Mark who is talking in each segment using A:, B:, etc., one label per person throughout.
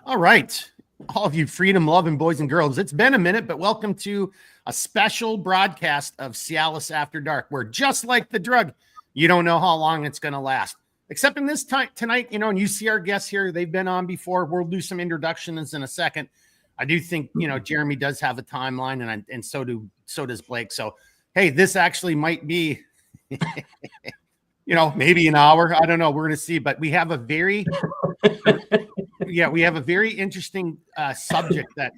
A: All right. All of you freedom loving boys and girls, it's been a minute, but welcome to a special broadcast of CLS After Dark, where just like the drug, you don't know how long it's going to last. Except in this time tonight, and you see our guests here, they've been on before. We'll do some introductions in a second. I do think, Jeremy does have a timeline, and so does Blake. So, hey, this actually might be, maybe an hour. I don't know. We're going to see, but we have a very interesting subject that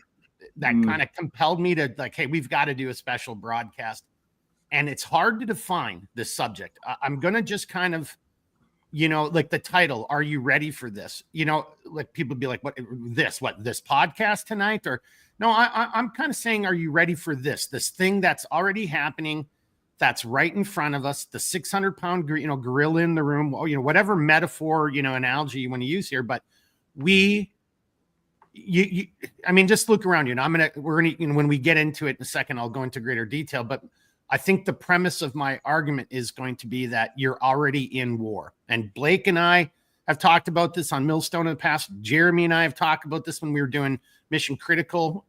A: kind of compelled me to hey, we've got to do a special broadcast. And it's hard to define this subject. I'm going to just kind of, like the title, are you ready for this? Like people be like, what this podcast tonight? Or no, I'm kind of saying, are you ready for this thing that's already happening? That's right in front of us, the 600-pound, gorilla in the room, whatever metaphor, analogy you want to use here. But just look around you. And we're gonna, when we get into it in a second, I'll go into greater detail. But I think the premise of my argument is going to be that you're already in war. And Blake and I have talked about this on Millstone in the past. Jeremy and I have talked about this when we were doing Mission Critical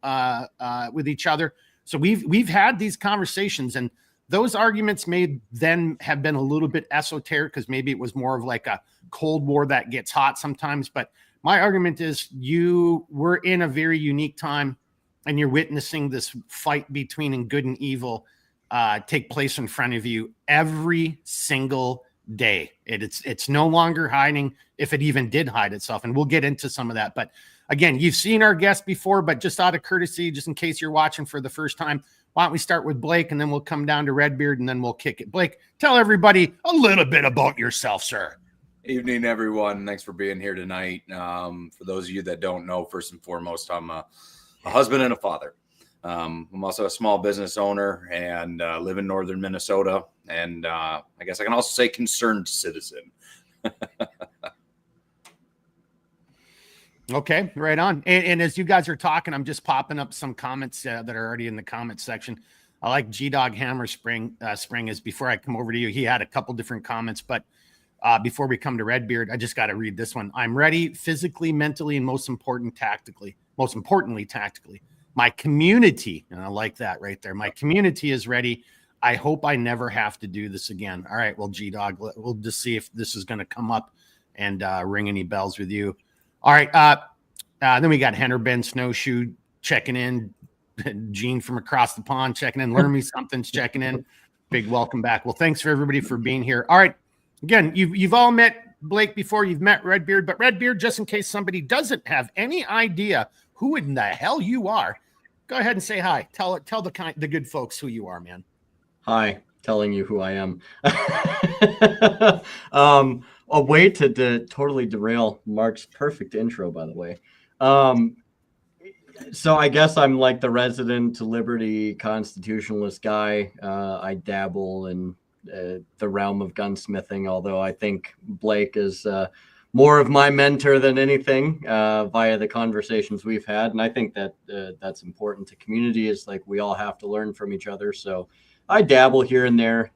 A: with each other. So we've had these conversations, and those arguments may then have been a little bit esoteric because maybe it was more of like a Cold War that gets hot sometimes. But my argument is we're in a very unique time, and you're witnessing this fight between good and evil take place in front of you every single day. It's no longer hiding, if it even did hide itself. And we'll get into some of that. But again, you've seen our guest before, but just out of courtesy, just in case you're watching for the first time, why don't we start with Blake, and then we'll come down to Redbeard, and then we'll kick it. Blake, tell everybody a little bit about yourself, sir.
B: Evening, everyone. Thanks for being here tonight. For those of you that don't know, first and foremost, I'm a husband and a father. I'm also a small business owner and live in northern Minnesota. And I guess I can also say concerned citizen.
A: Okay, right on. And as you guys are talking, I'm just popping up some comments that are already in the comment section. I like G-Dog Hammer Spring is before I come over to you. He had a couple different comments, but before we come to Redbeard, I just got to read this one. I'm ready physically, mentally, and most importantly, tactically. My community, and I like that right there. My community is ready. I hope I never have to do this again. All right, well, G-Dog, we'll just see if this is going to come up and ring any bells with you. All right, then we got Henner Ben Snowshoe checking in. Gene from across the pond checking in. Learn Me Something's checking in. Big welcome back. Well, thanks for everybody for being here. All right, again, you've all met Blake before. You've met Redbeard, but Redbeard, just in case somebody doesn't have any idea who in the hell you are, go ahead and say hi. Tell the good folks who you are, man.
C: Hi, telling you who I am. A way to totally derail Mark's perfect intro, by the way. So I guess I'm like the resident liberty constitutionalist guy. I dabble in the realm of gunsmithing, although I think Blake is more of my mentor than anything via the conversations we've had. And I think that that's important to community, is like we all have to learn from each other. So I dabble here and there.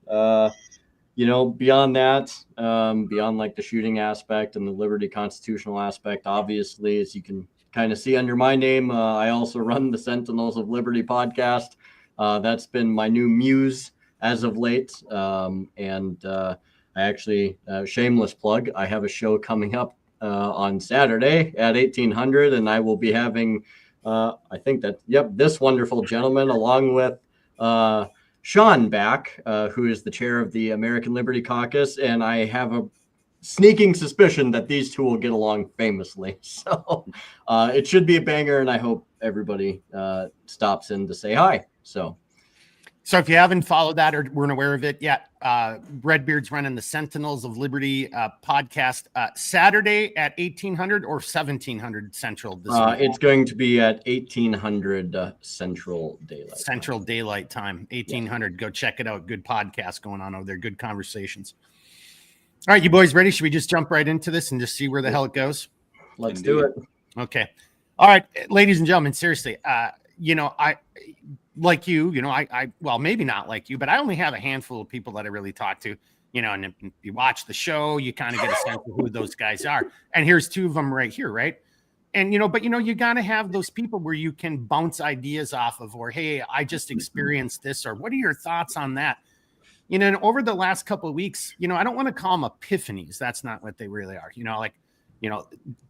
C: Beyond that, beyond like the shooting aspect and the liberty constitutional aspect, obviously, as you can kind of see under my name, I also run the Sentinels of Liberty podcast. That's been my new muse as of late. I actually, shameless plug, I have a show coming up on Saturday at 1800, and I will be having, this wonderful gentleman along with Sean back, who is the chair of the American Liberty Caucus, and I have a sneaking suspicion that these two will get along famously. So it should be a banger, and I hope everybody stops in to say hi. So
A: if you haven't followed that or weren't aware of it yet, Redbeard's running the Sentinels of Liberty podcast Saturday at 1800 or 1700 Central.
C: It's going to be at 1800 Central Daylight
A: Time. 1800. Yeah. Go check it out. Good podcast going on over there. Good conversations. All right, you boys ready? Should we just jump right into this and just see where the hell it goes?
C: Let's do it.
A: Okay. All right, ladies and gentlemen, seriously, I like you, well, maybe not like you, but I only have a handful of people that I really talk to, and if you watch the show, you kind of get a sense of who those guys are. And here's two of them right here, right? And, but, you got to have those people where you can bounce ideas off of, or, hey, I just experienced this, or what are your thoughts on that? And over the last couple of weeks, I don't want to call them epiphanies. That's not what they really are. Like,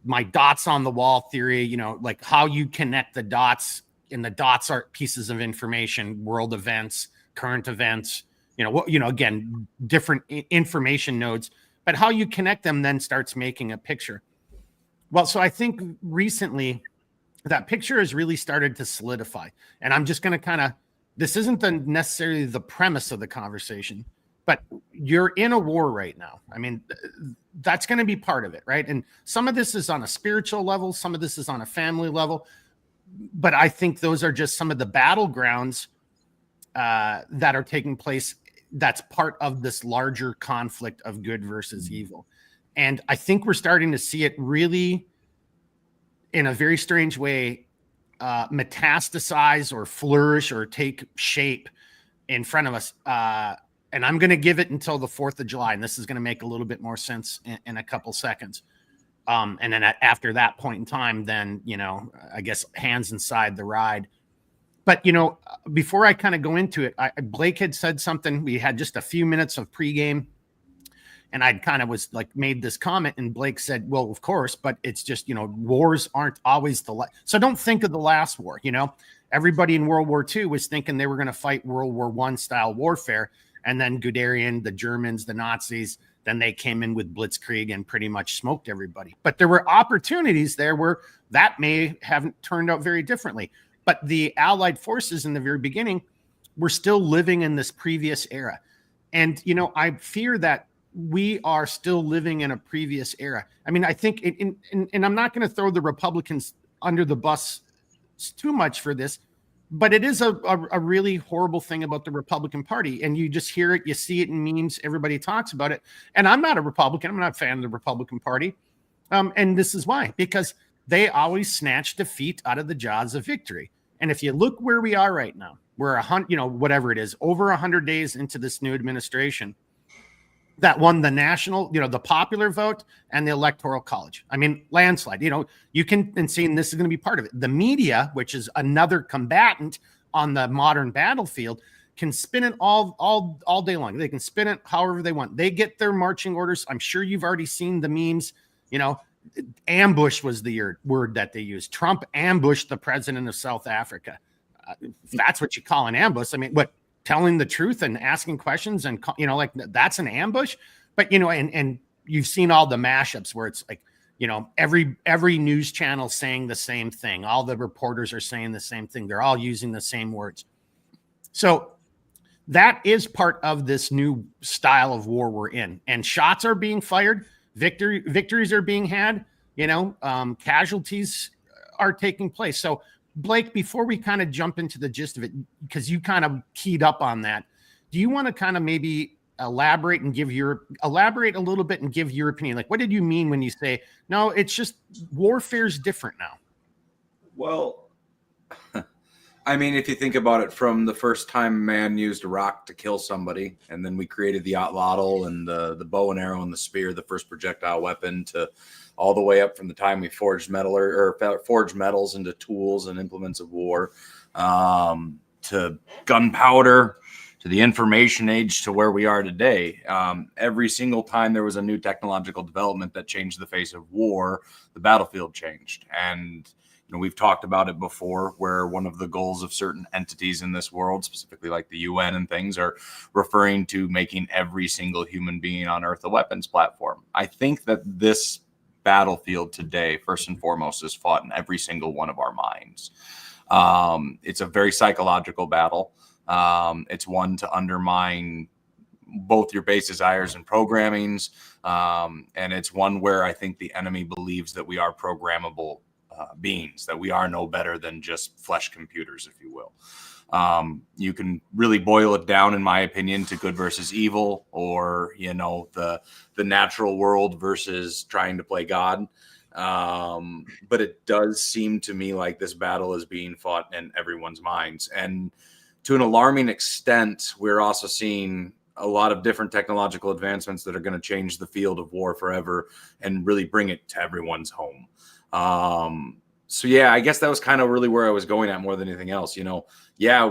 A: my dots on the wall theory, like how you connect the dots, and the dots are pieces of information, world events, current events, again, different information nodes, but how you connect them then starts making a picture. Well, so I think recently that picture has really started to solidify. And I'm just going to this isn't necessarily the premise of the conversation, but you're in a war right now. I mean, that's going to be part of it, right? And some of this is on a spiritual level, some of this is on a family level, but I think those are just some of the battlegrounds that are taking place. That's part of this larger conflict of good versus evil. And I think we're starting to see it really, in a very strange way, metastasize or flourish or take shape in front of us. And I'm going to give it until the 4th of July. And this is going to make a little bit more sense in a couple seconds. And then after that point in time, then, I guess hands inside the ride. But, before I kind of go into it, Blake had said something. We had just a few minutes of pregame. And I kind of was like, made this comment, and Blake said, well, of course, but it's just, wars aren't always so don't think of the last war. Everybody in World War II was thinking they were going to fight World War I style warfare. And then Guderian, the Germans, the Nazis, then they came in with Blitzkrieg and pretty much smoked everybody. But there were opportunities there where that may have turned out very differently. But the Allied forces in the very beginning were still living in this previous era. And, I fear that we are still living in a previous era. I mean, I think, and I'm not going to throw the Republicans under the bus too much for this, but it is a really horrible thing about the Republican Party. And you just hear it, you see it in memes, everybody talks about it. And I'm not a Republican. I'm not a fan of the Republican Party. And this is why, because they always snatch defeat out of the jaws of victory. And if you look where we are right now, we're whatever it is, over 100 days into this new administration that won the national, the popular vote and the electoral college. I mean, landslide, you can, and seeing this is going to be part of it. The media, which is another combatant on the modern battlefield, can spin it all day long. They can spin it however they want. They get their marching orders. I'm sure you've already seen the memes, ambush was the word that they used. Trump ambushed the president of South Africa. That's what you call an ambush. I mean, what? Telling the truth and asking questions and, like that's an ambush. But, and you've seen all the mashups where it's like, every news channel saying the same thing. All the reporters are saying the same thing. They're all using the same words. So that is part of this new style of war we're in. And shots are being fired. Victories are being had. Casualties are taking place. So Blake, before we kind of jump into the gist of it, because you kind of keyed up on that, do you want to kind of maybe elaborate a little bit and give your opinion? Like, what did you mean when you say, no, it's just warfare's different now?
B: Well, I mean, if you think about it, from the first time man used a rock to kill somebody, and then we created the atlatl and the bow and arrow and the spear, the first projectile weapon, to all the way up from the time we forged forged metals into tools and implements of war, to gunpowder, to the information age, to where we are today. Every single time there was a new technological development that changed the face of war, the battlefield changed. And we've talked about it before, where one of the goals of certain entities in this world, specifically like the UN and things, are referring to making every single human being on Earth a weapons platform. I think that this battlefield today, first and foremost, is fought in every single one of our minds. It's a very psychological battle. It's one to undermine both your base desires and programmings. And it's one where I think the enemy believes that we are programmable beings, that we are no better than just flesh computers, if you will. You can really boil it down, in my opinion, to good versus evil, or, the natural world versus trying to play God. But it does seem to me like this battle is being fought in everyone's minds. And to an alarming extent, we're also seeing a lot of different technological advancements that are going to change the field of war forever and really bring it to everyone's home. So yeah, I guess that was kind of really where I was going at more than anything else. Yeah,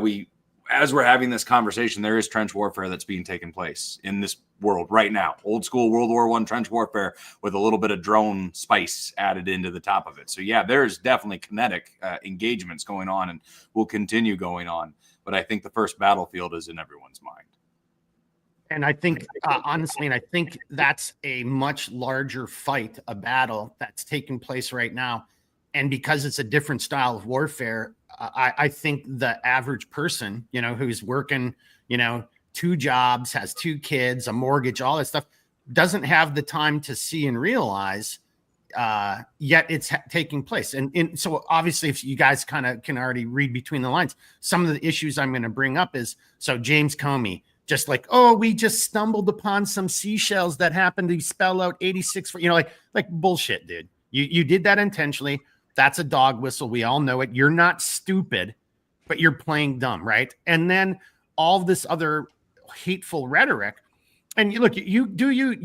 B: as we're having this conversation, there is trench warfare that's being taken place in this world right now. Old school World War I trench warfare with a little bit of drone spice added into the top of it. So yeah, there's definitely kinetic engagements going on and will continue going on. But I think the first battlefield is in everyone's mind.
A: And I think, honestly, and I think that's a much larger fight, a battle that's taking place right now. And because it's a different style of warfare, I think the average person, who's working, 2 jobs, has 2 kids, a mortgage, all that stuff, doesn't have the time to see and realize yet it's taking place. And so obviously, if you guys kind of can already read between the lines, some of the issues I'm going to bring up is, so James Comey, just like, oh, we just stumbled upon some seashells that happened to spell out 86, like bullshit, dude. You did that intentionally. That's a dog whistle. We all know it. You're not stupid, but you're playing dumb, right? And then all this other hateful rhetoric. And look, you do you.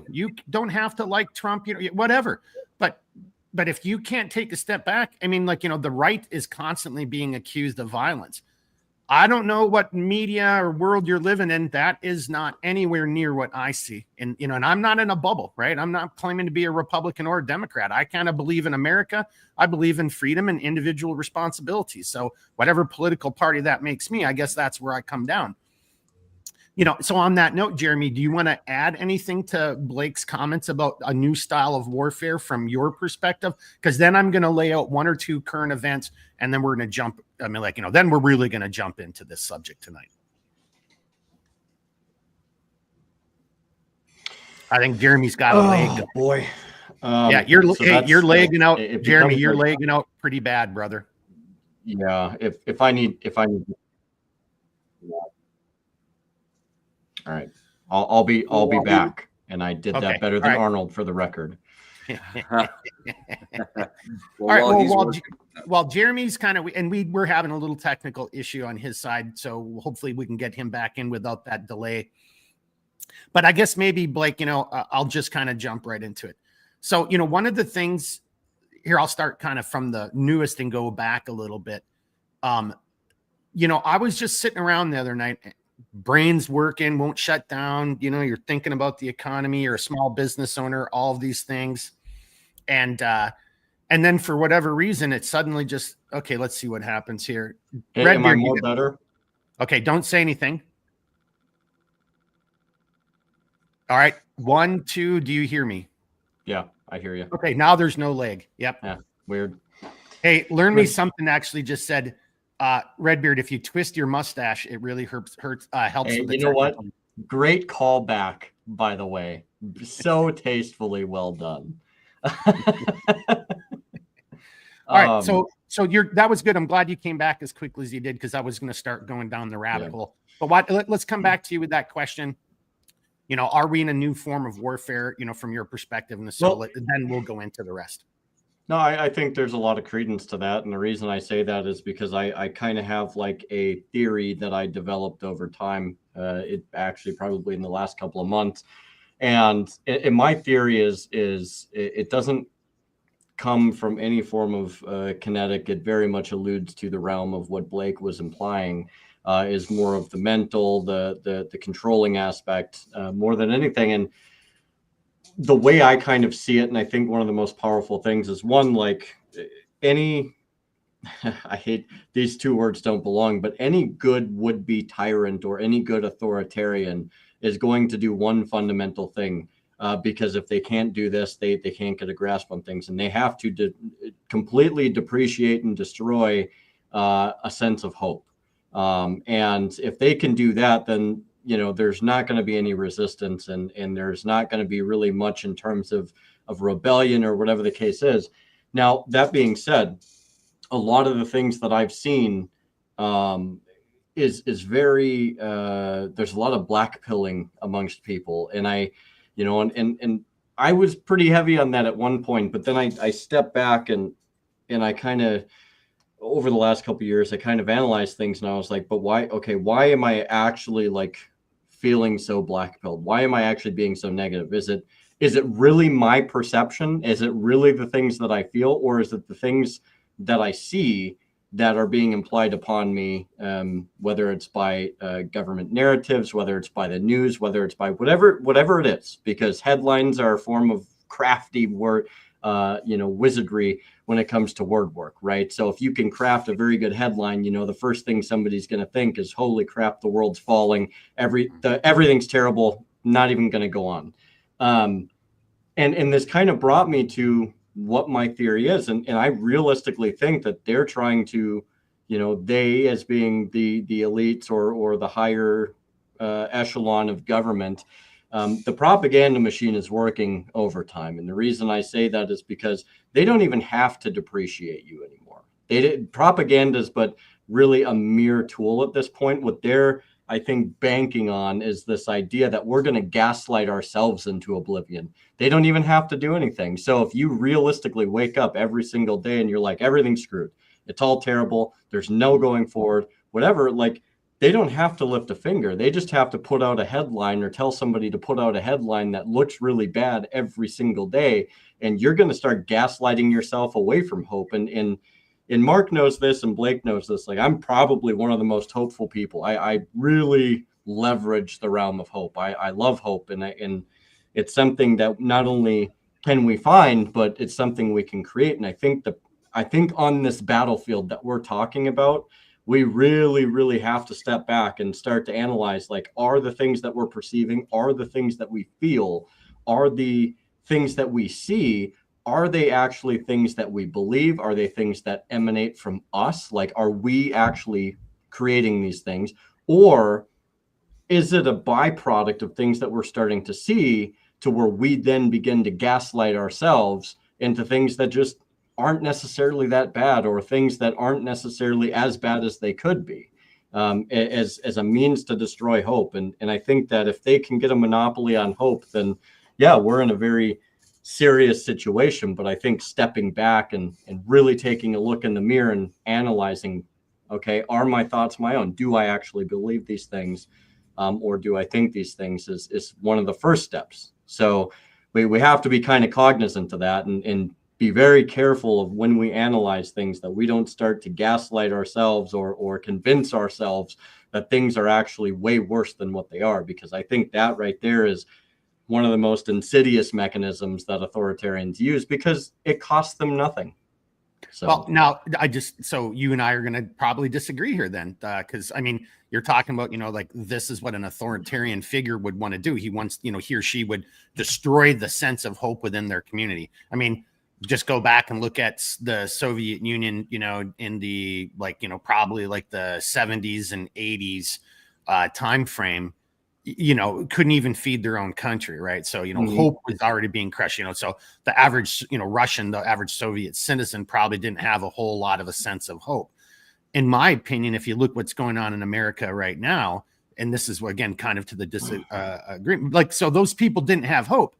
A: You don't have to like Trump, whatever. But if you can't take a step back, I mean, the right is constantly being accused of violence. I don't know what media or world you're living in. That is not anywhere near what I see. And, and I'm not in a bubble, right? I'm not claiming to be a Republican or a Democrat. I kind of believe in America. I believe in freedom and individual responsibility. So whatever political party that makes me, I guess that's where I come down. So on that note, Jeremy, do you want to add anything to Blake's comments about a new style of warfare from your perspective? Because then I'm going to lay out 1 or 2 current events, and then we're going to jump. I mean, then we're really going to jump into this subject tonight. I think Jeremy's got a leg.
C: Boy.
A: Yeah, you're legging out, Jeremy. You're legging out pretty bad, brother.
C: Yeah, if I need. Yeah. All right, I'll be back, and I did that better than Arnold for the record.
A: All right. Well, Jeremy's kind of, and we're having a little technical issue on his side, so hopefully we can get him back in without that delay. But I guess maybe Blake, I'll just kind of jump right into it. So, one of the things here, I'll start kind of from the newest and go back a little bit. I was just sitting around the other night. Brains working, won't shut down. You're thinking about the economy. You're a small business owner, all of these things. And then for whatever reason, it suddenly just, okay, let's see what happens here.
C: Am I more better?
A: Okay, don't say anything. All right, 1, 2, do you hear me?
C: Yeah, I hear you.
A: Okay, now there's no leg. Yep.
C: Yeah, weird.
A: Hey, learn me something. Actually just said, Redbeard, if you twist your mustache, it really helps.
C: Hey, you know what? Great callback, by the way. So tastefully well done.
A: All right, so that was good. I'm glad you came back as quickly as you did, because I was going to start going down the rabbit hole. But let's come back to you with that question. Are we in a new form of warfare? From your perspective, and then we'll go into the rest.
C: No, I think there's a lot of credence to that. And the reason I say that is because I kind of have like a theory that I developed over time. It actually probably in the last couple of months. And my theory is it doesn't come from any form of kinetic. It very much alludes to the realm of what Blake was implying, is more of the mental, the controlling aspect, more than anything. And the way I kind of see it, and I think one of the most powerful things is one, like any, I hate these 2 words don't belong, but any good would-be tyrant or any good authoritarian is going to do one fundamental thing, because if they can't do this, they can't get a grasp on things, and they have to completely depreciate and destroy a sense of hope. And if they can do that, then there's not going to be any resistance, and there's not going to be really much in terms of rebellion or whatever the case is. Now, that being said, a lot of the things that I've seen is very, there's a lot of black pilling amongst people. And and I was pretty heavy on that at one point, but then I stepped back and I kind of, over the last couple of years, I kind of analyzed things, and I was like, but why? Okay, why am I actually like feeling so black pilled? Why am I actually being so negative? Is is it really my perception? Is it really the things that I feel, or is it the things that I see that are being implied upon me, whether it's by government narratives, whether it's by the news, whether it's by whatever it is, because headlines are a form of crafty word, wizardry when it comes to word work, right? So if you can craft a very good headline, the first thing somebody's going to think is, holy crap, the world's falling. Everything's terrible. Not even going to go on. And this kind of brought me to what my theory is. And I realistically think that they're trying to, they as being the elites or the higher echelon of government, the propaganda machine is working overtime. And the reason I say that is because they don't even have to depreciate you anymore. Propaganda is but really a mere tool at this point. What they're, I think, banking on is this idea that we're going to gaslight ourselves into oblivion. They don't even have to do anything. So if you realistically wake up every single day and you're like, everything's screwed, it's all terrible, there's no going forward, whatever, like, they don't have to lift a finger. They just have to put out a headline or tell somebody to put out a headline that looks really bad every single day. And you're going to start gaslighting yourself away from hope. And Mark knows this and Blake knows this. Like, I'm probably one of the most hopeful people. I really leverage the realm of hope. I love hope. And it's something that not only can we find, but it's something we can create. And I think on this battlefield that we're talking about, we really, really have to step back and start to analyze, like, are the things that we're perceiving, are the things that we feel, are the things that we see, are they actually things that we believe? Are they things that emanate from us? Like, are we actually creating these things? Or is it a byproduct of things that we're starting to see, to where we then begin to gaslight ourselves into things that just aren't necessarily that bad, or things that aren't necessarily as bad as they could be, as a means to destroy hope? And I think that if they can get a monopoly on hope, then yeah, we're in a very serious situation. But I think stepping back and really taking a look in the mirror and analyzing, okay, are my thoughts my own? Do I actually believe these things? Or do I think these things is one of the first steps. So we have to be kind of cognizant of that and be very careful of when we analyze things, that we don't start to gaslight ourselves or convince ourselves that things are actually way worse than what they are. Because I think that right there is one of the most insidious mechanisms that authoritarians use, because it costs them nothing. So,
A: well, now so you and I are going to probably disagree here then, because I mean, you're talking about, like, this is what an authoritarian figure would want to do. He wants, he or she would destroy the sense of hope within their community. I mean, just go back and look at the Soviet Union, in the, probably like the 70s and 80s time frame, couldn't even feed their own country, right? So, hope was already being crushed, so the average, Russian, the average Soviet citizen probably didn't have a whole lot of a sense of hope. In my opinion, if you look what's going on in America right now, and this is, again, kind of to the disagreement, like, so those people didn't have hope.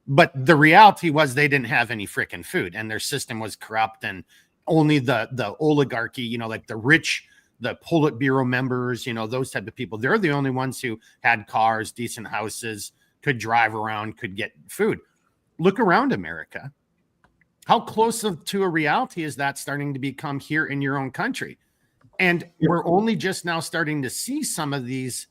A: But the reality was they didn't have any freaking food, and their system was corrupt, and only the oligarchy, like the rich, the Politburo members, those type of people, they're the only ones who had cars, decent houses, could drive around, could get food. Look around America. How close to a reality is that starting to become here in your own country? And we're only just now starting to see some of these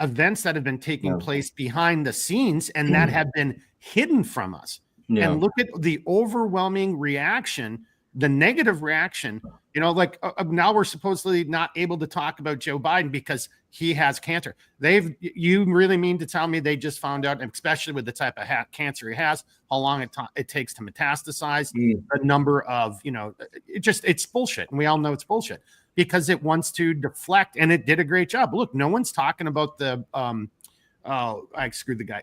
A: events that have been taking place behind the scenes and that have been hidden from us. And look at the overwhelming reaction, the negative reaction, now we're supposedly not able to talk about Joe Biden because he has cancer. You really mean to tell me they just found out, especially with the type of cancer he has, how long it takes to metastasize, the number of, it's bullshit. And we all know it's bullshit, because it wants to deflect, and it did a great job. Look, no one's talking about the I screwed the guy,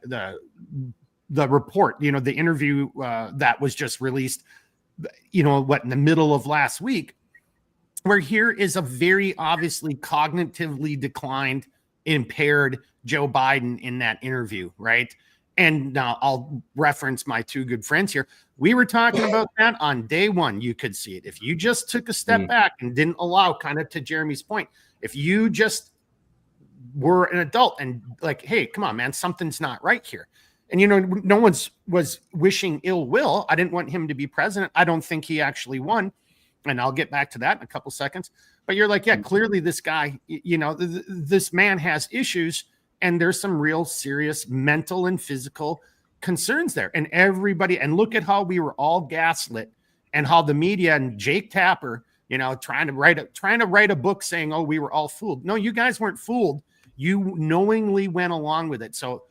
A: the report, the interview that was just released, in the middle of last week, where here is a very obviously cognitively declined, impaired Joe Biden in that interview, right? And now I'll reference my two good friends here. We were talking about that on day one. You could see it. If you just took a step back and didn't allow, kind of to Jeremy's point, if you just were an adult and like, hey, come on, man, something's not right here. And, you know, no one's was wishing ill will. I didn't want him to be president. I don't think he actually won. And I'll get back to that in a couple seconds. But you're like, yeah, clearly this guy, you know, this man has issues, and there's some real serious mental and physical concerns there. And everybody, and look at how we were all gaslit, and how the media and Jake Tapper, you know, trying to write a book saying, oh, we were all fooled. No, you guys weren't fooled. You knowingly went along with it. So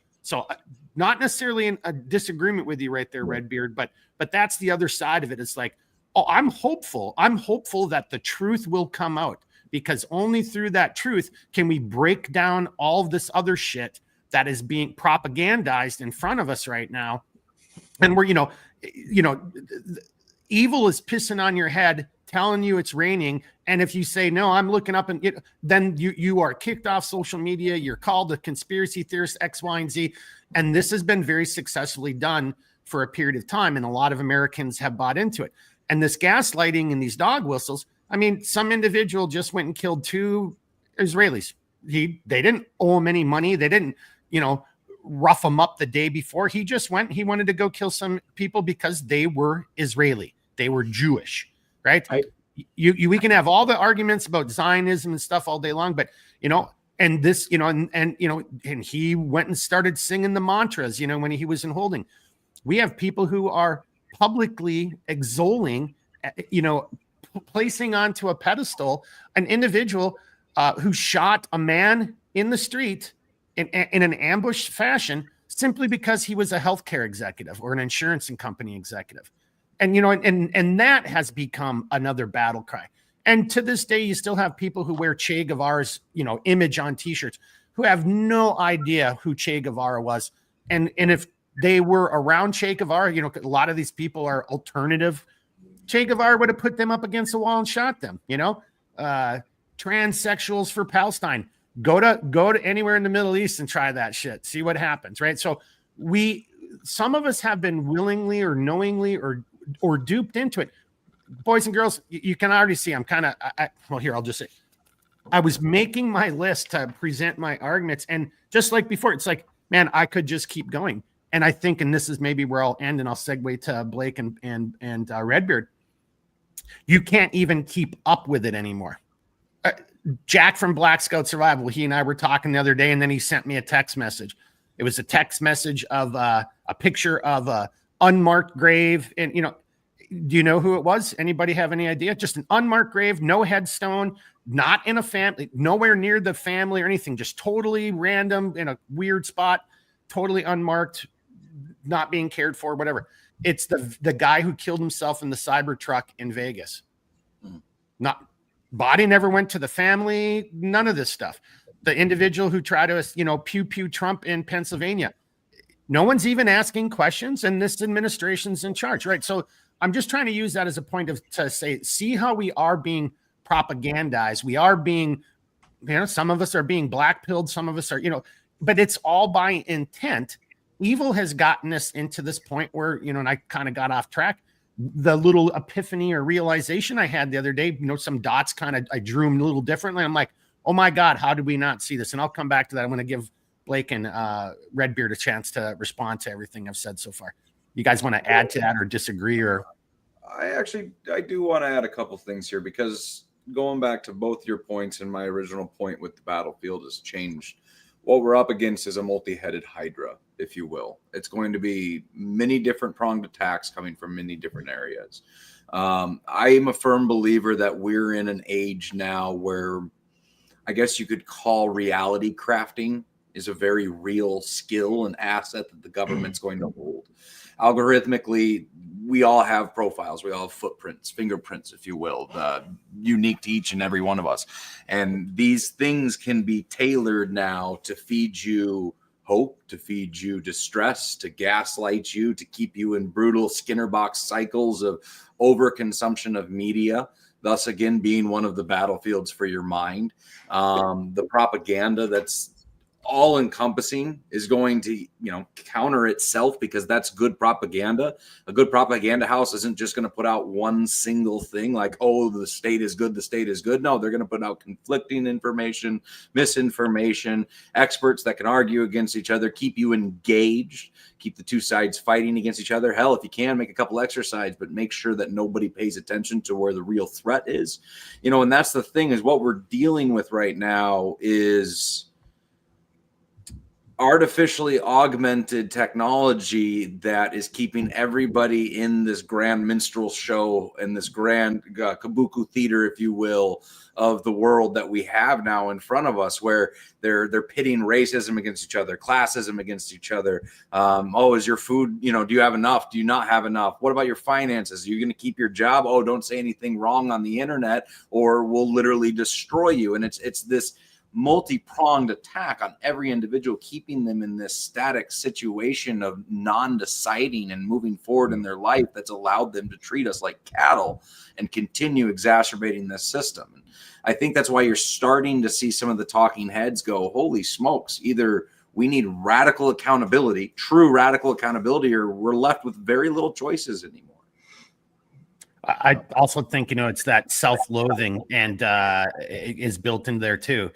A: not necessarily in a disagreement with you right there, Redbeard, but that's the other side of it. It's like, oh, I'm hopeful that the truth will come out, because only through that truth can we break down all of this other shit that is being propagandized in front of us right now. And we're, you know, evil is pissing on your head, telling you it's raining. And if you say, no, I'm looking up, and then you are kicked off social media. You're called a conspiracy theorist, X, Y, and Z. And this has been very successfully done for a period of time. And a lot of Americans have bought into it. And this gaslighting and these dog whistles, I mean, some individual just went and killed 2 Israelis. They didn't owe him any money. They didn't, you know, rough him up the day before. He just went, he wanted to go kill some people because they were Israeli. They were Jewish, right? We can have all the arguments about Zionism and stuff all day long, but, you know, and this, you know, and you know, and he went and started singing the mantras, you know, when he was in holding. We have people who are publicly extolling, you know, placing onto a pedestal an individual who shot a man in the street in an ambushed fashion, simply because he was a healthcare executive or an insurance and company executive. And, you know, and that has become another battle cry. And to this day, you still have people who wear Che Guevara's, you know, image on t-shirts, who have no idea who Che Guevara was. And if they were around Che Guevara, you know, a lot of these people are alternative. Che Guevara would have put them up against the wall and shot them, you know. Transsexuals for Palestine. Go to anywhere in the Middle East and try that shit. See what happens, right? So some of us have been willingly or knowingly or duped into it. Boys and girls, you can already see I'm kind of, well, here, I'll just say, I was making my list to present my arguments. And just like before, it's like, man, I could just keep going. And I think, and this is maybe where I'll end, and I'll segue to Blake and Redbeard. You can't even keep up with it anymore. Jack from Black Scout Survival, he and I were talking the other day, and then he sent me a text message. It was a text message of a picture of a unmarked grave. And, you know, do you know who it was? Anybody have any idea? Just an unmarked grave, no headstone, not in a family, nowhere near the family or anything, just totally random in a weird spot, totally unmarked, not being cared for, whatever. It's the guy who killed himself in the Cybertruck in Vegas. Not body never went to the family, none of this stuff. The individual who tried to, you know, pew Trump in Pennsylvania. No one's even asking questions, and this administration's in charge, right? So I'm just trying to use that as a point to say, see how we are being propagandized. We are being, you know, some of us are being black-pilled, some of us are, you know, but it's all by intent. Evil has gotten us into this point where, you know, and I kind of got off track. The little epiphany or realization I had the other day, you know, some dots kind of, I drew them a little differently. I'm like, oh my God, how did we not see this? And I'll come back to that. I'm going to give Blake and Redbeard a chance to respond to everything I've said so far. You guys want to add to that or disagree? Or
B: I do want to add a couple things here, because going back to both your points and my original point with the battlefield has changed. What we're up against is a multi-headed hydra, if you will. It's going to be many different pronged attacks coming from many different areas. I am a firm believer that we're in an age now where I guess you could call reality crafting is a very real skill and asset that the government's going to hold. Algorithmically, we all have profiles. We all have footprints, fingerprints, if you will, unique to each and every one of us. And these things can be tailored now to feed you hope, to feed you distress, to gaslight you, to keep you in brutal Skinner box cycles of overconsumption of media, thus again being one of the battlefields for your mind. The propaganda that's all encompassing is going to, counter itself, because that's good propaganda. A good propaganda house isn't just going to put out one single thing like, oh, the state is good, the state is good. No, they're going to put out conflicting information, misinformation, experts that can argue against each other, keep you engaged, keep the two sides fighting against each other. Hell, if you can, make a couple exercise, but make sure that nobody pays attention to where the real threat is. And that's the thing, is what we're dealing with right now is artificially augmented technology that is keeping everybody in this grand minstrel show and this grand kabuki theater, if you will, of the world that we have now in front of us, where they're pitting racism against each other, classism against each other. Oh, is your food, do you have enough? Do you not have enough? What about your finances? Are you going to keep your job? Oh, don't say anything wrong on the internet or we'll literally destroy you. And it's this multi-pronged attack on every individual, keeping them in this static situation of non-deciding and moving forward in their life, that's allowed them to treat us like cattle and continue exacerbating this system. I think that's why you're starting to see some of the talking heads go, holy smokes, either we need radical accountability, true radical accountability, or we're left with very little choices anymore.
A: I also think, it's that self-loathing and is built in there too.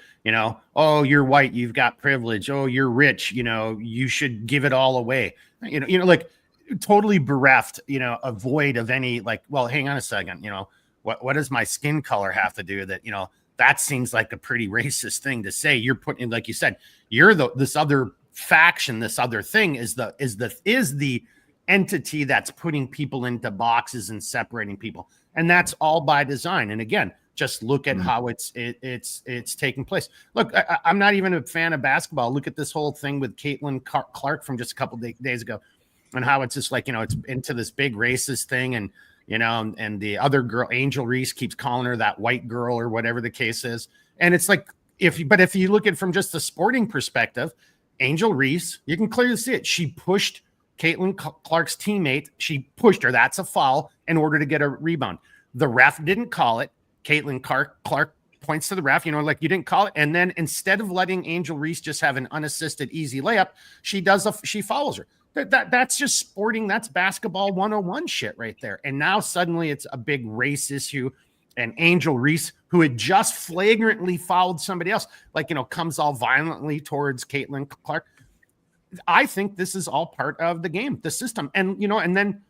A: Oh, you're white, you've got privilege. Oh, you're rich, you should give it all away. Like totally bereft, a void of any, like, well, hang on a second, what does my skin color have to do with it? That seems like a pretty racist thing to say. You're putting, like you said, you're this other faction, this other thing is the entity that's putting people into boxes and separating people, and that's all by design. And again, just look at how it's taking place. Look, I'm not even a fan of basketball. Look at this whole thing with Caitlin Clark from just a couple days ago, and how it's just like, it's into this big racist thing, and and the other girl, Angel Reese, keeps calling her that white girl or whatever the case is. And it's like, if you look at it from just the sporting perspective, Angel Reese, you can clearly see it. She pushed Caitlin Clark's teammate. She pushed her. That's a foul in order to get a rebound. The ref didn't call it. Caitlin Clark points to the ref, like, you didn't call it. And then instead of letting Angel Reese just have an unassisted easy layup, she follows her. That's just sporting. That's basketball 101 shit right there. And now suddenly it's a big race issue. And Angel Reese, who had just flagrantly fouled somebody else, comes all violently towards Caitlin Clark. I think this is all part of the game, the system. And, and then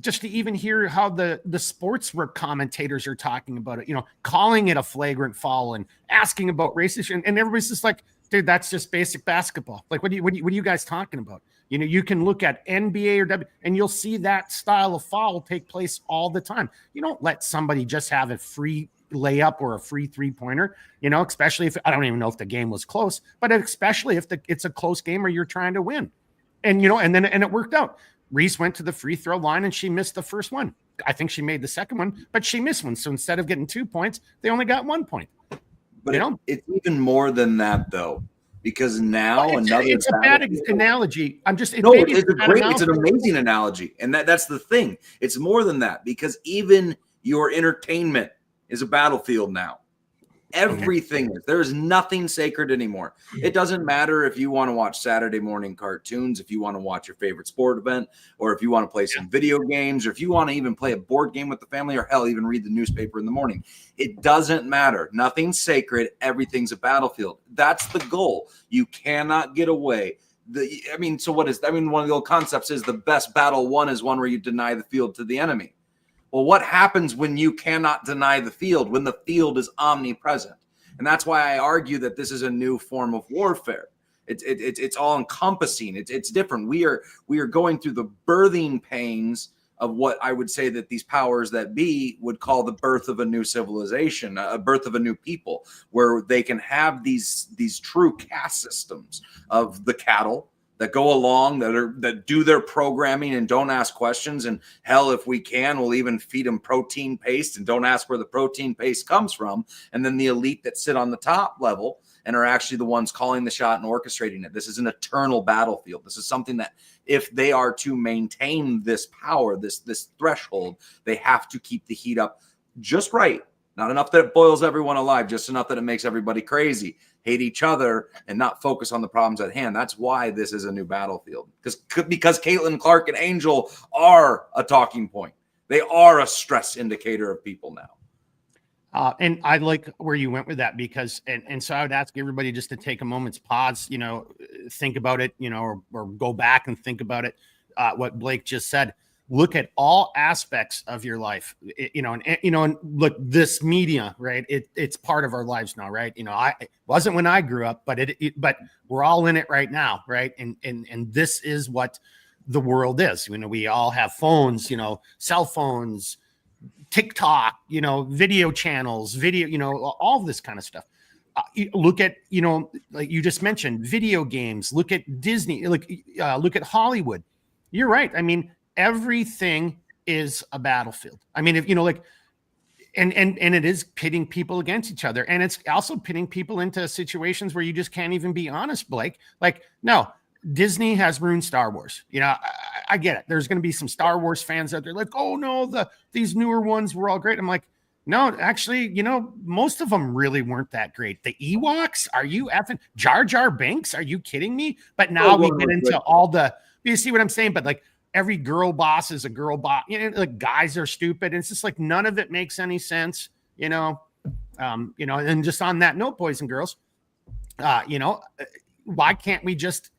A: just to even hear how the sports commentators are talking about it, calling it a flagrant foul and asking about racism. And everybody's just like, dude, that's just basic basketball. Like, what are you guys talking about? You can look at NBA or W and you'll see that style of foul take place all the time. You don't let somebody just have a free layup or a free 3-pointer, especially if, I don't even know if the game was close, but especially if it's a close game or you're trying to win. And, and it worked out. Reese went to the free throw line and she missed the first one. I think she made the second one, but she missed one. So instead of getting 2 points, they only got 1 point.
B: But it's even more than that, though, because now
A: it's a bad analogy. It's
B: an amazing analogy. And that's the thing. It's more than that, because even your entertainment is a battlefield now. Everything is. There is nothing sacred anymore. It doesn't matter if you want to watch Saturday morning cartoons, if you want to watch your favorite sport event, or if you want to play some video games, or if you want to even play a board game with the family, or hell, even read the newspaper in the morning. It doesn't matter. Nothing's sacred. Everything's a battlefield. That's the goal. You cannot get away. One of the old concepts is the best battle won is one where you deny the field to the enemy. Well, what happens when you cannot deny the field, when the field is omnipresent? And that's why I argue that this is a new form of warfare. It's all encompassing. It's different. We are going through the birthing pains of what I would say that these powers that be would call the birth of a new civilization, a birth of a new people, where they can have these true caste systems of the cattle that go along, that do their programming and don't ask questions. And hell, if we can, we'll even feed them protein paste and don't ask where the protein paste comes from. And then the elite that sit on the top level and are actually the ones calling the shot and orchestrating it. This is an eternal battlefield. This is something that if they are to maintain this power, this threshold, they have to keep the heat up just right Not enough that it boils everyone alive, just enough that it makes everybody crazy, hate each other, and not focus on the problems at hand. That's why this is a new battlefield. Because Caitlin Clark and Angel are a talking point. They are a stress indicator of people now.
A: And I like where you went with that because, and so I would ask everybody just to take a moment's pause, think about it, or go back and think about it. What Blake just said. Look at all aspects of your life, and look, this media, right? It's part of our lives now, right? It wasn't when I grew up, but but we're all in it right now, right? And this is what the world is. We all have phones, cell phones, TikTok, video channels, all this kind of stuff. Look at, like you just mentioned, video games. Look at Disney. Look at Hollywood. You're right. I mean, everything is a battlefield. I mean, if and it is pitting people against each other, and it's also pitting people into situations where you just can't even be honest, Blake. Like, no, Disney has ruined Star Wars. I get it. There's going to be some Star Wars fans out there like, oh no, these newer ones were all great. I'm like, no, actually, most of them really weren't that great. The Ewoks, are you effing Jar Jar Binks? Are you kidding me? But now we get into all the, you see what I'm saying? But like, every girl boss is a girl boss. Like guys are stupid. And it's just like none of it makes any sense. And just on that note, boys and girls, why can't we just,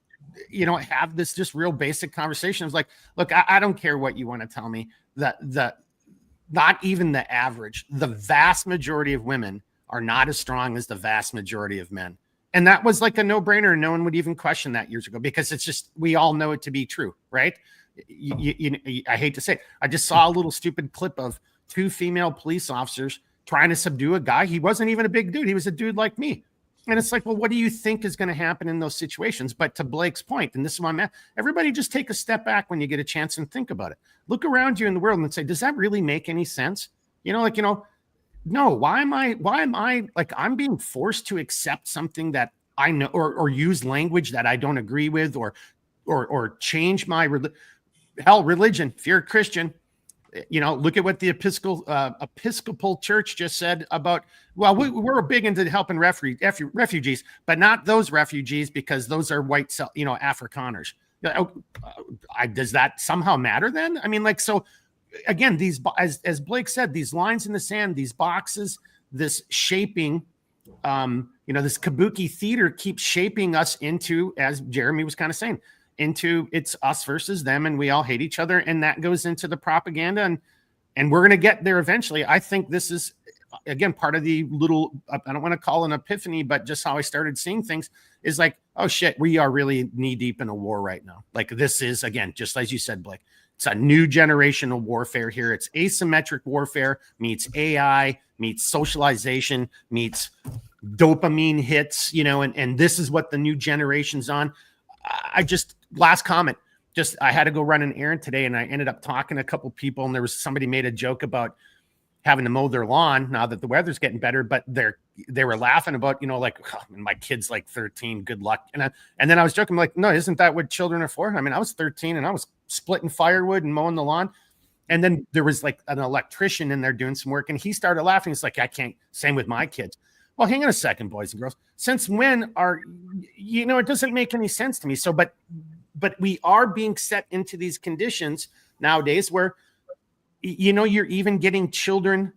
A: have this just real basic conversation? It's like, look, I don't care what you want to tell me. Not even the average, the vast majority of women are not as strong as the vast majority of men. And that was like a no-brainer. No one would even question that years ago because it's just, we all know it to be true, right? I hate to say it. I just saw a little stupid clip of 2 female police officers trying to subdue a guy. He wasn't even a big dude. He was a dude like me. And it's like, well, what do you think is going to happen in those situations? But to Blake's point, and this is why I'm at, everybody just take a step back when you get a chance and think about it. Look around you in the world and say, does that really make any sense? No, why am I like, I'm being forced to accept something that I know, or use language that I don't agree with, or change my religion. If you're a Christian, look at what the Episcopal Church just said about, well, we're big into helping refugees, but not those refugees because those are white, Afrikaners. Does that somehow matter then? I mean, like, so again, these, as Blake said, these lines in the sand, these boxes, this shaping, this kabuki theater keeps shaping us into, as Jeremy was kind of saying, into it's us versus them, and we all hate each other, and that goes into the propaganda, and we're going to get there eventually. I think this is, again, part of the little, I don't want to call it an epiphany, but just how I started seeing things is like, oh shit, we are really knee deep in a war right now. Like, this is, again, just as you said, Blake, it's a new generation of warfare here. It's asymmetric warfare meets AI meets socialization meets dopamine hits, and this is what the new generation's on. Last comment, I had to go run an errand today, and I ended up talking to a couple people, and there was somebody made a joke about having to mow their lawn now that the weather's getting better, but they were laughing about, like, oh, my kid's like 13, good luck. And then I was joking, like, no, isn't that what children are for? I mean, I was 13 and I was splitting firewood and mowing the lawn. And then there was like an electrician in there doing some work, and he started laughing. He's like, I can't, same with my kids. Well, hang on a second, boys and girls. Since when are, it doesn't make any sense to me. So, but we are being set into these conditions nowadays where, you're even getting children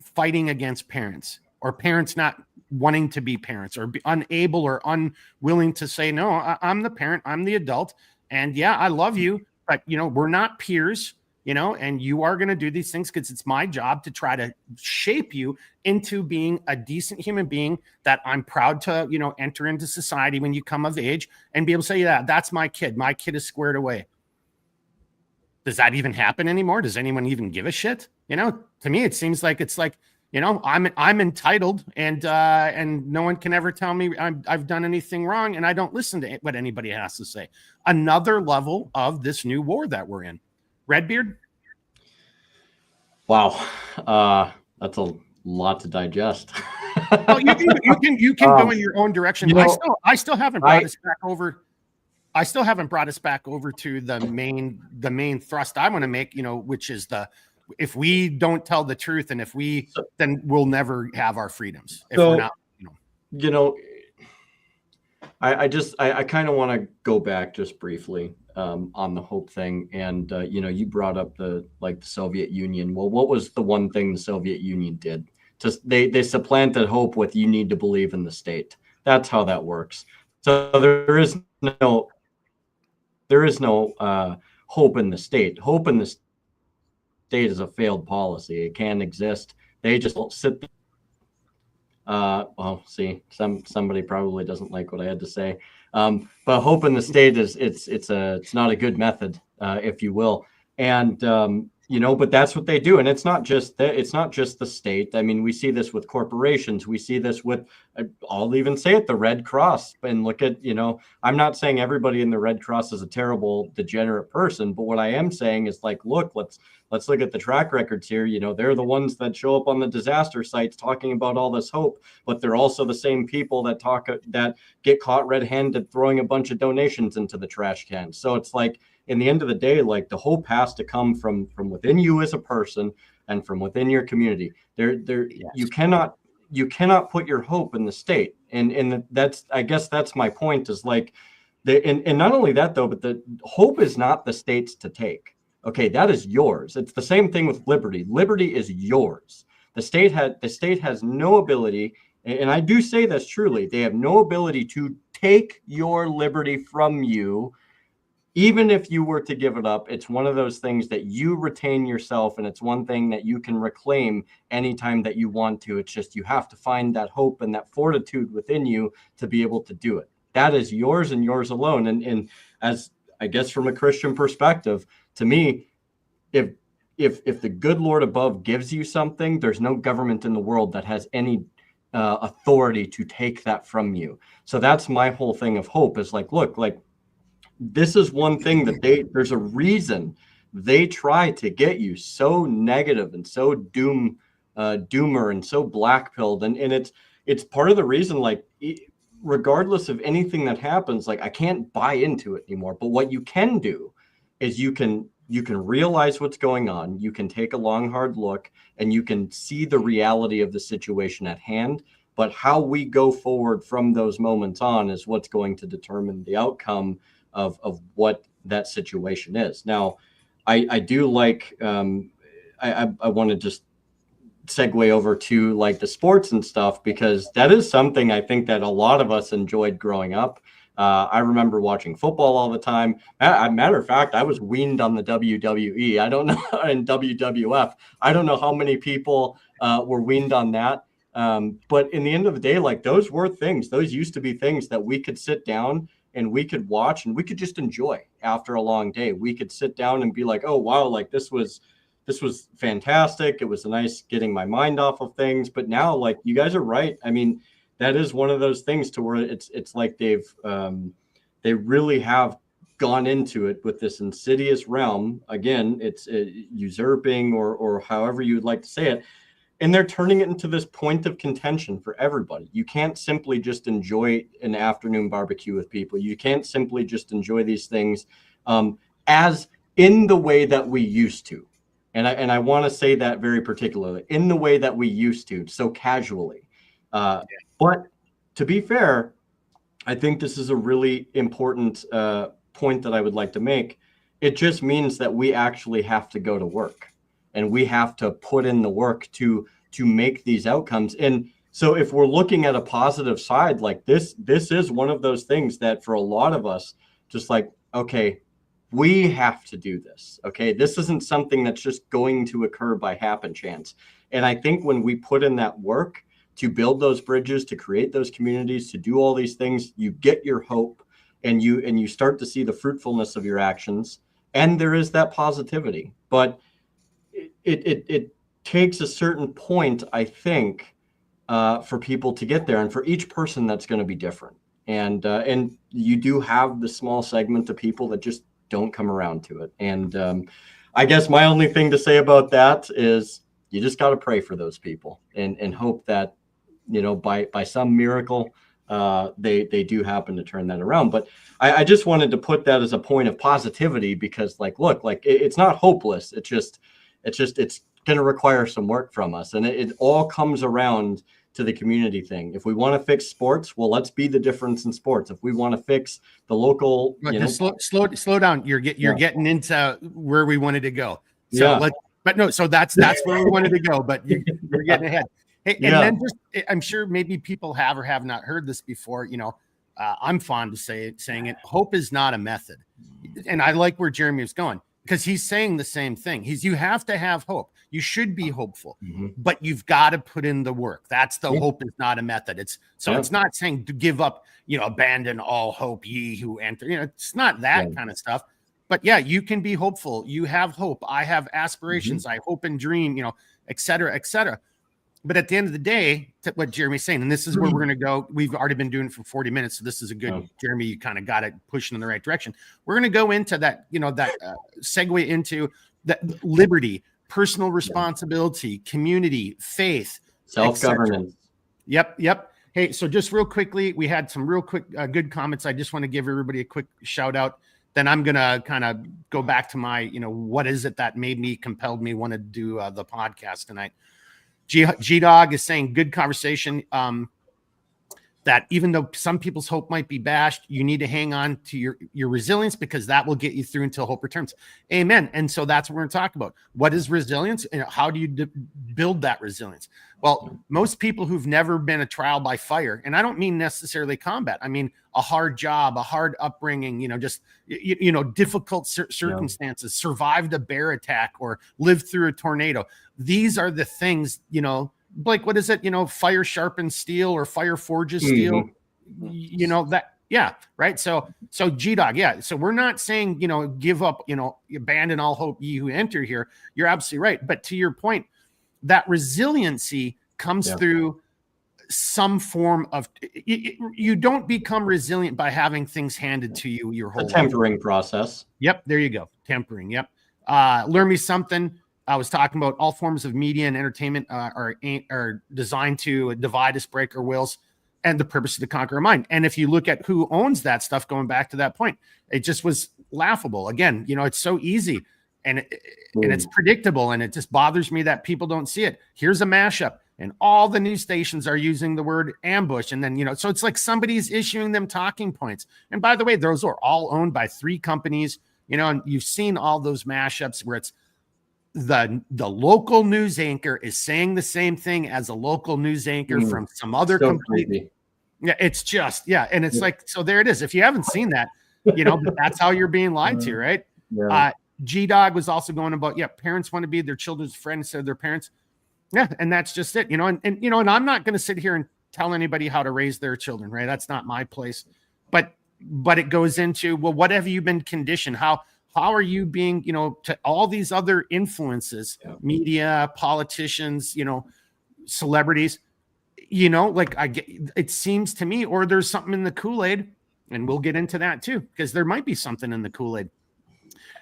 A: fighting against parents, or parents not wanting to be parents, or be unable or unwilling to say, no, I'm the parent, I'm the adult. And yeah, I love you, but we're not peers, and you are going to do these things because it's my job to try to shape you into being a decent human being that I'm proud to, enter into society when you come of age and be able to say, yeah, that's my kid. My kid is squared away. Does that even happen anymore? Does anyone even give a shit? To me, it seems like it's like, I'm entitled, and no one can ever tell me I've done anything wrong, and I don't listen to what anybody has to say. Another level of this new war that we're in. Redbeard?
C: Wow. That's a lot to digest.
A: Well, you can go in your own direction. I still haven't brought us back over. I still haven't brought us back over to the main thrust I want to make, which is the if we don't tell the truth, and then we'll never have our freedoms if
C: So,
A: we're not,
C: I kind of want to go back just briefly on the hope thing. And, you brought up the Soviet Union. Well, what was the one thing the Soviet Union did? They supplanted hope with, you need to believe in the state. That's how that works. So there is no hope in the state. Hope in the state is a failed policy. It can't exist. They just don't sit there. Well, see, somebody probably doesn't like what I had to say. But hope in the state it's not a good method, if you will. And but that's what they do. And it's not just the state. I mean, we see this with corporations. We see this with, I'll even say it, the Red Cross. And look at, I'm not saying everybody in the Red Cross is a terrible, degenerate person, but what I am saying is look, let's look at the track records here. They're the ones that show up on the disaster sites talking about all this hope, but they're also the same people that get caught red-handed throwing a bunch of donations into the trash can. So it's in the end of the day, the hope has to come from within you as a person and from within your community. Yes. You cannot put your hope in the state. And I guess that's my point is and not only that though, but the hope is not the state's to take. Okay, that is yours. It's the same thing with liberty. Liberty is yours. The state has no ability, and I do say this truly, they have no ability to take your liberty from you. Even if you were to give it up, it's one of those things that you retain yourself, and it's one thing that you can reclaim anytime that you want to. It's just you have to find that hope and that fortitude within you to be able to do it. That is yours and yours alone. And as I guess from a Christian perspective, to me, if the good Lord above gives you something, there's no government in the world that has any authority to take that from you. So that's my whole thing of hope is look, this is one thing that there's a reason they try to get you so negative and so doomer and so black-pilled. And it's part of the reason, regardless of anything that happens, I can't buy into it anymore. But what you can do is you can realize what's going on. You can take a long, hard look, and you can see the reality of the situation at hand. But how we go forward from those moments on is what's going to determine the outcome of what that situation is. Now, I do I want to just segue over to the sports and stuff, because that is something I think that a lot of us enjoyed growing up. I remember watching football all the time. Matter of fact, I was weaned on the WWE. I don't know, in WWF. I don't know how many people were weaned on that. But in the end of the day, those were things. Those used to be things that we could sit down and we could watch and we could just enjoy after a long day. We could sit down and be oh, wow, this was fantastic. It was nice getting my mind off of things. But now, you guys are right. I mean, that is one of those things to where it's they really have gone into it with this insidious realm. Again, it's usurping or however you would like to say it. And they're turning it into this point of contention for everybody. You can't simply just enjoy an afternoon barbecue with people. You can't simply just enjoy these things as in the way that we used to. And I want to say that very particularly, in the way that we used to, so casually. But to be fair, I think this is a really important point that I would like to make. It just means that we actually have to go to work. And we have to put in the work to make these outcomes. And so if we're looking at a positive side, this is one of those things that for a lot of us, just okay, we have to do this. Okay, this isn't something that's just going to occur by happen chance. And I think when we put in that work to build those bridges, to create those communities, to do all these things, you get your hope and you start to see the fruitfulness of your actions. And there is that positivity. But it takes a certain point, I think, for people to get there, and for each person that's going to be different. And you do have the small segment of people that just don't come around to it. And I guess my only thing to say about that is you just got to pray for those people and hope that by some miracle they do happen to turn that around. But I just wanted to put that as a point of positivity, because look, it's not hopeless. It's just It's going to require some work from us. And it all comes around to the community thing. If we want to fix sports, well, let's be the difference in sports. If we want to fix the local,
A: slow down. You're getting into where we wanted to go. So so that's where we wanted to go, but you're getting ahead. Hey, and then I'm sure maybe people have or have not heard this before. I'm fond of saying it. Hope is not a method. And I like where Jeremy is going, because he's saying the same thing. You have to have hope. You should be hopeful, but you've got to put in the work. That's the hope is not a method. It's not saying to give up, abandon all hope, ye who enter. It's not that kind of stuff. But yeah, you can be hopeful. You have hope. I have aspirations. I hope and dream, et cetera, et cetera. But at the end of the day, what Jeremy's saying, and this is where we're going to go. We've already been doing it for 40 minutes. So this is a good, Jeremy, you kind of got it pushing in the right direction. We're going to go into that, segue into that liberty, personal responsibility, community, faith,
C: self-governance.
A: Yep. Hey, so just real quickly, we had some real quick, good comments. I just want to give everybody a quick shout out. Then I'm going to kind of go back to my, what is it that compelled me want to do the podcast tonight. G-Dog is saying good conversation. That even though some people's hope might be bashed, you need to hang on to your resilience, because that will get you through until hope returns. Amen. And so that's what we're going to talk about. What is resilience, and how do you build that resilience? Well, most people who've never been a trial by fire, and I don't mean necessarily combat. I mean a hard job, a hard upbringing, difficult circumstances, survived a bear attack or lived through a tornado. These are the things, Blake, what is it? Fire sharpens steel, or fire forges steel. Right. So G-Dog, So we're not saying, give up, abandon all hope, ye who enter here. You're absolutely right. But to your point, that resiliency comes through some form of, you don't become resilient by having things handed to you your whole
C: tempering process.
A: Yep. There you go. Tempering. Yep. Learn me something. I was talking about all forms of media and entertainment are designed to divide us, break our wills, and the purpose is to conquer our mind. And if you look at who owns that stuff, going back to that point, it just was laughable. Again, it's so easy and it's predictable, and it just bothers me that people don't see it. Here's a mashup, and all the news stations are using the word ambush, and then so it's like somebody's issuing them talking points. And by the way, those are all owned by 3 companies. And you've seen all those mashups where it's the local news anchor is saying the same thing as a local news anchor from some other company. Yeah, it's just, and it's like, so there it is. If you haven't seen that, but that's how you're being lied to, right? G-Dog was also going about, parents want to be their children's friend instead of their parents. Yeah, and that's just it, and I'm not going to sit here and tell anybody how to raise their children, right? That's not my place. But it goes into, well, what have you been conditioned? How are you being, to all these other influences, media, politicians, celebrities, it seems to me, or there's something in the Kool-Aid, and we'll get into that too, because there might be something in the Kool-Aid.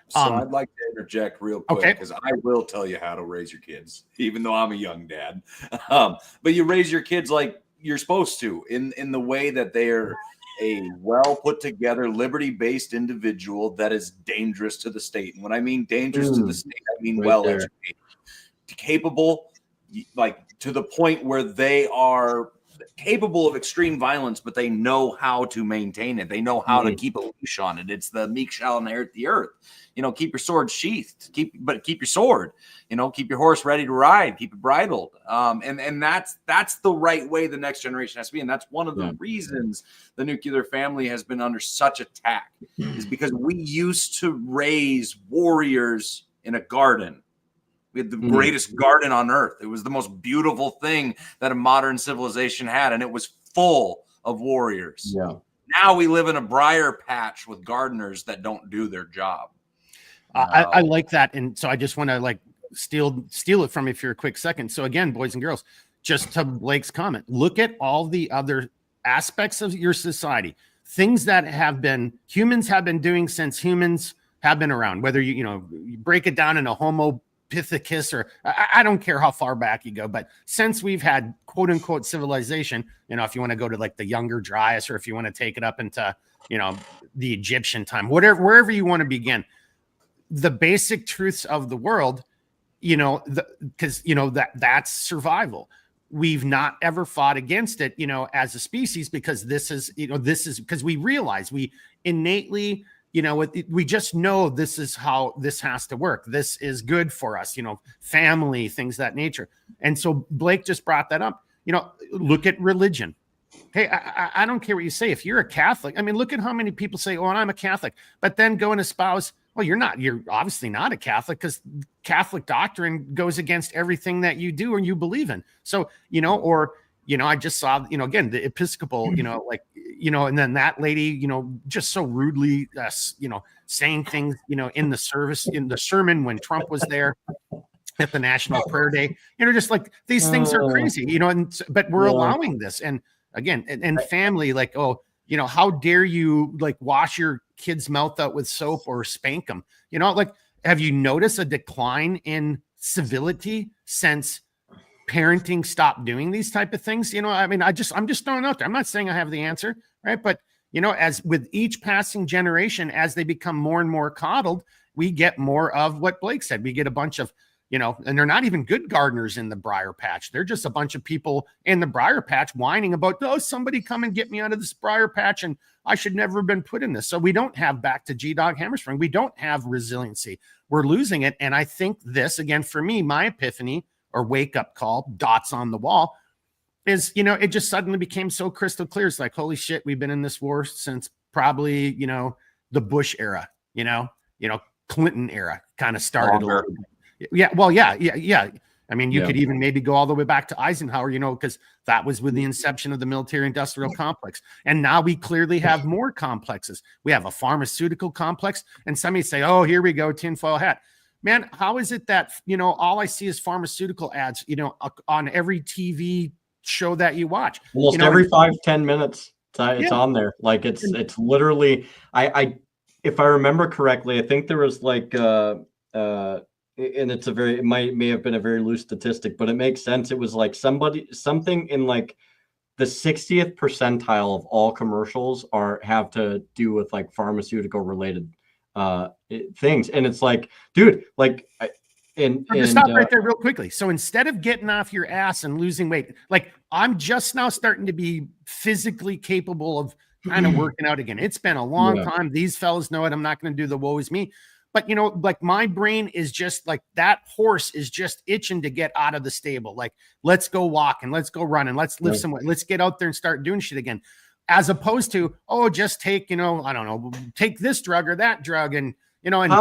B: So I'd like to interject real quick, because I will tell you how to raise your kids, even though I'm a young dad. But you raise your kids like you're supposed to, in the way that they are a well put together, liberty-based individual that is dangerous to the state. And when I mean dangerous to the state, I mean well educated, capable, like to the point where they are capable of extreme violence, but they know how to maintain it. They know how to keep a leash on it. It's the meek shall inherit the earth. Keep your sword sheathed, keep your sword, keep your horse ready to ride, keep it bridled. And that's the right way the next generation has to be. And that's one of the reasons the nuclear family has been under such attack, is because we used to raise warriors in a garden. We had the greatest garden on earth. It was the most beautiful thing that a modern civilization had, and it was full of warriors. Now we live in a briar patch with gardeners that don't do their job.
A: I like that. And so I just want to steal it from you for a quick second. So again, boys and girls, just to Blake's comment, look at all the other aspects of your society, things that humans have been doing since humans have been around, whether you break it down in a Homo Pithecus, or I don't care how far back you go, but since we've had quote unquote civilization, if you want to go to like the Younger Dryas, or if you want to take it up into, the Egyptian time, wherever you want to begin, the basic truths of the world, because that's survival. We've not ever fought against it, as a species, because this is because we realize we innately, we just know this is how this has to work. This is good for us, family, things of that nature. And so Blake just brought that up. Look at religion. Hey, I don't care what you say. If you're a Catholic, I mean, look at how many people say, "Oh, I'm a Catholic," but then go and espouse, well, you're not. You're obviously not a Catholic, because Catholic doctrine goes against everything that you do and you believe in. So, I just saw, again, the Episcopal, and then that lady, just so rudely, saying things, in the service, in the sermon when Trump was there at the National Prayer Day, just like these things are crazy, but we're allowing this. And again, and family, like, oh, how dare you wash your kid's mouth out with soap or spank them? Have you noticed a decline in civility since parenting stopped doing these type of things? I'm just throwing out there. I'm not saying I have the answer, right? But as with each passing generation, as they become more and more coddled, we get more of what Blake said. We get a bunch of, and they're not even good gardeners in the briar patch. They're just a bunch of people in the briar patch whining about, oh, somebody come and get me out of this briar patch, and I should never have been put in this. So we don't have, back to G-Dog Hammerspring, we don't have resiliency. We're losing it. And I think this, again, for me, my epiphany or wake up call, dots on the wall, is, it just suddenly became so crystal clear. It's like, holy shit, we've been in this war since probably, the Bush era, Clinton era kind of started a little bit. Yeah. Well, yeah. I mean, you could even maybe go all the way back to Eisenhower, because that was with the inception of the military industrial complex. And now we clearly have more complexes. We have a pharmaceutical complex, and somebody say, oh, here we go, tinfoil hat. Man, how is it that, all I see is pharmaceutical ads, on every TV show that you watch?
C: Almost every 5-10 minutes, it's on there. Like it's literally, if I remember correctly, I think there was and it may have been a very loose statistic, but it makes sense. It was like something in like the 60th percentile of all commercials have to do with like pharmaceutical related things. And it's like, dude, just
A: stop right there real quickly. So instead of getting off your ass and losing weight, I'm just now starting to be physically capable of kind of working out again. It's been a long time. These fellas know it. I'm not going to do the woe is me. But, my brain is just like, that horse is just itching to get out of the stable. Like, let's go walk and let's go run and let's lift some weight. Let's get out there and start doing shit again. As opposed to, oh, just take, I don't know, take this drug or that drug. And, and then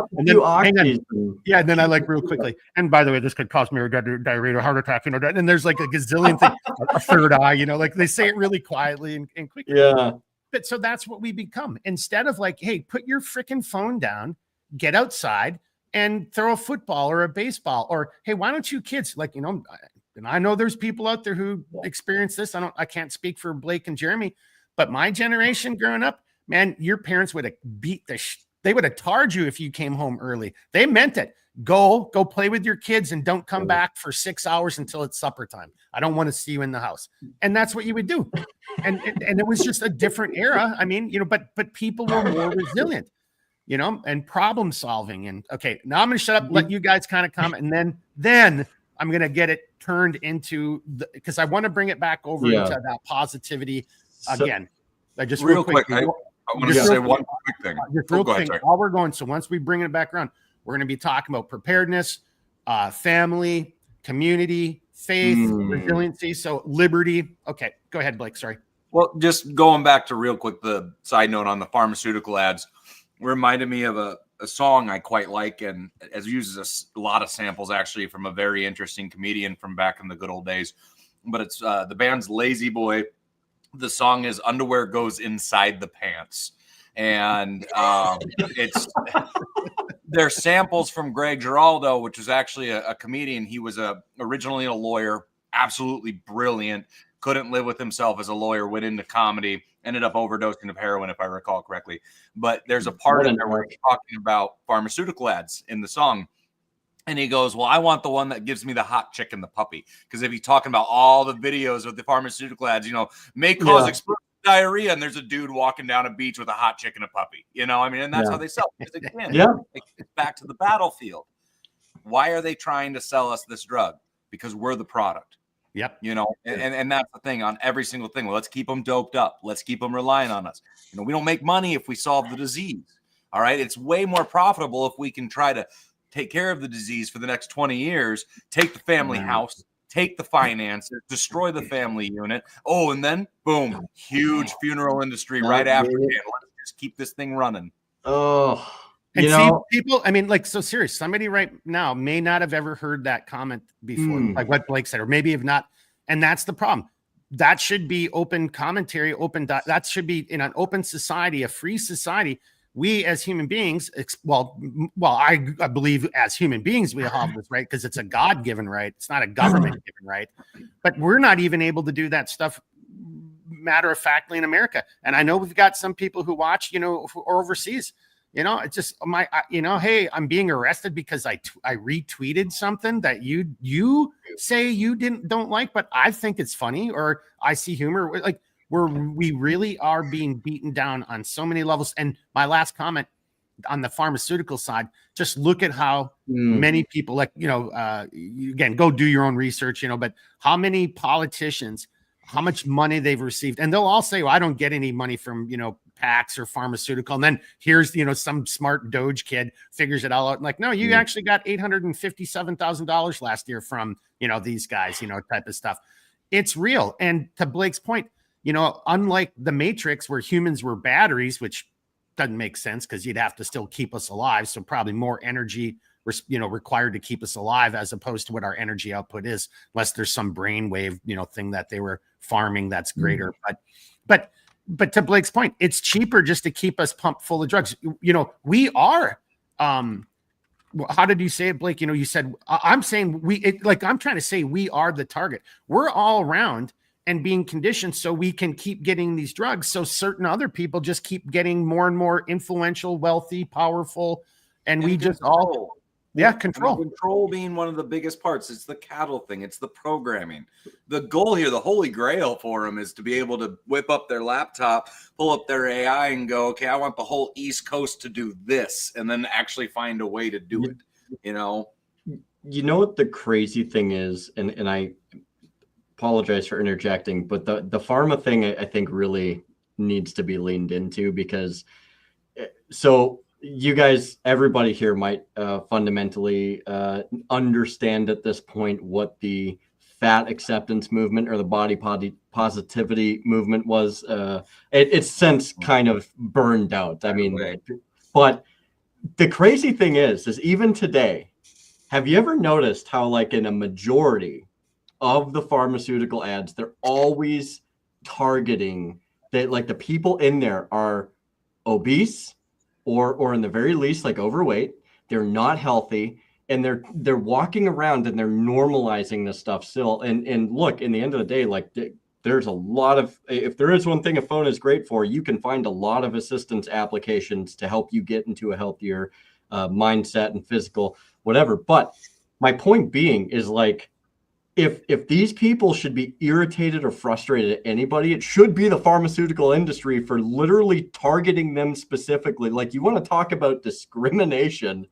A: I real quickly. And by the way, this could cause me a diarrhea or heart attack, and there's like a gazillion things, a third eye, they say it really quietly and quickly.
C: Yeah.
A: But so that's what we become. Instead of hey, put your freaking phone down, get outside and throw a football or a baseball, or, hey, why don't you kids, and I know there's people out there who experience this. I can't speak for Blake and Jeremy, but my generation growing up, man, your parents would have beat they would have tarred you if you came home early. They meant it. Go play with your kids and don't come back for 6 hours until it's supper time. I don't want to see you in the house. And that's what you would do. And it was just a different era. I mean, but people were more resilient, and problem solving. And okay, now I'm going to shut up, let you guys kind of comment. And then I'm going to get it turned into because I want to bring it back over into that positivity again. Just real quick.
B: I want to say one quick thing.
A: While we're going, so once we bring it back around, we're going to be talking about preparedness, family, community, faith, resiliency. So liberty. Okay, go ahead, Blake. Sorry.
B: Well, just going back to real quick, the side note on the pharmaceutical ads reminded me of a song I quite like, and it uses a lot of samples actually from a very interesting comedian from back in the good old days. But it's the band's Lazy Boy. The song is "Underwear Goes Inside the Pants," and it's they're samples from Greg Giraldo, which was actually a comedian. He was originally a lawyer, absolutely brilliant. Couldn't live with himself as a lawyer. Went into comedy. Ended up overdosing of heroin, if I recall correctly. But there's a part in there where he's talking about pharmaceutical ads in the song. And he goes, well, I want the one that gives me the hot chick and the puppy. Because if he's talking about all the videos of the pharmaceutical ads, may cause explosive diarrhea, and there's a dude walking down a beach with a hot chick and a puppy. And that's how they sell it. It's back to the battlefield. why are they trying to sell us this drug? Because we're the product.
A: Yep.
B: You know, and that's the thing on every single thing. Well, let's keep them doped up. Let's keep them relying on us. You know, we don't make money if we solve the disease. All right. It's way more profitable if we can try to take care of the disease for the next 20 years, take the family house, take the finances, destroy the family unit. Oh, and then boom, huge funeral industry right after. Let's just keep this thing running.
C: Oh,
A: and see, people, I mean, like, so serious. Somebody right now may not have ever heard that comment before, like what Blake said, or maybe have not. And that's the problem. That should be open commentary, that should be in an open society, a free society. We as human beings, I believe as human beings, we have this right because it's a God-given right. It's not a government-given right. But we're not even able to do that stuff matter-of-factly in America. And I know we've got some people who watch, you know, or overseas. You know, it's just hey, I'm being arrested because I retweeted something that you say you don't like, but I think it's funny, or I see humor. Like, we really are being beaten down on so many levels. And my last comment on the pharmaceutical side, just look at how many people, like, you know, again, go do your own research, you know, but how many politicians, how much money they've received. And they'll all say, well, I don't get any money from, you know, PACs or pharmaceutical. And then here's, you know, some smart Doge kid figures it all out. Like, no, you actually got $857,000 last year from, you know, these guys, you know, type of stuff. It's real. And to Blake's point, you know, unlike the Matrix where humans were batteries, which doesn't make sense because you'd have to still keep us alive. So probably more energy, you know, required to keep us alive as opposed to what our energy output is, unless there's some brainwave, you know, thing that they were farming that's greater. But to Blake's point, it's cheaper just to keep us pumped full of drugs. You know, we are, how did you say it, Blake? You know, you said, I'm saying I'm trying to say we are the target. We're all around and being conditioned so we can keep getting these drugs. So certain other people just keep getting more and more influential, wealthy, powerful. And we just all, control.
B: And control being one of the biggest parts. It's the cattle thing. It's the programming. The goal here, the holy grail for them is to be able to whip up their laptop, pull up their AI and go, okay, I want the whole East Coast to do this, and then actually find a way to do it, you know?
C: You know what the crazy thing is, and I apologize for interjecting, but the pharma thing I think really needs to be leaned into, because so you guys, everybody here might fundamentally understand at this point what the fat acceptance movement or the body positivity movement was. It's since kind of burned out. I mean, but the crazy thing is even today, have you ever noticed how, like, in a majority of the pharmaceutical ads, they're always targeting that, like, the people in there are obese or in the very least, like, overweight. They're not healthy, and they're walking around and they're normalizing this stuff still. And look, in the end of the day, like, there's a lot of, if there is one thing a phone is great for, you can find a lot of assistance applications to help you get into a healthier mindset and physical whatever. But my point being is, like, if these people should be irritated or frustrated at anybody, it should be the pharmaceutical industry for literally targeting them specifically. Like, you want to talk about discrimination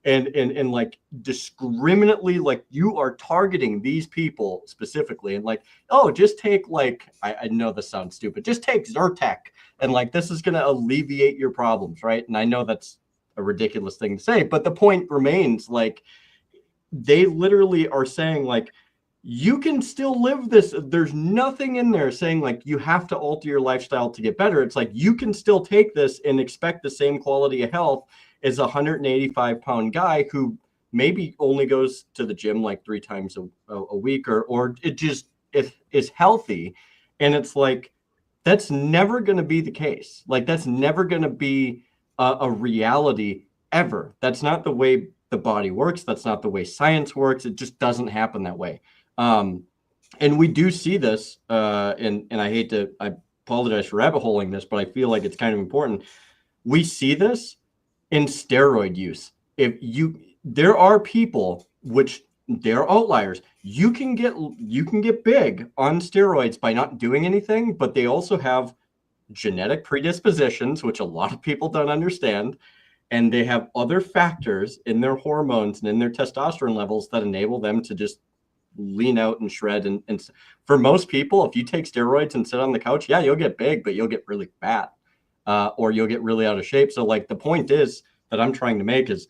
C: and like discriminately, like, you are targeting these people specifically, and like, oh, just take, like, I know this sounds stupid, just take Zyrtec, and like, this is going to alleviate your problems, right? And I know that's a ridiculous thing to say, but the point remains, like, they literally are saying, like, you can still live this. There's nothing in there saying, like, you have to alter your lifestyle to get better. It's like, you can still take this and expect the same quality of health as a 185-pound guy who maybe only goes to the gym like 3 times a week, or it just is healthy. And it's like, that's never going to be the case. Like, that's never going to be a reality ever. That's not the way the body works. That's not the way science works. It just doesn't happen that way. And we do see this, and I apologize for rabbit holing this, but I feel like it's kind of important. We see this in steroid use. There are people, which they're outliers. You can get big on steroids by not doing anything, but they also have genetic predispositions, which a lot of people don't understand. and they have other factors in their hormones and in their testosterone levels that enable them to just lean out and shred. And for most people, if you take steroids and sit on the couch, yeah, you'll get big, but you'll get really fat, or you'll get really out of shape. So like the point is that I'm trying to make is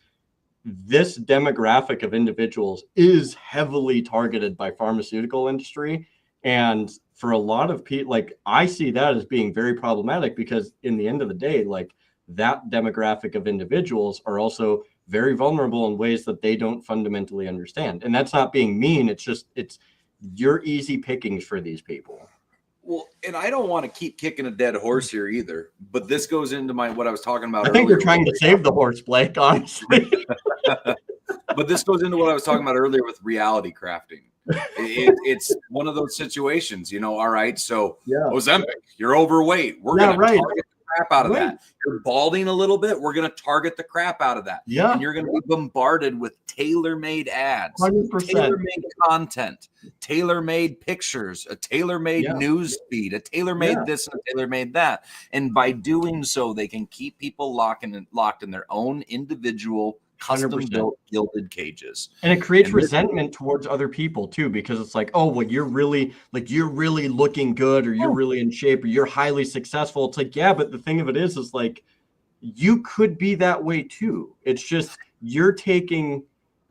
C: this demographic of individuals is heavily targeted by pharmaceutical industry. And for a lot of people, like I see that as being very problematic, because in the end of the day, like that demographic of individuals are also very vulnerable in ways that they don't fundamentally understand. And that's not being mean. It's just, you're easy pickings for these people.
B: Well, and I don't want to keep kicking a dead horse here either, but this goes into what I was talking about.
C: I think you're trying to save the horse, Blake, honestly.
B: But this goes into what I was talking about earlier with reality crafting. It's one of those situations, all right, so Ozempic, you're overweight. We're going to target the crap out of that. You're balding a little bit. We're going to target the crap out of that. Yeah. And you're going to be bombarded with tailor-made ads, 100%. Tailor-made content, tailor-made pictures, a tailor-made news feed, a tailor-made this and a tailor-made that. And by doing so, they can keep people locked in their own individual custom-built gilded cages,
C: and it creates resentment towards other people too, because it's like, oh, well, you're really looking good, or you're really in shape, or you're highly successful. It's like, yeah, but the thing of it is like, you could be that way too. It's just you're taking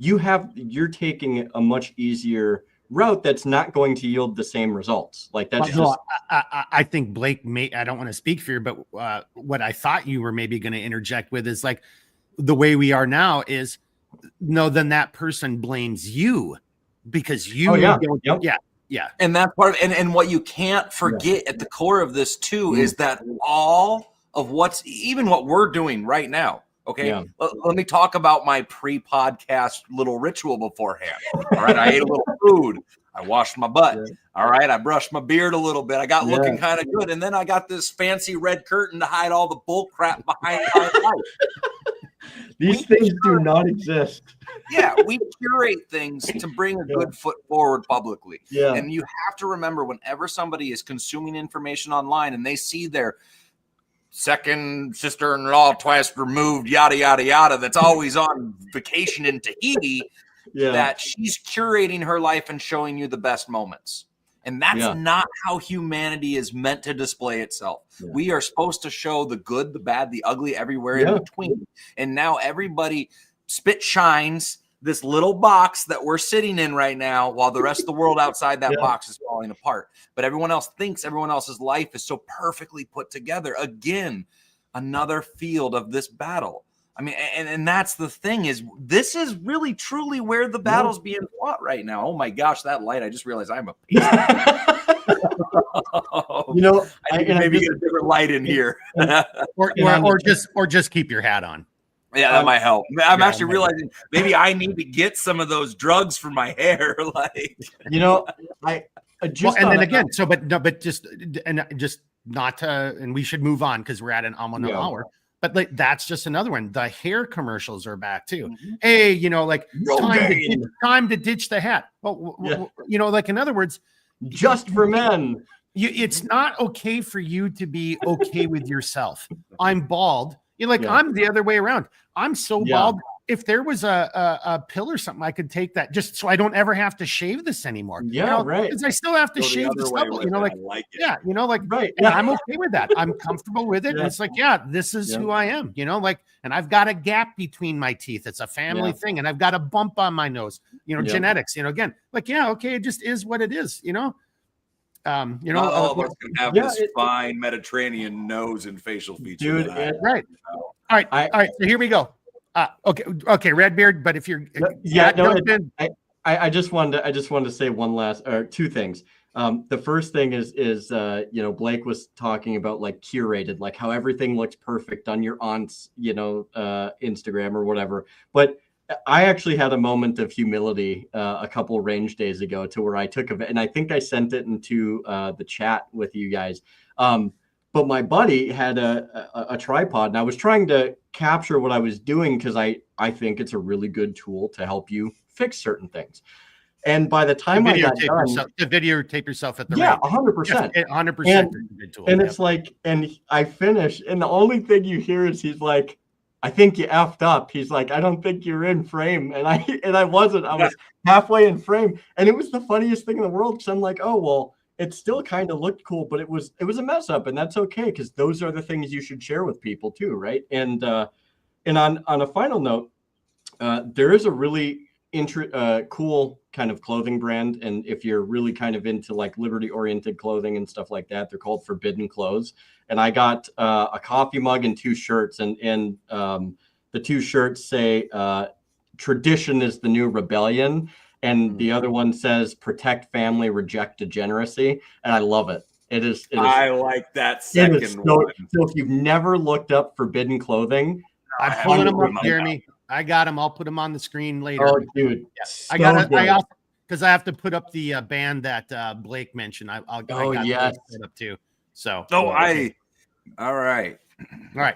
C: a much easier route that's not going to yield the same results. Like that's
A: I think Blake I don't want to speak for you, but what I thought you were maybe going to interject with is like, the way we are now is then that person blames you because you
B: and that's part of and what you can't forget at the core of this too is that all of what we're doing right now, let me talk about my pre-podcast little ritual beforehand. All right, I ate a little food, I washed my butt, all right, I brushed my beard a little bit, I got looking kind of good, and then I got this fancy red curtain to hide all the bull crap behind my life.
C: These things do not exist.
B: Yeah, we curate things to bring a good foot forward publicly. Yeah. And you have to remember, whenever somebody is consuming information online and they see their second sister-in-law twice removed, yada, yada, yada, that's always on vacation in Tahiti, that she's curating her life and showing you the best moments. And that's not how humanity is meant to display itself. Yeah. We are supposed to show the good, the bad, the ugly, everywhere in between. And now everybody spit shines this little box that we're sitting in right now, while the rest of the world outside that box is falling apart. But everyone else thinks everyone else's life is so perfectly put together. Again, another field of this battle. I mean, and that's the thing, is this is really truly where the battle's being fought right now. Oh my gosh, that light! I just realized I'm a piece. I need maybe get a different light in here,
A: or just keep your hat on.
B: Yeah, that might help. I'm actually realizing maybe I need to get some of those drugs for my hair.
A: And we should move on because we're at an hour. But like, that's just another one. The hair commercials are back too. Mm-hmm. Hey, time to ditch the hat. Well, like, in other words,
C: just for men.
A: It's not okay for you to be okay with yourself. I'm bald. You're like, I'm the other way around. I'm so bald. If there was a pill or something, I could take that just so I don't ever have to shave this anymore.
C: Yeah, right.
A: Because I still have to shave the stubble. And I'm okay with that. I'm comfortable with it. And it's like, this is who I am. And I've got a gap between my teeth. It's a family thing, and I've got a bump on my nose. Genetics. Again, like, okay, it just is what it is.
B: All of us can have this fine Mediterranean nose and facial features.
A: Dude, right. All right. So here we go. Okay, Redbeard. But if you're,
C: I just wanted to say two things. The first thing is Blake was talking about like curated, like how everything looks perfect on your aunt's, Instagram or whatever. But I actually had a moment of humility a couple range days ago, to where I took and I think I sent it into the chat with you guys. But my buddy had a tripod, and I was trying to capture what I was doing, because I think it's a really good tool to help you fix certain things. And by the time I got done,
A: to videotape yourself at the
C: 100%,
A: 100%.
C: And it's like, and I finished, and the only thing you hear is he's like, I think you effed up. He's like, I don't think you're in frame. And I wasn't. I was halfway in frame. And it was the funniest thing in the world. Because I'm like, oh, well, it still kind of looked cool, but it was a mess up. And that's okay, because those are the things you should share with people too, right? And on a final note, there is a really cool kind of clothing brand. And if you're really kind of into like liberty oriented clothing and stuff like that, they're called Forbidden Clothes. And I got a coffee mug and 2 shirts, and the 2 shirts say tradition is the new rebellion, and the other one says protect family, reject degeneracy. And I love it. It is
B: I like that second one.
C: So if you've never looked up Forbidden Clothing,
A: I'm pulling them up, Jeremy. I got them. I'll put them on the screen later.
C: Oh, dude.
A: Yeah. I also, because I have to put up the band that Blake mentioned. I got
C: yes.
A: put up too. So.
B: All right.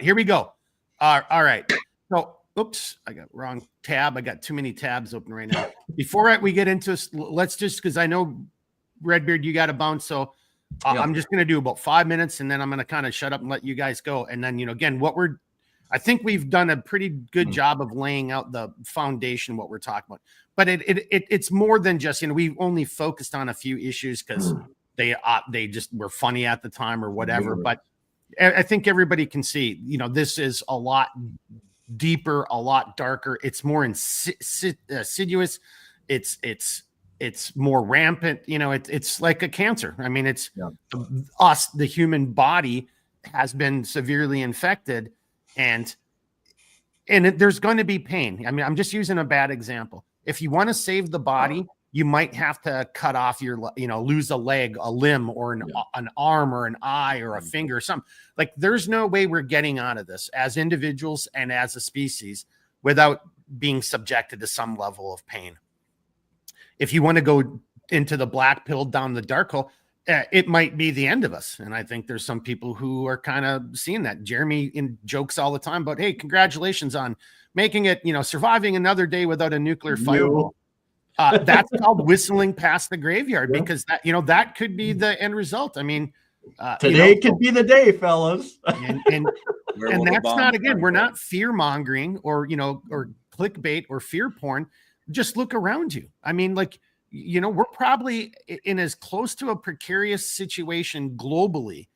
A: Here we go. All right. So, oops, I got wrong tab. I got too many tabs open right now. Before we get into this, let's just, because I know Redbeard, you got to bounce. So I'm just going to do about 5 minutes, and then I'm going to kind of shut up and let you guys go. And then, again, I think we've done a pretty good job of laying out the foundation, what we're talking about. But it's more than just, we've only focused on a few issues because they just were funny at the time or whatever. But I think everybody can see, this is a lot deeper, a lot darker. It's more insidious. It's more rampant. It's like a cancer. I mean, it's us, the human body has been severely infected, and there's going to be pain. I mean, I'm just using a bad example. If you want to save the body, you might have to cut off lose a leg, a limb, or an arm, or an eye, or a finger, or something. Like, there's no way we're getting out of this as individuals and as a species without being subjected to some level of pain. If you want to go into the black pill, down the dark hole, it might be the end of us. And I think there's some people who are kind of seeing that. Jeremy jokes all the time about, hey, congratulations on making it, surviving another day without a nuclear fireball. That's called whistling past the graveyard, because that could be the end result. I mean,
C: today could be the day, fellas.
A: And that's not, again, we're not fear mongering or clickbait or fear porn. Just look around you. I mean, we're probably in as close to a precarious situation globally,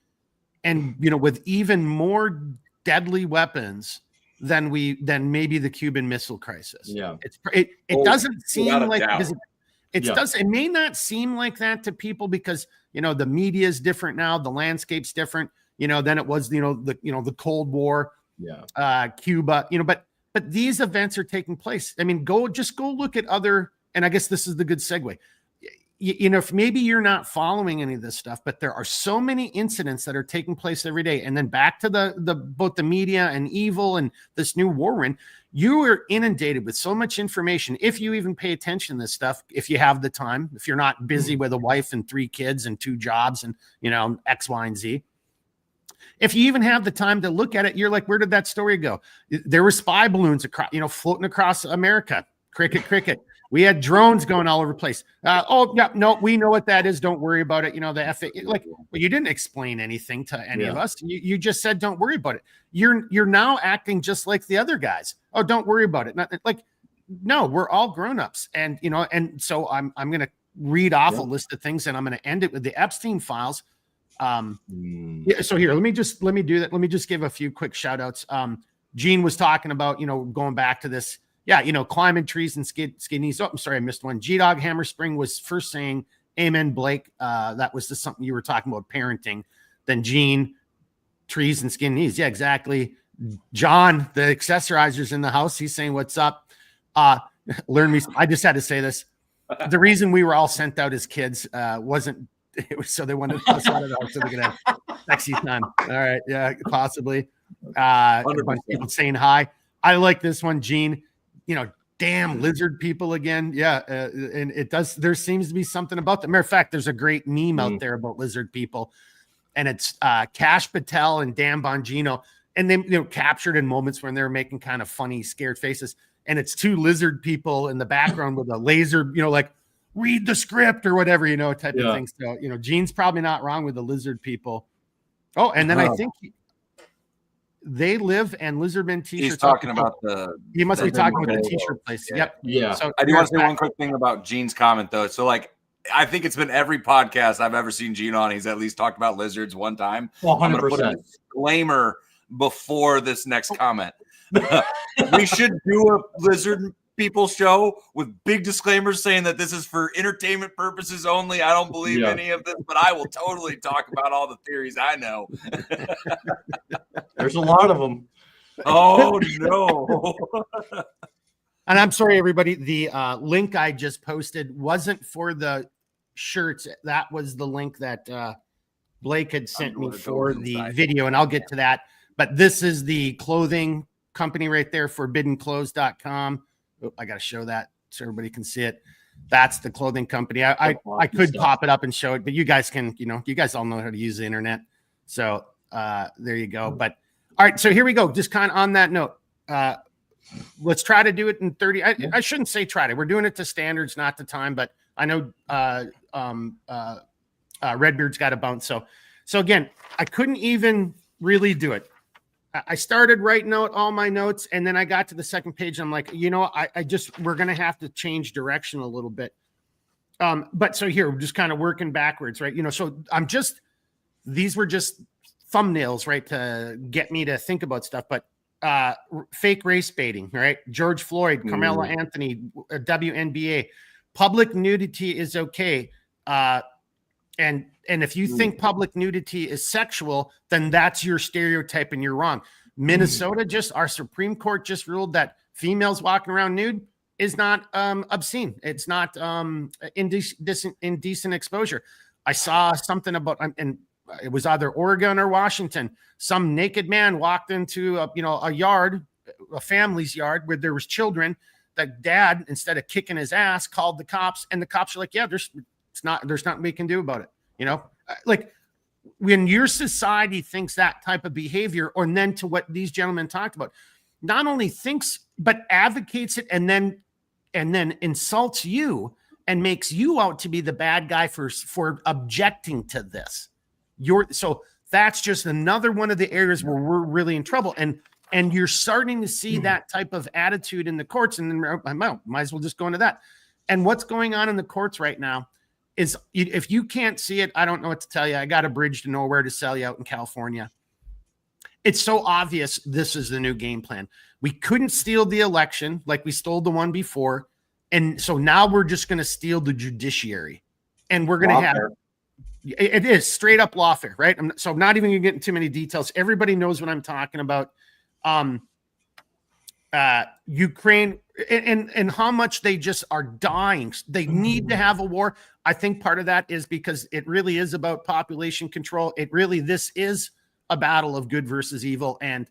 A: and with even more deadly weapons than maybe the Cuban Missile Crisis.
C: Yeah,
A: it doesn't seem like it may not seem like that to people because the media is different now, the landscape's different, than it was the Cold War, Cuba, but these events are taking place. I mean, go look at other, and I guess this is the good segue. If maybe you're not following any of this stuff, but there are so many incidents that are taking place every day. And then back to both the media and evil and this new war we're in, you are inundated with so much information. If you even pay attention to this stuff, if you have the time, if you're not busy with a wife and 3 kids and 2 jobs and, X, Y, and Z, if you even have the time to look at it, you're like, where did that story go? There were spy balloons across, floating across America. Cricket. We had drones going all over the place. We know what that is. Don't worry about it. You didn't explain anything to any of us. You just said, don't worry about it. You're now acting just like the other guys. Oh, don't worry about it. No, we're all grown-ups. And, and so I'm going to read off a list of things, and I'm going to end it with the Epstein files. So here, let me do that. Let me just give a few quick shout outs. Gene was talking about, going back to this. Yeah, climbing trees and skinnies. Oh, I'm sorry, I missed one. G-Dog Hammer Spring was first saying, amen, Blake. That was something you were talking about, parenting. Then Gene, trees and skin knees. Yeah, exactly. John, the accessorizer's in the house. He's saying, what's up? I just had to say this. The reason we were all sent out as kids wasn't, it was so they wanted us out of the house so they could have sexy time. All right. Yeah, possibly. A bunch of people saying hi. I like this one, Gene. Damn lizard people again. Yeah. And there seems to be something about them. Matter of fact, there's a great meme out there about lizard people, and it's Kash Patel and Dan Bongino. And they, captured in moments when they're making kind of funny, scared faces. And it's 2 lizard people in the background with a laser, like read the script or whatever, type of thing. So, Gene's probably not wrong with the lizard people. Oh, and then I think they live and Lizardman t-shirts.
B: He's talking about the.
A: He must be talking about the
B: logo.
A: t-shirt place.
B: Yeah.
A: Yep.
C: Yeah.
A: So
B: I do want to say one quick thing about Gene's comment though. So like, I think it's been every podcast I've ever seen Gene on. He's at least talked about lizards one time.
C: 100%.
B: I'm going to put a disclaimer before this next comment. We should do a lizard people show with big disclaimers saying that this is for entertainment purposes only. I don't believe any of this, but I will totally talk about all the theories I know.
C: There's a lot of them.
B: Oh no.
A: And I'm sorry, everybody. The link I just posted wasn't for the shirts. That was the link that Blake had sent me for the video, and I'll get to that. But this is the clothing company right there, forbiddenclothes.com. Oh, I got to show that so everybody can see it. That's the clothing company. I could pop it up and show it, but you guys can, you guys all know how to use the internet. So there you go. But all right, so here we go. Just kind of on that note, let's try to do it in 30. I shouldn't say try to. We're doing it to standards, not the time, but I know Redbeard's got a bounce. So again, I couldn't even really do it. I started writing out all my notes, and then I got to the second page. I'm like, we're going to have to change direction a little bit. But so here, we're just kind of working backwards, right? So these were just thumbnails, right? To get me to think about stuff, but fake race baiting, right? George Floyd, Carmelo Anthony, WNBA, public nudity is okay. And if you think public nudity is sexual, then that's your stereotype and you're wrong. Minnesota our Supreme Court just ruled that females walking around nude is not obscene. It's not indecent exposure. I saw something about, and it was either Oregon or Washington. Some naked man walked into a yard, a family's yard where there was children. The dad, instead of kicking his ass, called the cops, and the cops are like, "Yeah, there's nothing we can do about it." Like when your society thinks that type of behavior, or then to what these gentlemen talked about, not only thinks but advocates it, and then insults you and makes you out to be the bad guy for objecting to this. So that's just another one of the areas where we're really in trouble. And you're starting to see that type of attitude in the courts. And then I might as well just go into that. And what's going on in the courts right now is, if you can't see it, I don't know what to tell you. I got a bridge to nowhere to sell you out in California. It's so obvious this is the new game plan. We couldn't steal the election like we stole the one before. And so now we're just going to steal the judiciary. And we're going to have... It is straight up lawfare, right? So I'm not even going to get into too many details. Everybody knows what I'm talking about. Ukraine and how much they just are dying. They need to have a war. I think part of that is because it really is about population control. This is a battle of good versus evil, and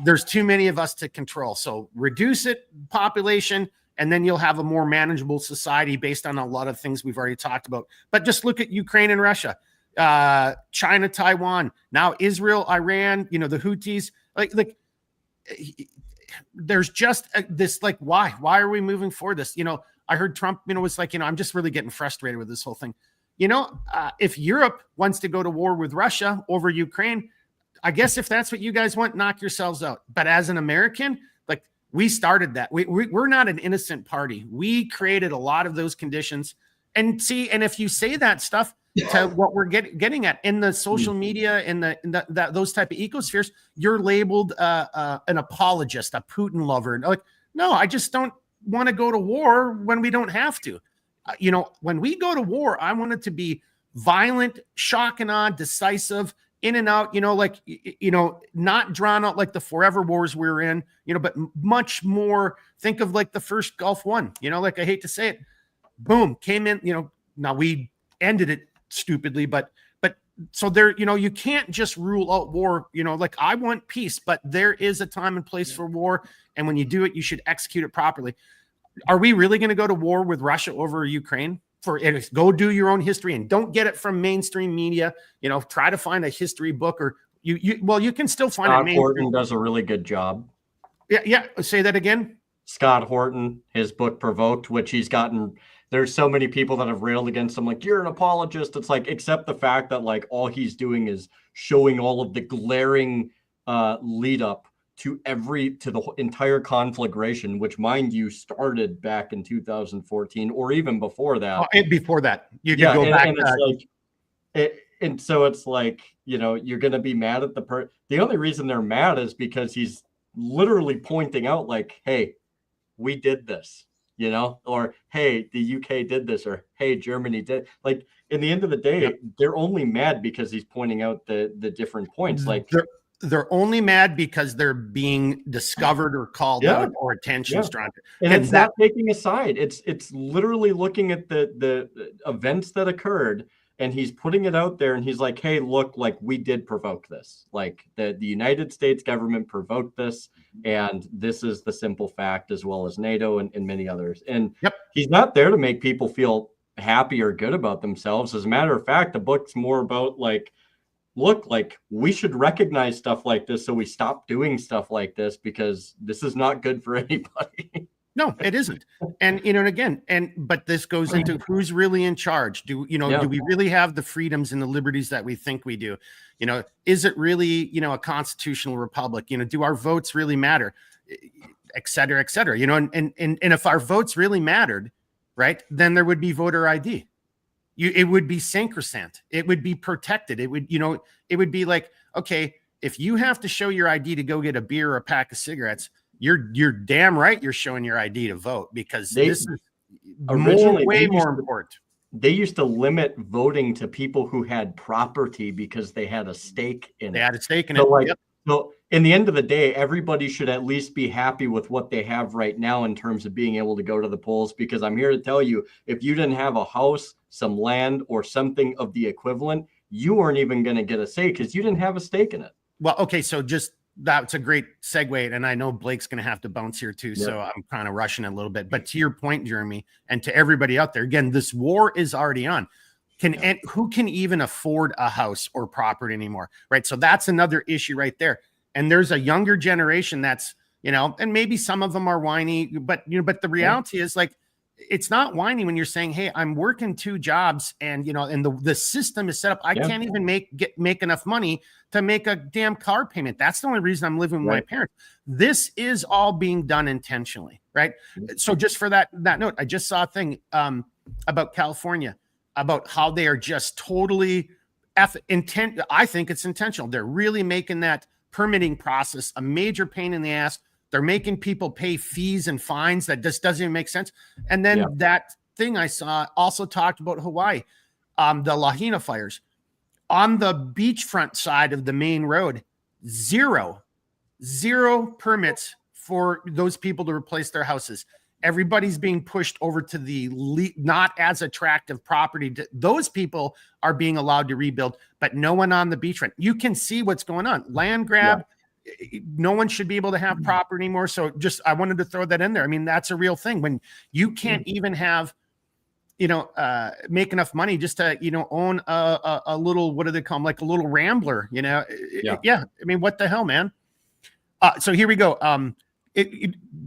A: there's too many of us to control. So reduce population, and then you'll have a more manageable society based on a lot of things we've already talked about. But just look at Ukraine and Russia, China, Taiwan, now Israel, Iran, the Houthis. Like there's just this, like, why are we moving forward this? I heard Trump, was like, I'm just really getting frustrated with this whole thing. If Europe wants to go to war with Russia over Ukraine, I guess if that's what you guys want, knock yourselves out. But as an American, like, we started that. We're not an innocent party. We created a lot of those conditions. And if you say that stuff to what we're getting at in the social media, in those type of ecospheres, you're labeled an apologist, a Putin lover. Like, no, I just don't want to go to war when we don't have to. When we go to war, I want it to be violent, shock and awe, decisive, in and out, not drawn out like the forever wars we're in, but much more. Think of like the first Gulf War, like, I hate to say it, boom, came in, now we ended it stupidly, but so there, you can't just rule out war, like, I want peace, but there is a time and place for war. And when you do it, you should execute it properly. Are we really going to go to war with Russia over Ukraine? Go do your own history and don't get it from mainstream media. Try to find a history book, or you can still find it.
C: Scott Horton does a really good job.
A: Yeah. Say that again.
C: Scott Horton, his book Provoked, which he's gotten. There's so many people that have railed against him, like, you're an apologist. It's like, except the fact that, like, all he's doing is showing all of the glaring lead up to the entire conflagration, which, mind you, started back in 2014 or even before that.
A: Oh, and before that, you could go back.
C: And it's like, and so it's like, you know, you're going to be mad at the only reason they're mad is because he's literally pointing out, like, hey, we did this, you know, or hey, the UK did this, or hey, Germany did. Like, in the end of the day, they're only mad because he's pointing out the different points. Like,
A: they're only mad because they're being discovered or called out or attention's drawn to.
C: And it's not taking a side. It's literally looking at the events that occurred, and he's putting it out there, and he's like, hey, look, like, we did provoke this. Like, the United States government provoked this, and this is the simple fact, as well as NATO and many others. And he's not there to make people feel happy or good about themselves. As a matter of fact, the book's more about, like, look, like, we should recognize stuff like this so we stop doing stuff like this, because this is not good for anybody.
A: No, it isn't. And, you know, and again, but this goes into who's really in charge. Do we really have the freedoms and the liberties that we think we do? You know, is it really, you know, a constitutional republic? You know, do our votes really matter? Et cetera, et cetera. You know, and if our votes really mattered, right, then there would be voter ID. It would be sacrosanct. It would be protected. It would, you know, it would be like, okay, if you have to show your ID to go get a beer or a pack of cigarettes, you're damn right you're showing your ID to vote, because this is way more important.
C: They used to limit voting to people who had property because they had a stake in it.
A: They had a stake in
C: it.
A: Like,
C: so in the end of the day, everybody should at least be happy with what they have right now in terms of being able to go to the polls, because I'm here to tell you, if you didn't have a house, some land, or something of the equivalent, you weren't even going to get a say because you didn't have a stake in it.
A: Well, okay, so just that's a great segue, and I know Blake's going to have to bounce here too, so I'm kind of rushing a little bit. But to your point, Jeremy, and to everybody out there, again, this war is already on. And who can even afford a house or property anymore, right? So that's another issue right there. And there's a younger generation that's, you know, and maybe some of them are whiny, but, you know, but the reality is, like, it's not whiny when you're saying, hey, I'm working 2 jobs, and, you know, and the system is set up. I can't even make enough money to make a damn car payment. That's the only reason I'm living with my parents. This is all being done intentionally, right? So just for that note, I just saw a thing about California, about how they are just totally intent. I think it's intentional. They're really making that permitting process a major pain in the ass. They're making people pay fees and fines that just doesn't even make sense. And then that thing I saw also talked about Hawaii, the Lahaina fires. On the beachfront side of the main road, zero permits for those people to replace their houses. Everybody's being pushed over to the not as attractive property. Those people are being allowed to rebuild, but no one on the beachfront. You can see what's going on. Land grab. No one should be able to have property anymore. So just, I wanted to throw that in there. I mean, that's a real thing when you can't even have, you know, make enough money just to, you know, own a little, what do they call them? Like a little Rambler, you know? I mean, what the hell, man? So here we go.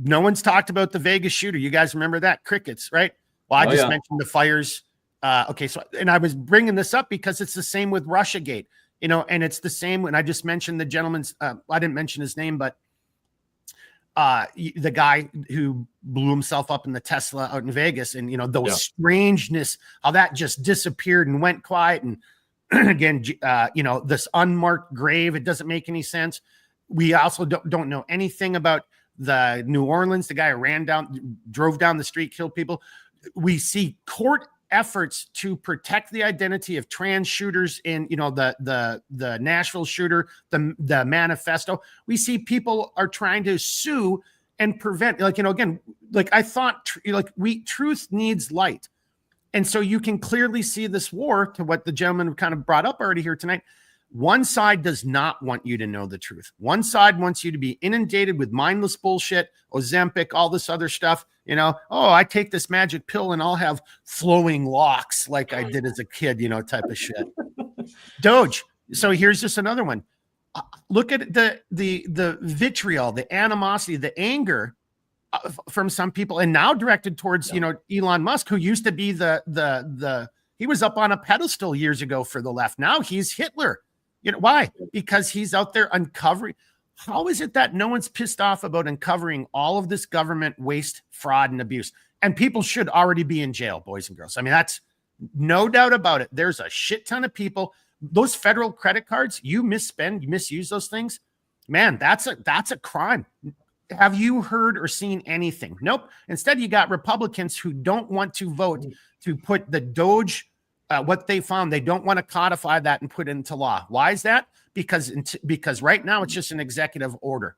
A: No one's talked about the Vegas shooter. You guys remember that? Crickets, right? Well, I just mentioned the fires. Okay. So, and I was bringing this up because it's the same with Russiagate. You know, and it's the same when I just mentioned the gentleman's, I didn't mention his name, but the guy who blew himself up in the Tesla out in Vegas, and, you know, the strangeness, how that just disappeared and went quiet. And again, you know, this unmarked grave, it doesn't make any sense. We also don't know anything about the New Orleans, the guy who drove down the street, killed people. We see court efforts to protect the identity of trans shooters in, you know, the Nashville shooter, the manifesto. We see people are trying to sue and prevent, like, you know, again, like I thought, truth needs light. And so you can clearly see this war, to what the gentleman kind of brought up already here tonight. One side does not want you to know the truth. One side wants you to be inundated with mindless bullshit, Ozempic, all this other stuff. You know, oh, I take this magic pill and I'll have flowing locks like I did as a kid, you know, type of shit. Doge. So here's just another one. Look at the vitriol, the animosity, the anger from some people, and now directed towards, you know, Elon Musk, who used to be he was up on a pedestal years ago for the left. Now he's Hitler. You know why? Because he's out there uncovering. How is it that no one's pissed off about uncovering all of this government waste, fraud, and abuse? And people should already be in jail, boys and girls. I mean, that's no doubt about it. There's a shit ton of people. Those federal credit cards, you misspend, you misuse those things. Man, that's a crime. Have you heard or seen anything? Nope. Instead, you got Republicans who don't want to vote to put the Doge, what they found. They don't want to codify that and put it into law. Why is that? Because right now it's just an executive order.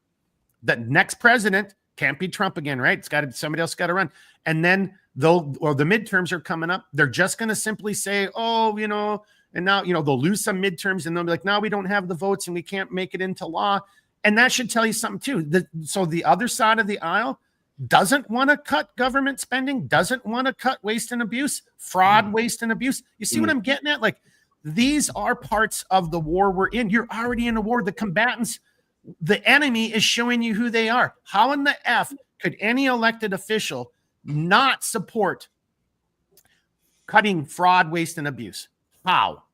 A: The next president can't be Trump again, right? Somebody else got to run. And then the midterms are coming up. They're just going to simply say, oh, and now, they'll lose some midterms and they'll be like, no, we don't have the votes and we can't make it into law. And that should tell you something too. So the other side of the aisle doesn't want to cut government spending, doesn't want to cut waste and abuse, fraud, waste and abuse. You see what I'm getting at? Like, these are parts of the war we're in. You're already in a war. The combatants, the enemy is showing you who they are. How in the F could any elected official not support cutting fraud, waste, and abuse? How?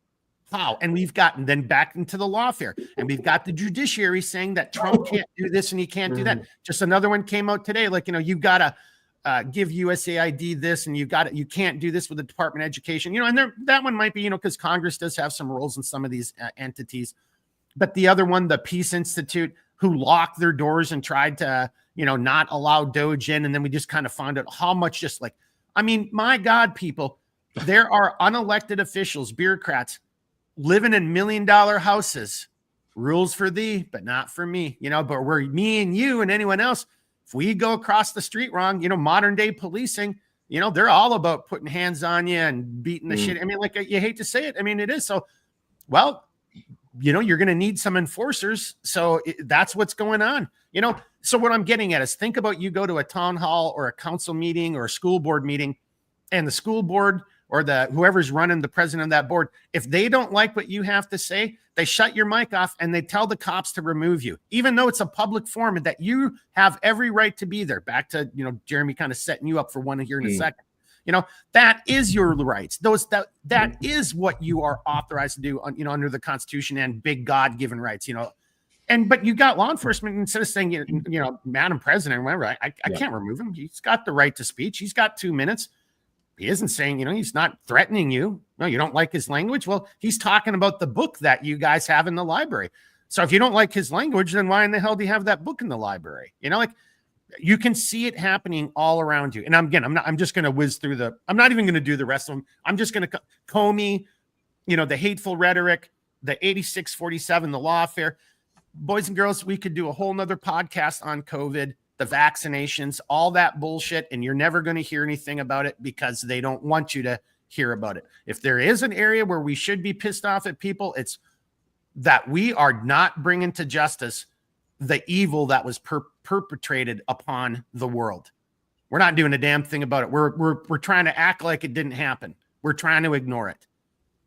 A: And we've gotten then back into the lawfare, and we've got the judiciary saying that Trump can't do this and he can't do that. Just another one came out today. Like, you've got to give USAID this, and you can't do this with the Department of Education, and that one might be, because Congress does have some roles in some of these entities. But the other one, the Peace Institute, who locked their doors and tried to, not allow Doge in. And then we just kind of found out how much my God, people, there are unelected officials, bureaucrats living in $1 million houses, rules for thee, but not for me, but we're me and you and anyone else. If we go across the street wrong, modern day policing, they're all about putting hands on you and beating the shit. I mean, like, you hate to say it. I mean, it is. So, well, you're going to need some enforcers. So that's what's going on, So what I'm getting at is, think about, you go to a town hall or a council meeting or a school board meeting, and the school board or whoever's running, the president of that board, if they don't like what you have to say, they shut your mic off and they tell the cops to remove you, even though it's a public forum and that you have every right to be there. Back to, Jeremy kind of setting you up for one here in a second. That is your rights. That is what you are authorized to do, under the Constitution and big God-given rights, but you got law enforcement, instead of saying, Madam President, whatever, I can't remove him. He's got the right to speech. He's got 2 minutes. He isn't saying, he's not threatening you. No, you don't like his language. Well, he's talking about the book that you guys have in the library. So if you don't like his language, then why in the hell do you have that book in the library? You can see it happening all around you. And I'm just going to whiz through I'm not even going to do the rest of them. I'm just going to Comey, the hateful rhetoric, the 8647, the lawfare. Boys and girls, we could do a whole nother podcast on COVID, the vaccinations, all that bullshit. And you're never going to hear anything about it because they don't want you to hear about it. If there is an area where we should be pissed off at people, it's that we are not bringing to justice the evil that was perpetrated upon the world. We're not doing a damn thing about it. We're trying to act like it didn't happen. We're trying to ignore it.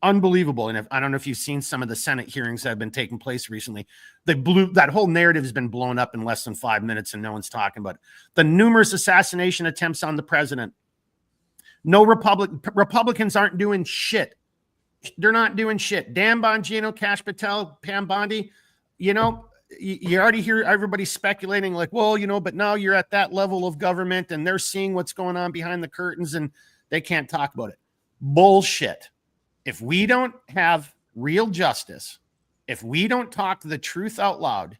A: Unbelievable. And I don't know if you've seen some of the Senate hearings that have been taking place recently. That whole narrative has been blown up in less than 5 minutes and no one's talking about it. The numerous assassination attempts on the president. No Republicans aren't doing shit. They're not doing shit. Dan Bongino, Kash Patel, Pam Bondi, you already hear everybody speculating like, well, but now you're at that level of government and they're seeing what's going on behind the curtains and they can't talk about it. Bullshit. If we don't have real justice, if we don't talk the truth out loud,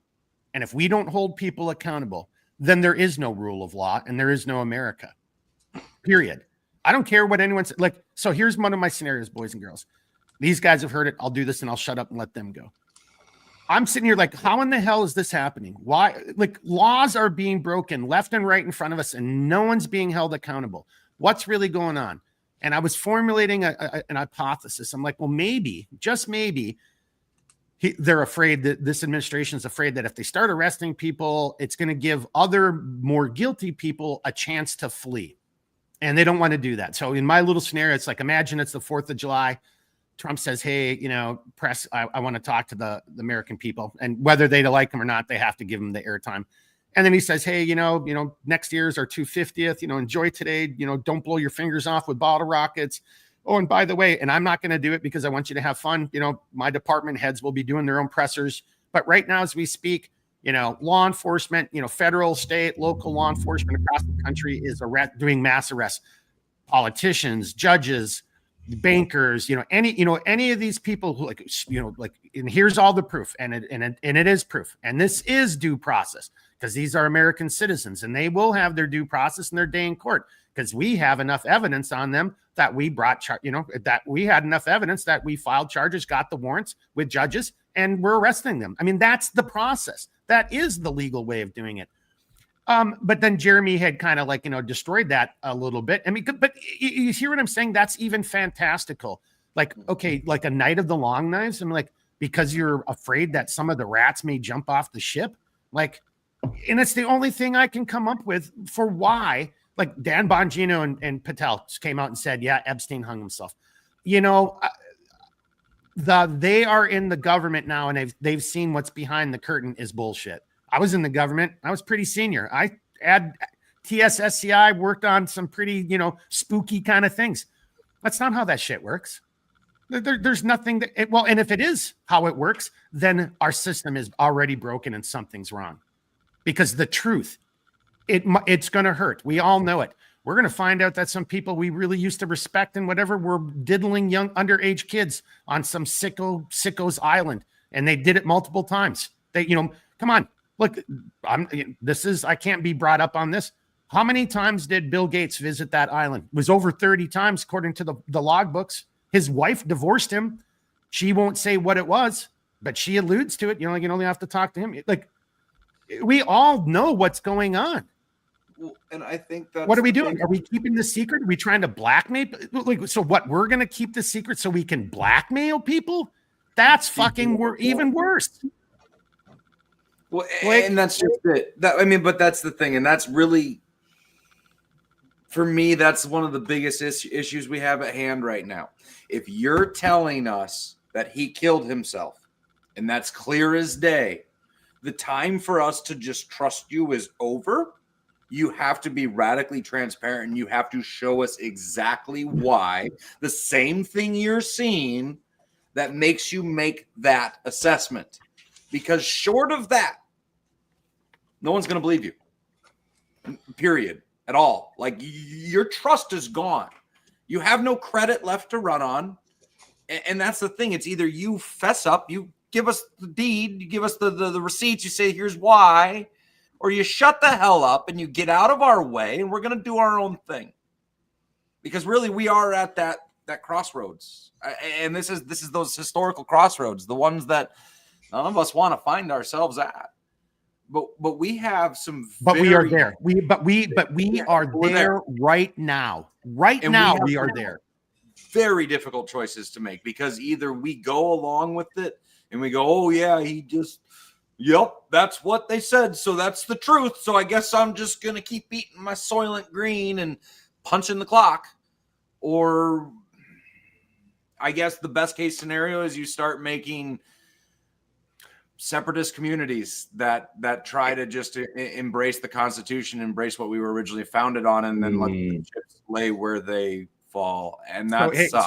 A: and if we don't hold people accountable, then there is no rule of law and there is no America. Period. I don't care what anyone says. Like, so here's one of my scenarios, boys and girls. These guys have heard it. I'll do this and I'll shut up and let them go. I'm sitting here like, how in the hell is this happening? Why? Like, laws are being broken left and right in front of us and no one's being held accountable. What's really going on? And I was formulating an hypothesis. I'm like, well, maybe, just maybe, they're afraid that this administration is afraid that if they start arresting people, it's going to give other more guilty people a chance to flee. And they don't want to do that. So in my little scenario, it's like, imagine it's the 4th of July. Trump says, hey, press, I want to talk to the American people. And whether they like him or not, they have to give him the airtime. And then he says, hey, next year's our 250th, enjoy today, don't blow your fingers off with bottle rockets. Oh, and by the way, and I'm not going to do it because I want you to have fun. My department heads will be doing their own pressers. But right now, as we speak, law enforcement, federal, state, local law enforcement across the country is doing mass arrests. Politicians, judges, bankers, any of these people who and here's all the proof, and it is proof, and this is due process because these are American citizens, and they will have their due process and their day in court because we have enough evidence on them that we brought, that we had enough evidence that we filed charges, got the warrants with judges, and we're arresting them. I mean, that's the process. That is the legal way of doing it. But then Jeremy had kind of destroyed that a little bit. I mean, but you hear what I'm saying? That's even fantastical. Like, okay, like a night of the long knives. I'm like, because you're afraid that some of the rats may jump off the ship. Like, and it's the only thing I can come up with for why. Like Dan Bongino and Patel came out and said, yeah, Epstein hung himself. They are in the government now, and they've seen what's behind the curtain is bullshit. I was in the government. I was pretty senior. I had TSSCI, worked on some pretty, spooky kind of things. That's not how that shit works. There's nothing and if it is how it works, then our system is already broken and something's wrong. Because the truth, it's going to hurt. We all know it. We're going to find out that some people we really used to respect and whatever were diddling young underage kids on some sicko's island. And they did it multiple times. Come on. Look, I can't be brought up on this. How many times did Bill Gates visit that island? It was over 30 times, according to the logbooks. His wife divorced him. She won't say what it was, but she alludes to it. You only have to talk to him. Like, we all know what's going on.
B: Well, and I think that's
A: what are we doing? Are we keeping the secret? Are we trying to blackmail? So what? We're going to keep the secret so we can blackmail people? That's fucking even worse.
B: Well, and that's just it. But that's the thing. And that's really, for me, that's one of the biggest issues we have at hand right now. If you're telling us that he killed himself, and that's clear as day, the time for us to just trust you is over. You have to be radically transparent, and you have to show us exactly why the same thing you're seeing that makes you make that assessment. Because short of that, no one's going to believe you, period, at all. Like, your trust is gone. You have no credit left to run on. And that's the thing. It's either you fess up, you give us the deed, you give us the receipts, you say, here's why, or you shut the hell up and you get out of our way and we're going to do our own thing. Because really, we are at that crossroads. And this is those historical crossroads, the ones that none of us want to find ourselves at. But we have some.
A: But we are there. We are there right now. Right now, we are there.
B: Very difficult choices to make because either we go along with it and we go, oh yeah, yep, that's what they said, so that's the truth. So I guess I'm just gonna keep eating my Soylent Green and punching the clock. Or I guess the best case scenario is you start making separatist communities that try to just embrace the Constitution, embrace what we were originally founded on, and then let the chips lay where they fall. And that's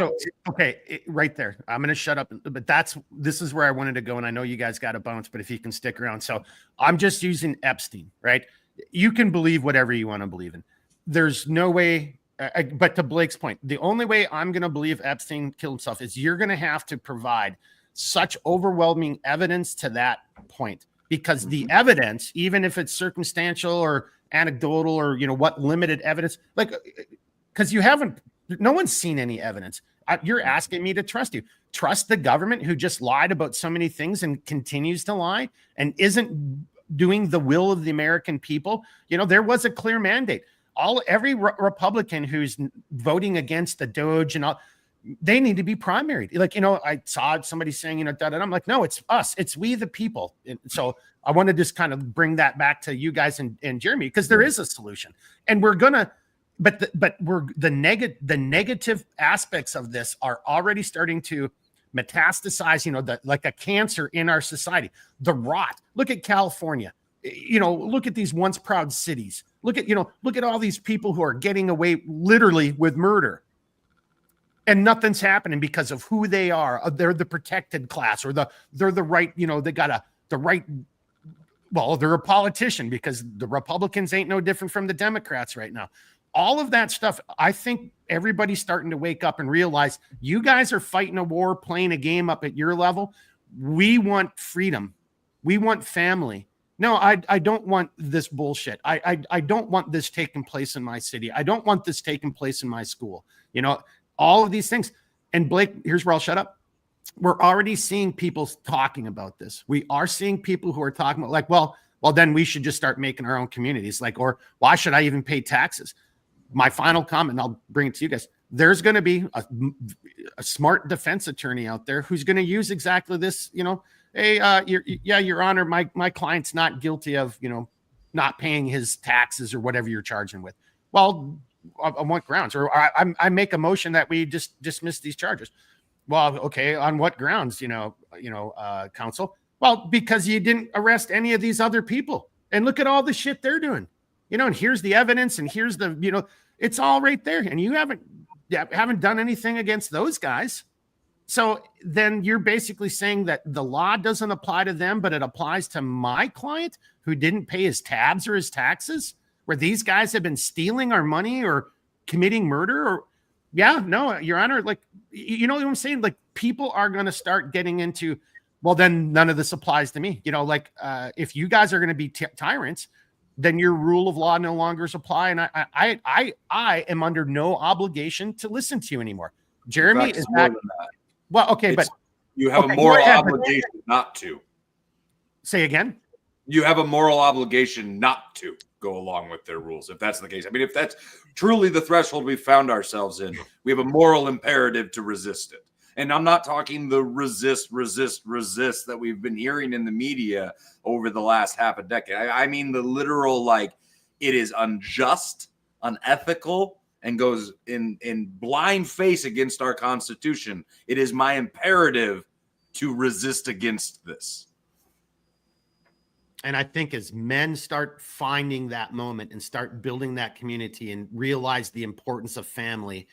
A: right there. I'm going to shut up. But this is where I wanted to go, and I know you guys got to bounce, but if you can stick around. So I'm just using Epstein, right? You can believe whatever you want to believe in. There's no way. But to Blake's point, the only way I'm going to believe Epstein killed himself is you're going to have to provide such overwhelming evidence to that point, because the evidence, even if it's circumstantial or anecdotal or, what limited evidence, because no one's seen any evidence. You're asking me to trust you. Trust the government who just lied about so many things and continues to lie and isn't doing the will of the American people. There was a clear mandate. Every Republican who's voting against the Doge and all, they need to be primaried. I saw somebody saying, and I'm like, no, it's us. It's we, the people. And so I want to just kind of bring that back to you guys and Jeremy, because there is a solution, and we're gonna. But the negative aspects of this are already starting to metastasize. Like a cancer in our society. The rot. Look at California. Look at these once proud cities. Look at all these people who are getting away literally with murder. and nothing's happening because of who they are. They're the protected class, or they're the right, they got the right. Well, they're a politician because the Republicans ain't no different from the Democrats right now. All of that stuff, I think everybody's starting to wake up and realize you guys are fighting a war, playing a game up at your level. We want freedom. We want family. No, I don't want this bullshit. I don't want this taking place in my city. I don't want this taking place in my school. All of these things. And Blake, here's where I'll shut up. We're already seeing people talking about this. We are seeing people who are talking about well, then we should just start making our own communities. Or why should I even pay taxes? My final comment, I'll bring it to you guys. There's going to be a smart defense attorney out there who's going to use exactly this, hey, Your Honor, my client's not guilty of, not paying his taxes or whatever you're charging with. Well, on what grounds? Or I make a motion that we just dismiss these charges. Well, okay, on what grounds, counsel? Well, because you didn't arrest any of these other people. And look at all the shit they're doing. And here's the evidence, and here's the, it's all right there. And you haven't done anything against those guys. So then you're basically saying that the law doesn't apply to them, but it applies to my client who didn't pay his tabs or his taxes, where these guys have been stealing our money or committing murder or, yeah, no, Your Honor, you know what I'm saying? People are going to start getting into, well, then none of this applies to me. If you guys are going to be tyrants, then your rule of law no longer apply. And I am under no obligation to listen to you anymore. Jeremy, is that? Well, okay, but
B: you have a moral obligation not to.
A: Say again?
B: You have a moral obligation not to go along with their rules, if that's the case. I mean, if that's truly the threshold we found ourselves in, we have a moral imperative to resist it. And I'm not talking the resist that we've been hearing in the media over the last half a decade. I mean the literal, it is unjust, unethical, and goes in blind face against our Constitution. It is my imperative to resist against this.
A: And I think as men start finding that moment and start building that community and realize the importance of family,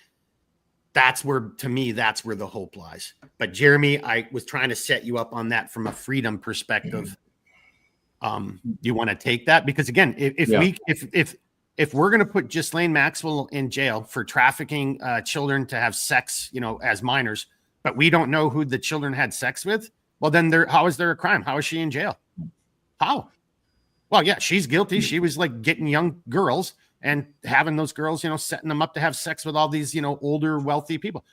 A: that's where the hope lies. But Jeremy, I was trying to set you up on that from a freedom perspective. Do you want to take that? Because again, if we're going to put Ghislaine Maxwell in jail for trafficking children to have sex, as minors, but we don't know who the children had sex with, well, then how is there a crime? How is she in jail? How? Well, yeah, she's guilty. She was getting young girls and having those girls, setting them up to have sex with all these, older, wealthy people.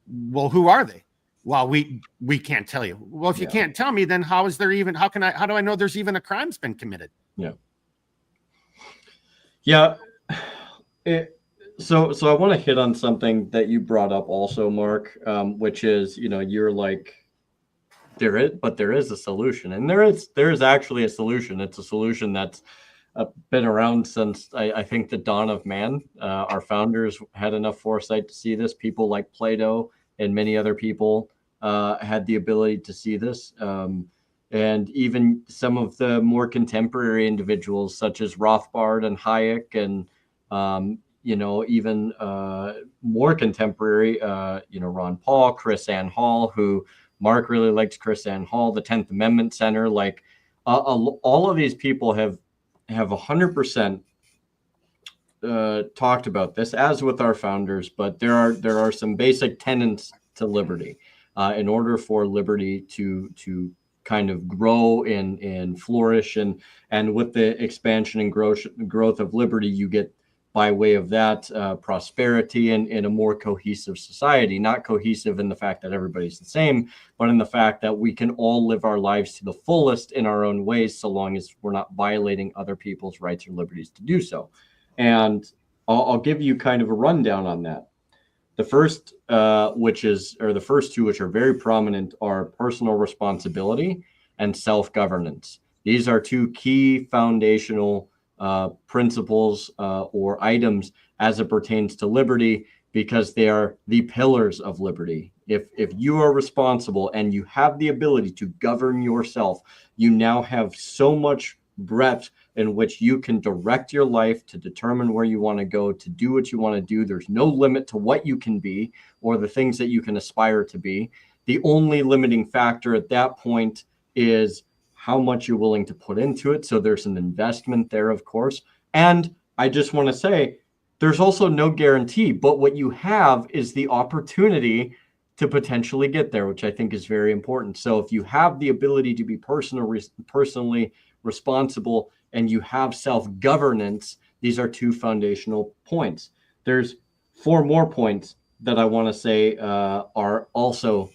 A: Well, who are they? Well, we can't tell you. Well, if you can't tell me, then how do I know there's even a crime's been committed?
C: Yeah. Yeah. So I want to hit on something that you brought up also, Mark, which is, you're like, there is a solution, and there is actually a solution. It's a solution that's been around since I think the dawn of man. Our founders had enough foresight to see this. People like Plato and many other people had the ability to see this. And even some of the more contemporary individuals, such as Rothbard and Hayek, and even more contemporary, Ron Paul, Chris Ann Hall, who Mark really likes Chris Ann Hall, the 10th Amendment Center. All of these people have 100% talked about this, as with our founders. But there are some basic tenets to liberty in order for liberty to kind of grow and flourish, and with the expansion and growth of liberty, you get, by way of that, prosperity and in a more cohesive society. Not cohesive in the fact that everybody's the same, but in the fact that we can all live our lives to the fullest in our own ways, so long as we're not violating other people's rights or liberties to do so. And I'll give you kind of a rundown on that. The first, the first two, which are very prominent, are personal responsibility and self-governance. These are two key foundational principles or items as it pertains to liberty, because they are the pillars of liberty. If you are responsible and you have the ability to govern yourself, you now have so much breadth in which you can direct your life to determine where you want to go, to do what you want to do. There's no limit to what you can be or the things that you can aspire to be. The only limiting factor at that point is how much you're willing to put into it. So there's an investment there, of course. And I just want to say, there's also no guarantee, but what you have is the opportunity to potentially get there, which I think is very important. So if you have the ability to be personally responsible and you have self-governance, these are two foundational points. There's 4 more points that I want to say are also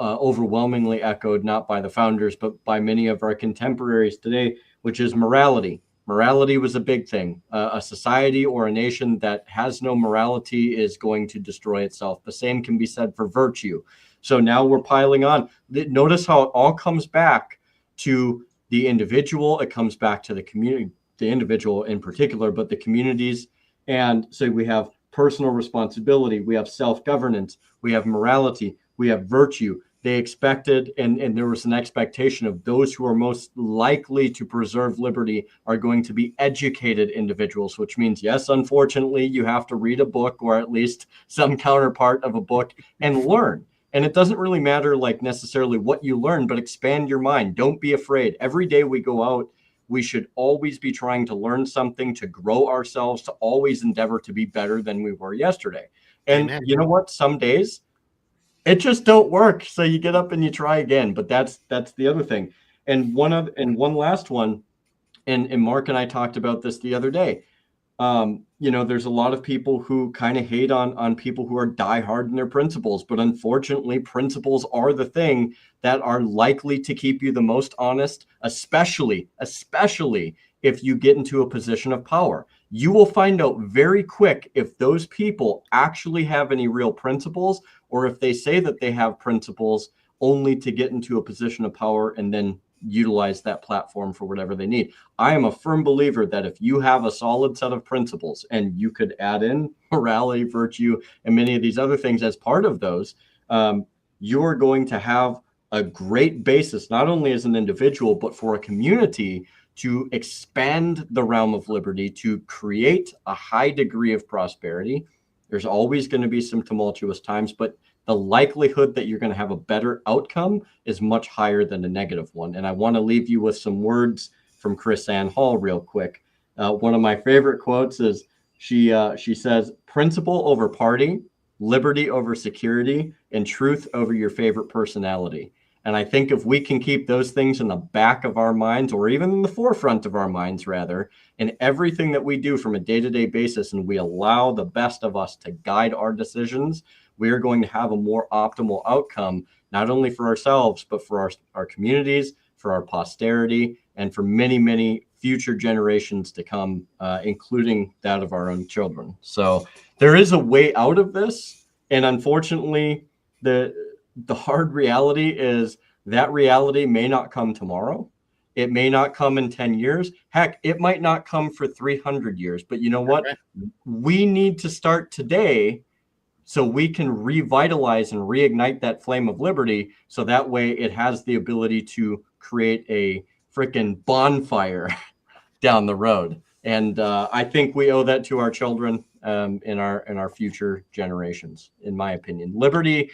C: overwhelmingly echoed, not by the founders, but by many of our contemporaries today, which is morality. Morality was a big thing. A society or a nation that has no morality is going to destroy itself. The same can be said for virtue. So now we're piling on. Notice how it all comes back to the individual. It comes back to the community, the individual in particular, but the communities. And so we have personal responsibility, we have self-governance, we have morality, we have virtue. They expected, and there was an expectation of those who are most likely to preserve liberty are going to be educated individuals, which means, yes, unfortunately, you have to read a book or at least some counterpart of a book and learn. And it doesn't really matter like necessarily what you learn, but expand your mind. Don't be afraid. Every day we go out, we should always be trying to learn something, to grow ourselves, to always endeavor to be better than we were yesterday. And
A: Amen.
C: You know what? Some days it just don't work. So you get up and you try again. But that's the other thing. And one last one, and Mark and I talked about this the other day. There's a lot of people who kind of hate on people who are diehard in their principles, but unfortunately, principles are the thing that are likely to keep you the most honest, especially if you get into a position of power. You will find out very quick if those people actually have any real principles, or if they say that they have principles only to get into a position of power and then utilize that platform for whatever they need. I am a firm believer that if you have a solid set of principles, and you could add in morality, virtue, and many of these other things as part of those, you're going to have a great basis, not only as an individual, but for a community to expand the realm of liberty, to create a high degree of prosperity. There's always going to be some tumultuous times, but the likelihood that you're going to have a better outcome is much higher than a negative one. And I want to leave you with some words from Chris Ann Hall real quick. One of my favorite quotes is she says, "Principle over party, liberty over security, and truth over your favorite personality." And I think if we can keep those things in the back of our minds, or even in the forefront of our minds, rather, in everything that we do from a day-to-day basis, and we allow the best of us to guide our decisions, we are going to have a more optimal outcome, not only for ourselves, but for our communities, for our posterity, and for many, many future generations to come, including that of our own children. So there is a way out of this. And unfortunately, the hard reality is that reality may not come tomorrow. It may not come in 10 years. Heck, it might not come for 300 years. But you know what? Okay. We need to start today so we can revitalize and reignite that flame of liberty, so that way it has the ability to create a freaking bonfire down the road. And I think we owe that to our children in our future generations, in my opinion. Liberty,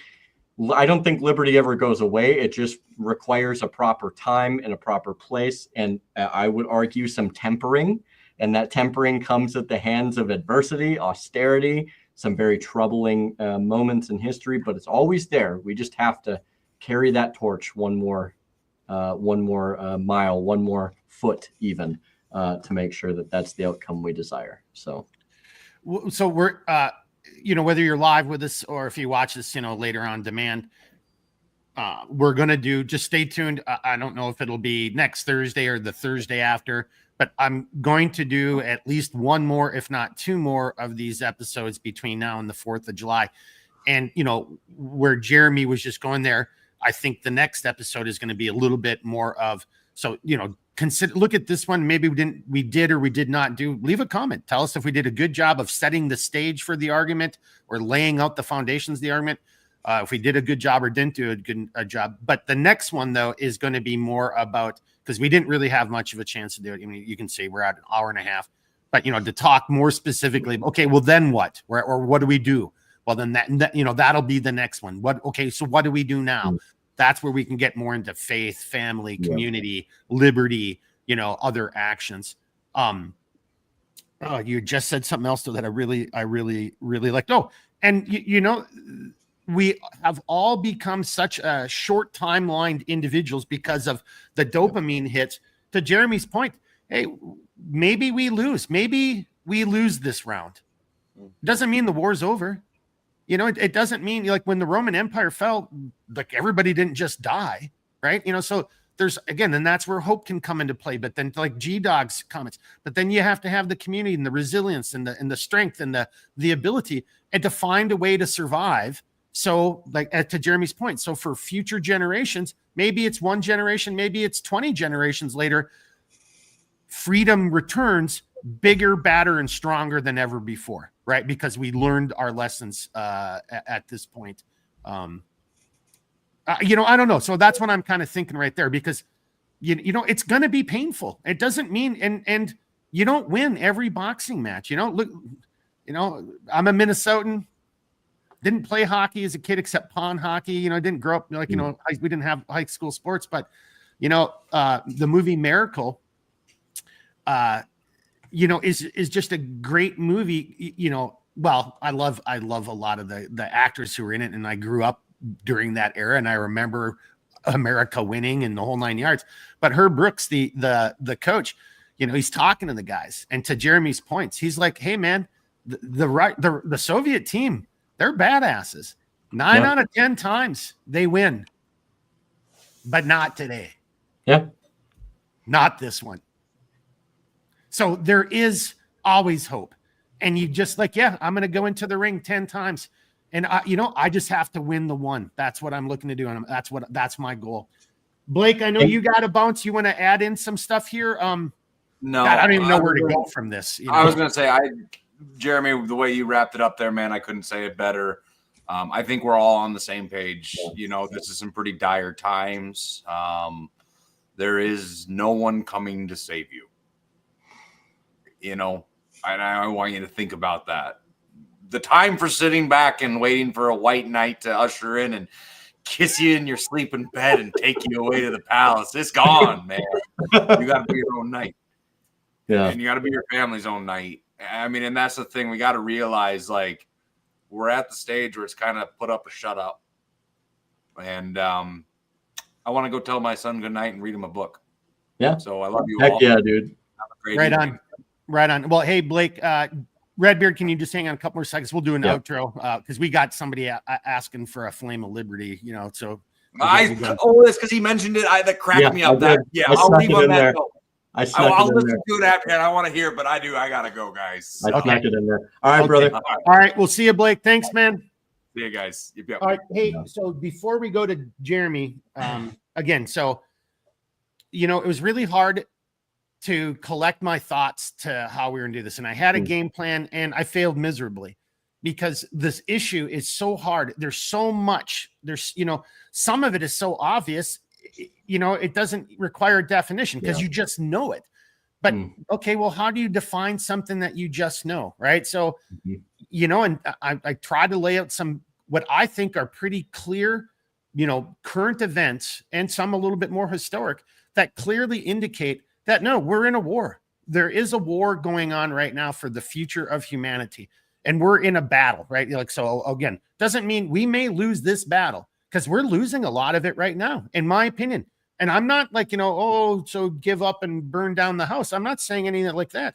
C: I don't think liberty ever goes away. It just requires a proper time and a proper place. And I would argue some tempering. And that tempering comes at the hands of adversity, austerity, some very troubling moments in history, but it's always there. We just have to carry that torch one more mile, one more foot even, to make sure that that's the outcome we desire. So
A: we're, whether you're live with us or if you watch this, later on demand, we're going to just stay tuned. I don't know if it'll be next Thursday or the Thursday after, but I'm going to do at least one more, if not two more of these episodes between now and the 4th of July. And, where Jeremy was just going there, I think the next episode is going to be a little bit more of, so, look at this one. Maybe we did or we did not do. Leave a comment. Tell us if we did a good job of setting the stage for the argument or laying out the foundations of the argument. if we did a good job or didn't do a job. But the next one, though, is going to be more about, because we didn't really have much of a chance to do it. I mean, you can say we're at an hour and a half, but, to talk more specifically, okay, well, then what? Or what do we do? Well, then that'll be the next one. So what do we do now? That's where we can get more into faith, family, community, liberty, other actions. You just said something else though that I really liked. Oh, and we have all become such a short timeline individuals because of the dopamine hits. To Jeremy's point, hey, maybe we lose this round. Doesn't mean the war's over. It doesn't mean, like, when the Roman Empire fell, like, everybody didn't just die, right? So there's, again, and that's where hope can come into play. But then, like G-Dog's comments, but then you have to have the community and the resilience and the strength and the ability and to find a way to survive. So, like, to Jeremy's point, so for future generations, maybe it's one generation, maybe it's 20 generations later, freedom returns bigger, badder, and stronger than ever before, right? Because we learned our lessons at this point. I don't know. So that's what I'm kind of thinking right there, because it's going to be painful. It doesn't mean, and you don't win every boxing match. Look, I'm a Minnesotan. Didn't play hockey as a kid except pond hockey. Didn't grow up we didn't have high school sports, but the movie Miracle, is just a great movie. Well, I love a lot of the actors who were in it, and I grew up during that era, and I remember America winning and the whole 9 yards. But Herb Brooks, the coach, he's talking to the guys, and to Jeremy's points, he's like, "Hey, man, the Soviet team, they're badasses. 9 out of 10 times they win, but not today.
C: Yeah,
A: not this one." So there is always hope. And you just I'm going to go into the ring 10 times. And I just have to win the one. That's what I'm looking to do. And that's my goal. Blake, I know you got a bounce. You want to add in some stuff here?
B: No,
A: God, I don't even know where to go from this.
B: I was going to say, Jeremy, the way you wrapped it up there, man, I couldn't say it better. I think we're all on the same page. This is some pretty dire times. There is no one coming to save you. And I want you to think about that. The time for sitting back and waiting for a white knight to usher in and kiss you in your sleeping bed and take you away to the palace, it's gone, man. You got to be your own knight.
C: Yeah.
B: And you got to be your family's own knight. I mean, and that's the thing. We got to realize, like, we're at the stage where it's kind of put up or shut up. And I want to go tell my son good night and read him a book.
C: Yeah.
B: So I love you
C: Heck
B: all.
C: yeah, dude.
B: Have a great
A: Right
B: evening.
A: Right on. Well, hey, Blake, Redbeard, can you just hang on a couple more seconds? We'll do an outro because we got somebody asking for a flame of liberty, so.
B: That's because he mentioned it. That cracked me up. I'll leave on that note. I'll listen to it after, and I want to hear it, but I got to go, guys.
C: I snuck it in there. All right, brother.
A: All right. We'll see you, Blake. Thanks, man.
B: See you guys. Yep.
A: All right. Hey, so before we go to Jeremy, again, so, it was really hard to collect my thoughts to how we were going to do this. And I had a game plan and I failed miserably because this issue is so hard. There's so much. There's, some of it is so obvious, it doesn't require a definition because you just know it. But okay, well, how do you define something that you just know? Right. So, and I try to lay out some, what I think are pretty clear, current events and some a little bit more historic that clearly indicate that, no, we're in a war. There is a war going on right now for the future of humanity. And we're in a battle, right? So again, doesn't mean we may lose this battle because we're losing a lot of it right now, in my opinion. And I'm not so give up and burn down the house. I'm not saying anything like that.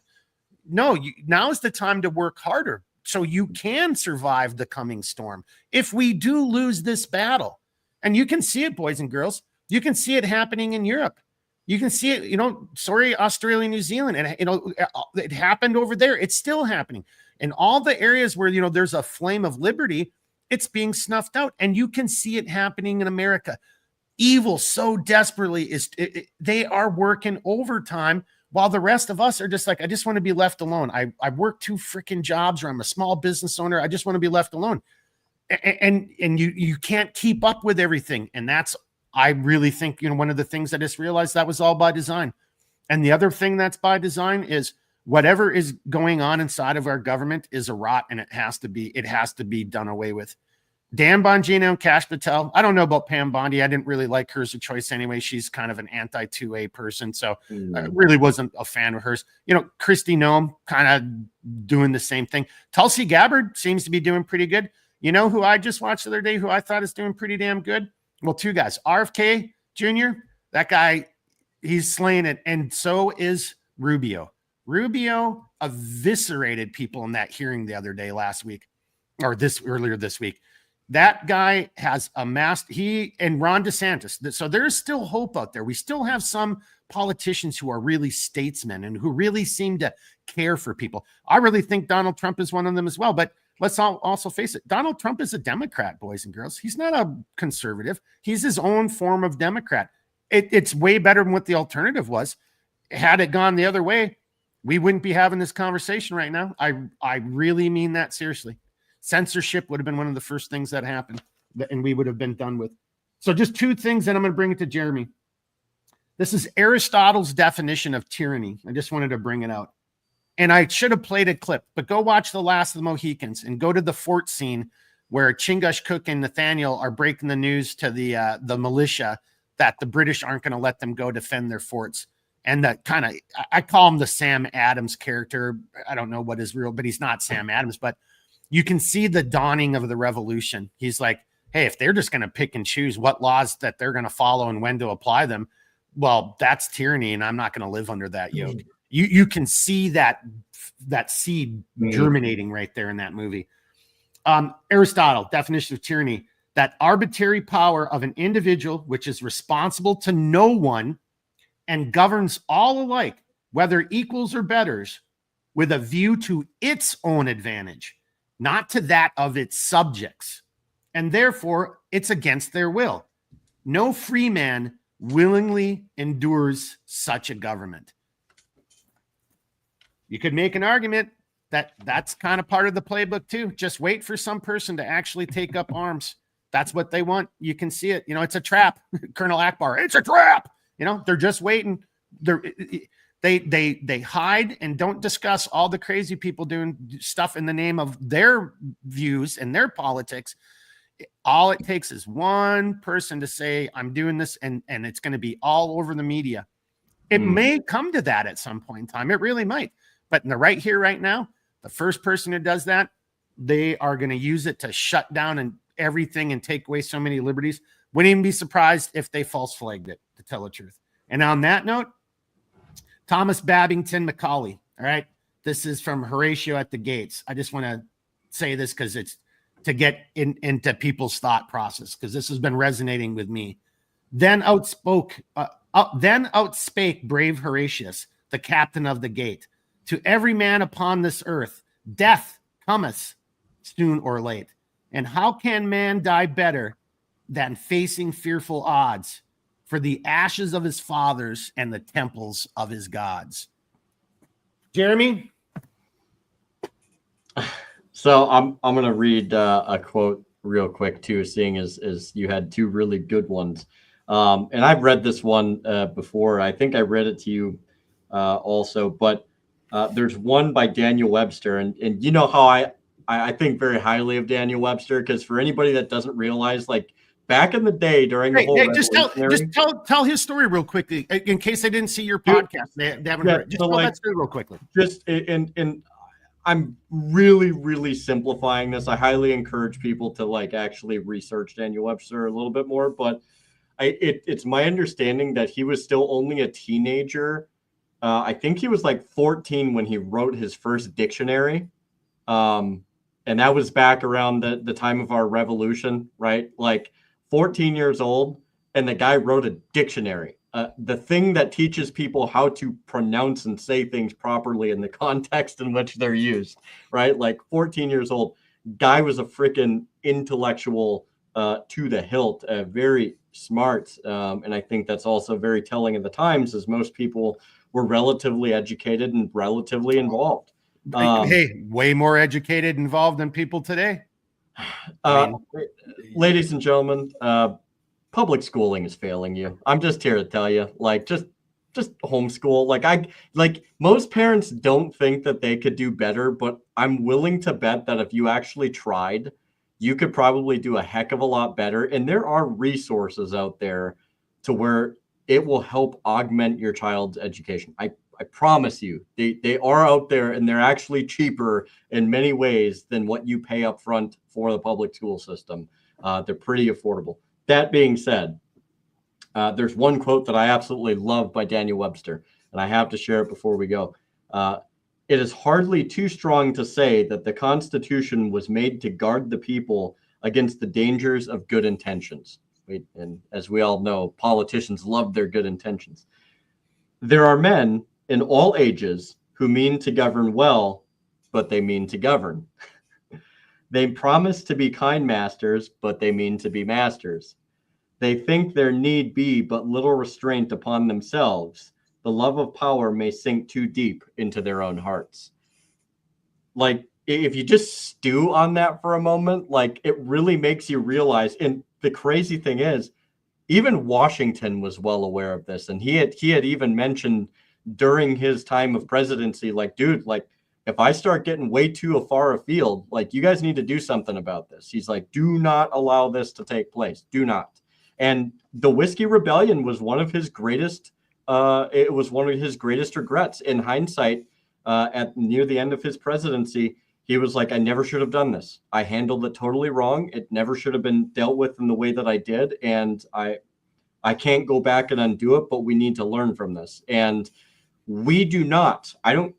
A: No, now is the time to work harder so you can survive the coming storm. If we do lose this battle, and you can see it, boys and girls, you can see it happening in Europe. You can see it, Australia, New Zealand, and, it happened over there. It's still happening. In all the areas where, there's a flame of liberty, it's being snuffed out. And you can see it happening in America. Evil so desperately they are working overtime while the rest of us are just like, I just want to be left alone. I work 2 freaking jobs, or I'm a small business owner. I just want to be left alone. and you can't keep up with everything. And that's, I really think, one of the things I just realized that was all by design. And the other thing that's by design is whatever is going on inside of our government is a rot, and it has to be done away with. Dan Bongino and Kash Patel. I don't know about Pam Bondi. I didn't really like her as a choice anyway. She's kind of an anti-2A person, so I really wasn't a fan of hers. Kristi Noem kind of doing the same thing. Tulsi Gabbard seems to be doing pretty good. You know who I just watched the other day who I thought is doing pretty damn good? Well, two guys. RFK Jr., that guy, he's slaying it, and so is Rubio. Rubio eviscerated people in that hearing the other day earlier this week. That guy has amassed, he and Ron DeSantis. So there's still hope out there. We still have some politicians who are really statesmen and who really seem to care for people. I really think Donald Trump is one of them as well. But let's also face it. Donald Trump is a Democrat, boys and girls. He's not a conservative. He's his own form of Democrat. It's way better than what the alternative was. Had it gone the other way, we wouldn't be having this conversation right now. I really mean that seriously. Censorship would have been one of the first things that happened, and we would have been done with. So just two things, and I'm going to bring it to Jeremy. This is Aristotle's definition of tyranny. I just wanted to bring it out. And I should have played a clip, but go watch The Last of the Mohicans and go to the fort scene where Chingush Cook and Nathaniel are breaking the news to the militia that the British aren't going to let them go defend their forts. And that kind of, I call him the Sam Adams character. I don't know what is real, but he's not Sam Adams, but you can see the dawning of the revolution. He's like, hey, if they're just going to pick and choose what laws that they're going to follow and when to apply them, well, that's tyranny, and I'm not going to live under that yoke. You can see that seed germinating right there in that movie. Aristotle, definition of tyranny, that arbitrary power of an individual which is responsible to no one and governs all alike, whether equals or betters, with a view to its own advantage, not to that of its subjects, and therefore it's against their will. No free man willingly endures such a government. You could make an argument that that's kind of part of the playbook too. Just wait for some person to actually take up arms. That's what they want. You can see it. It's a trap. Colonel Akbar, it's a trap. They're just waiting. They hide and don't discuss all the crazy people doing stuff in the name of their views and their politics. All it takes is one person to say, I'm doing this, and it's going to be all over the media. It may come to that at some point in time. It really might. But in the right here, right now, the first person who does that, they are going to use it to shut down and everything and take away so many liberties. Wouldn't even be surprised if they false flagged it, to tell the truth. And on that note, Thomas Babington Macaulay. All right. This is from Horatio at the Gates. I just want to say this because it's to get into people's thought process, because this has been resonating with me. Then outspake brave Horatius, the captain of the gate. To every man upon this earth, death cometh soon or late. And how can man die better than facing fearful odds for the ashes of his fathers and the temples of his gods? Jeremy?
C: So I'm going to read a quote real quick too, seeing as you had two really good ones. And I've read this one before. I think I read it to you also, but there's one by Daniel Webster. And you know how I think very highly of Daniel Webster, because for anybody that doesn't realize, like, back in the day during the whole
A: just tell his story real quickly in case they didn't see your podcast. They haven't heard it. Just tell that story real quickly.
C: And I'm really, really simplifying this. I highly encourage people to actually research Daniel Webster a little bit more. But it's my understanding that he was still only a teenager. I think he was 14 when he wrote his first dictionary. And that was back around the time of our revolution, right? 14 years old, and the guy wrote a dictionary. The thing that teaches people how to pronounce and say things properly in the context in which they're used, right? 14 years old, guy was a freaking intellectual to the hilt, very smart. And I think that's also very telling of the times, as most people were relatively educated and relatively involved.
A: Hey, way more educated, involved than people today. I mean,
C: Ladies and gentlemen, public schooling is failing you. I'm just here to tell you, like, just homeschool. Like most parents don't think that they could do better, but I'm willing to bet that if you actually tried, you could probably do a heck of a lot better. And there are resources out there to where it will help augment your child's education. I promise you, they are out there, and they're actually cheaper in many ways than what you pay up front for the public school system. They're pretty affordable. That being said, there's one quote that I absolutely love by Daniel Webster, and I have to share it before we go. It is hardly too strong to say that the Constitution was made to guard the people against the dangers of good intentions. And as we all know, politicians love their good intentions. There are men in all ages who mean to govern well, but they mean to govern. They promise to be kind masters, but they mean to be masters. They think there need be but little restraint upon themselves. The love of power may sink too deep into their own hearts. Like, if you just stew on that for a moment, like, it really makes you realize. And the crazy thing is, even Washington was well aware of this. And he had even mentioned during his time of presidency, like, dude, like, if I start getting way too far afield, like, you guys need to do something about this. He's like, do not allow this to take place. Do not. And the Whiskey Rebellion was one of his greatest. It was one of his greatest regrets. In hindsight, at near the end of his presidency, he was like, I never should have done this. I handled it totally wrong. It never should have been dealt with in the way that I did. And I can't go back and undo it, but we need to learn from this. And we do not. I don't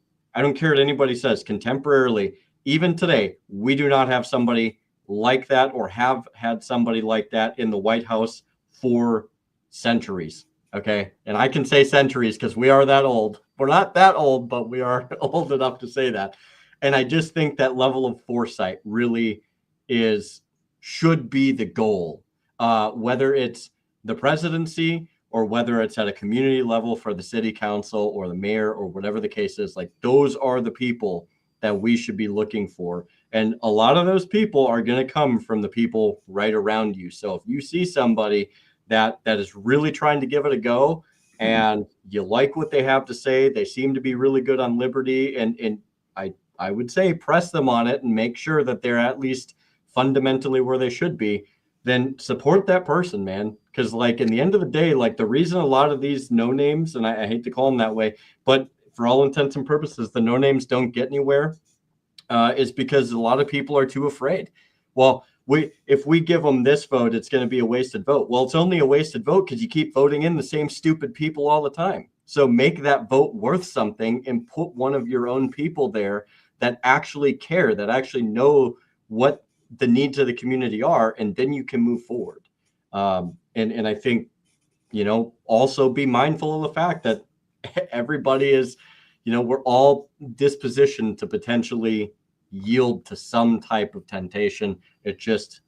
C: care what anybody says. Contemporarily, even today, we do not have somebody like that, or have had somebody like that in the White House for centuries. Okay. And I can say centuries because we are that old. We're not that old, but we are old enough to say that. And I just think that level of foresight really should be the goal, whether it's the presidency or whether it's at a community level for the city council or the mayor or whatever the case is. Like, those are the people that we should be looking for. And a lot of those people are going to come from the people right around you. So if you see somebody that is really trying to give it a go, and you like what they have to say, they seem to be really good on liberty, and I would say press them on it and make sure that they're at least fundamentally where they should be, then support that person, man. Because, like, in the end of the day, like, the reason a lot of these no names, and I hate to call them that way, but for all intents and purposes, the no names don't get anywhere, is because a lot of people are too afraid. Well, if we give them this vote, it's going to be a wasted vote. Well, it's only a wasted vote because you keep voting in the same stupid people all the time. So make that vote worth something and put one of your own people there that actually care, that actually know what the needs of the community are, and then you can move forward. And I think, also be mindful of the fact that everybody is, we're all dispositioned to potentially yield to some type of temptation. It just,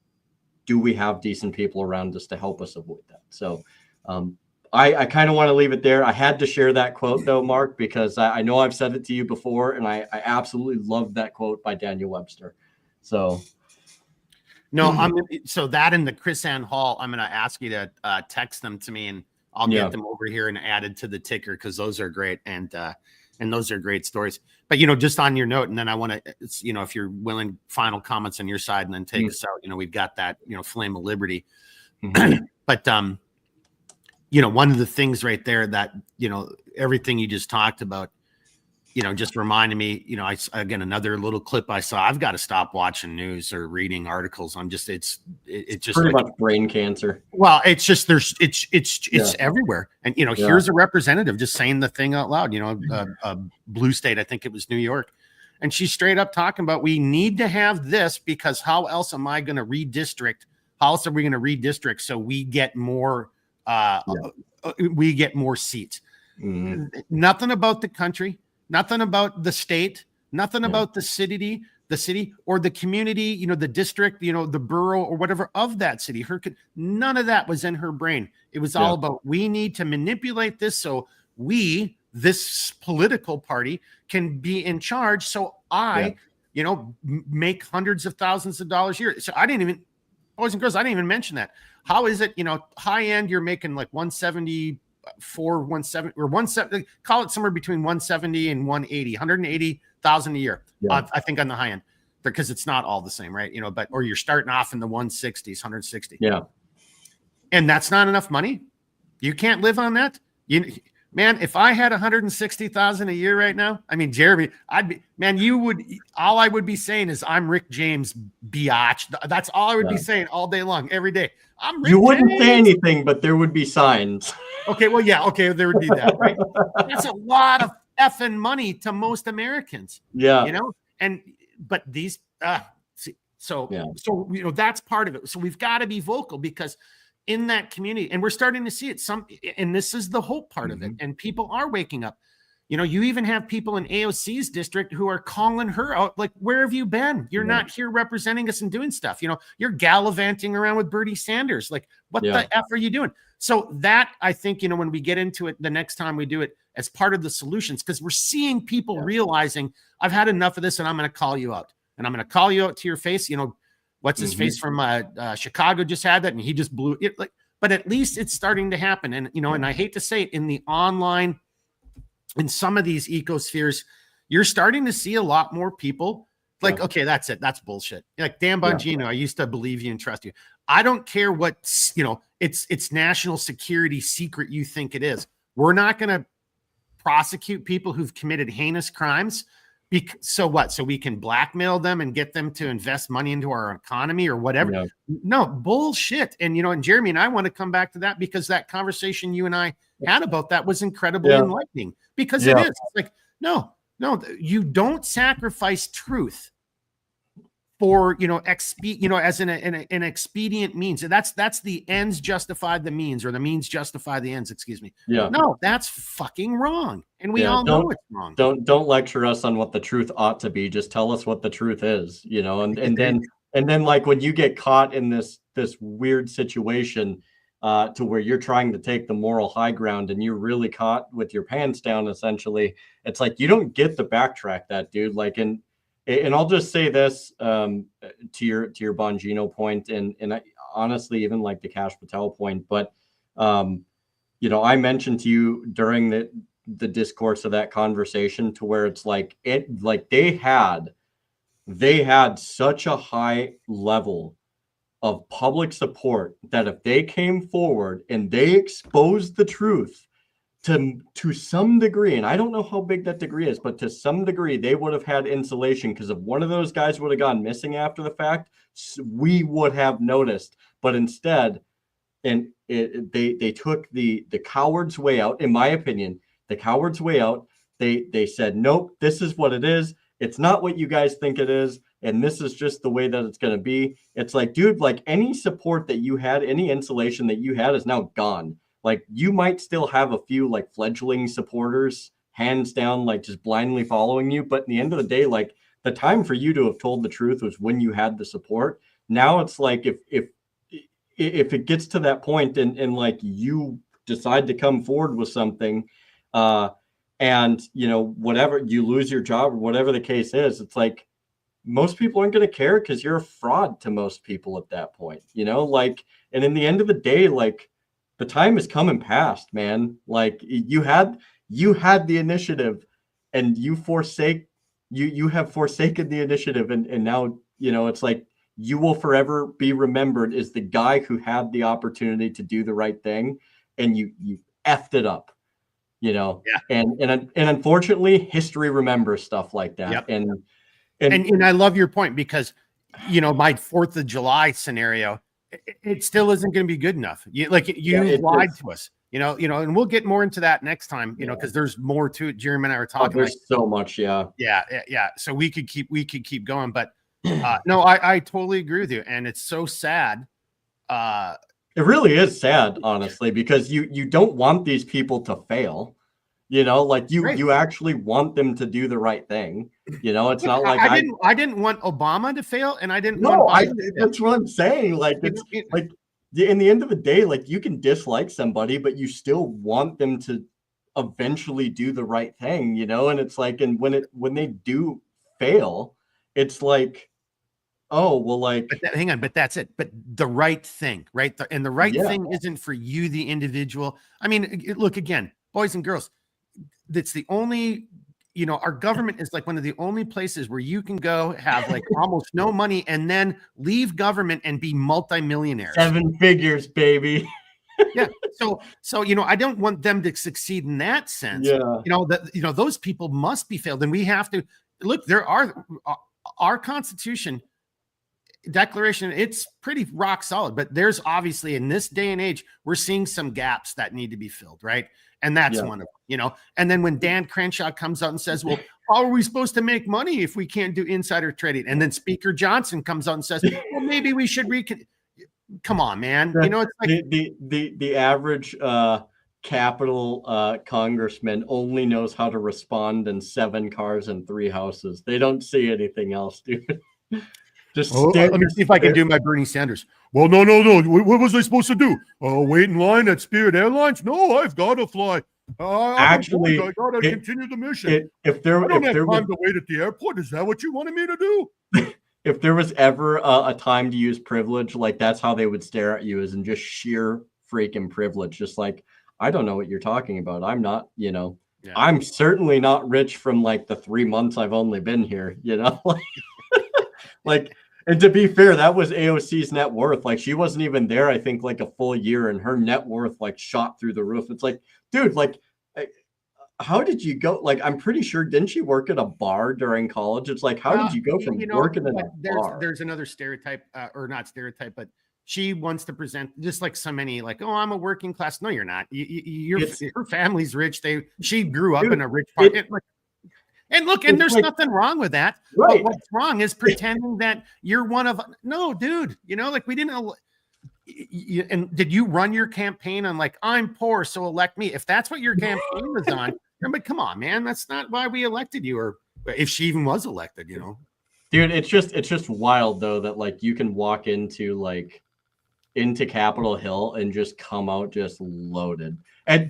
C: do we have decent people around us to help us avoid that? So I kind of want to leave it there. I had to share that quote though, Mark, because I know I've said it to you before, and I absolutely love that quote by Daniel Webster. So
A: no, so that and the Chris Ann Hall, I'm going to ask you to text them to me, and I'll get them over here and added to the ticker, because those are great. And those are great stories. But, just on your note, and then I want to, if you're willing, final comments on your side, and then take us out. We've got that, flame of liberty. But, one of the things right there that, everything you just talked about, just reminded me, again, another little clip I saw. I've got to stop watching news or reading articles on it's just
C: pretty much brain cancer.
A: Well, it's just, it's everywhere. And, here's a representative just saying the thing out loud, a blue state, I think it was New York. And she's straight up talking about, we need to have this, because how else am I going to redistrict? How else are we going to redistrict so we get more, seats? Nothing about the country. Nothing about the state, nothing about the city or the community, the district, the borough or whatever of that city. None of that was in her brain. It was all about, we need to manipulate this so this political party can be in charge. So I make hundreds of thousands of dollars a year. So boys and girls, I didn't even mention that. How is it, high end, you're making like 174, 170 or 170, call it somewhere between 170 and 180,000 a year.
C: Yeah.
A: I think on the high end, because it's not all the same, right? Or you're starting off in the 160s, 160.
C: Yeah.
A: And that's not enough money. You can't live on that. Man, if I had 160,000 a year right now, I mean, Jeremy, all I would be saying is I'm Rick James biatch. That's all I would be saying all day long, every day. I'm Rick
C: You wouldn't
A: James.
C: say anything, but there would be signs.
A: Okay, well, yeah, okay, there would be that, right? That's a lot of effing money to most Americans.
C: Yeah.
A: But these, so that's part of it. So we've got to be vocal, because in that community, and we're starting to see it and this is the hope part of it. And people are waking up. You even have people in AOC's district who are calling her out, like, where have you been? You're not here representing us and doing stuff. You're gallivanting around with Bernie Sanders. Like, what the F are you doing? So that, I think, when we get into it the next time we do it, as part of the solutions, because we're seeing people realizing, I've had enough of this and I'm going to call you out. And I'm going to call you out to your face. What's his face from Chicago just had that, and he just blew it. But at least it's starting to happen. And, and I hate to say it, in the online, in some of these ecospheres, you're starting to see a lot more people like, okay, that's it. That's bullshit. Like Dan Bongino, I used to believe you and trust you. I don't care what, it's national security secret you think it is. We're not going to prosecute people who've committed heinous crimes. So what? So we can blackmail them and get them to invest money into our economy or whatever? Yeah. No, bullshit. And, and Jeremy and I want to come back to that, because that conversation you and I had about that was incredibly enlightening, because it is. It's like, no, you don't sacrifice truth for, as an expedient means. That's the ends justify the means, or the means justify the ends, excuse me.
C: Yeah.
A: No, that's fucking wrong. And we all know it's wrong.
C: Don't lecture us on what the truth ought to be. Just tell us what the truth is, and then like when you get caught in this weird situation to where you're trying to take the moral high ground and you're really caught with your pants down, essentially, it's like, you don't get to backtrack that, dude. Like, and I'll just say this to your Bongino point, and I, honestly, even like the Kash Patel point, but I mentioned to you during the discourse of that conversation, to where it's like they had such a high level of public support that if they came forward and they exposed the truth to some degree, and I don't know how big that degree is, but to some degree, they would have had insulation, because if one of those guys would have gone missing after the fact, we would have noticed. But instead, they took the coward's way out, in my opinion, the coward's way out. They said, nope, this is what it is. It's not what you guys think it is. And this is just the way that it's going to be. It's like, dude, like, any support that you had, any insulation that you had is now gone. Like, you might still have a few like fledgling supporters, hands down, like just blindly following you. But in the end of the day, like, the time for you to have told the truth was when you had the support. Now it's like, if it gets to that point and like you decide to come forward with something, and whatever, you lose your job or whatever the case is, it's like, most people aren't going to care, because you're a fraud to most people at that point, like, and in the end of the day, like, the time is coming past, man. Like, you had the initiative, and you have forsaken the initiative, and now, it's like, you will forever be remembered as the guy who had the opportunity to do the right thing, and you effed it up, and unfortunately, history remembers stuff like that.
A: Yep. And I love your point, because, my 4th of July scenario, it still isn't going to be good enough. You lied to us, and we'll get more into that next time, because there's more to it. Jeremy and I were talking.
C: There's so much. Yeah.
A: So we could keep going, but no, I totally agree with you. And it's so sad.
C: It really is sad, honestly, because you don't want these people to fail. Like, you actually want them to do the right thing. It's not like
A: I didn't want Obama to fail, and I didn't.
C: That's what I'm saying. Like, it's like, in the end of the day, like, you can dislike somebody, but you still want them to eventually do the right thing, And it's like, and when they do fail, it's like, oh, well, like,
A: but hang on, but that's it. But the right thing, right? And the right
C: yeah,
A: thing isn't for you, the individual. I mean, look again, boys and girls. That's the only, our government is like one of the only places where you can go have like almost no money and then leave government and be multimillionaires.
C: 7 figures, baby.
A: Yeah. So, I don't want them to succeed in that sense.
C: Yeah.
A: Those people must be failed. And we have to look, our Constitution Declaration, it's pretty rock solid, but there's obviously in this day and age, we're seeing some gaps that need to be filled, right? And that's one of them, And then when Dan Crenshaw comes out and says, well, how are we supposed to make money if we can't do insider trading? And then Speaker Johnson comes out and says, well, maybe we should come on, man. It's like
C: the average Capitol congressman only knows how to respond in 7 cars and 3 houses. They don't see anything else, dude. Just
A: let me see if I can do my Bernie Sanders. Well, no. What was I supposed to do? Wait in line at Spirit Airlines? No, I've got to fly.
C: Actually,
A: I got to continue the mission.
C: If there
A: I don't have
C: was
A: time to wait at the airport. Is that what you wanted me to do?
C: If there was ever a time to use privilege, like that's how they would stare at you, is in just sheer freaking privilege. Just like, I don't know what you're talking about. I'm not, I'm certainly not rich from like the 3 months I've only been here, like, and to be fair, that was AOC's net worth. Like, she wasn't even there, I think, like a full year, and her net worth like shot through the roof. It's like, dude, like, how did you go? Like, I'm pretty sure, didn't she work at a bar during college? It's like, how did you go from working at a bar?
A: There's another stereotype, or not stereotype, but she wants to present just like so many, like, oh, I'm a working class. No, you're not. Her family's rich. She grew up in a rich part. And look, and there's nothing wrong with that.
C: Right.
A: But what's wrong is pretending that you're one of, no, dude, like we didn't. And did you run your campaign on like, I'm poor, so elect me? If that's what your campaign was on, but come on, man, that's not why we elected you, or if she even was elected,
C: Dude, it's just wild though that like you can walk into Capitol Hill and just come out just loaded.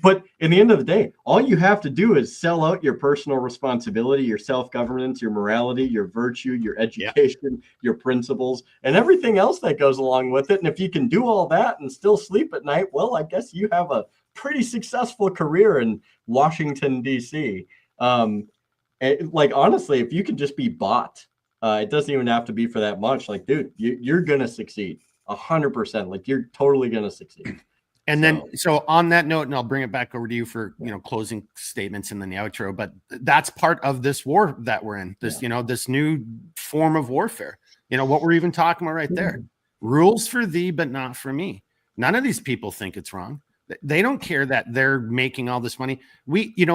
C: But in the end of the day, all you have to do is sell out your personal responsibility, your self-governance, your morality, your virtue, your education, your principles, and everything else that goes along with it. And if you can do all that and still sleep at night, well, I guess you have a pretty successful career in Washington, D.C. Like, honestly, if you can just be bought, it doesn't even have to be for that much. Like, dude, you're going to succeed 100%. Like, you're totally going to succeed.
A: And then, so on that note, and I'll bring it back over to you for, closing statements and then the outro, but that's part of this war that we're in, this, this new form of warfare, what we're even talking about right there. Rules for thee, but not for me. None of these people think it's wrong. They don't care that they're making all this money. They're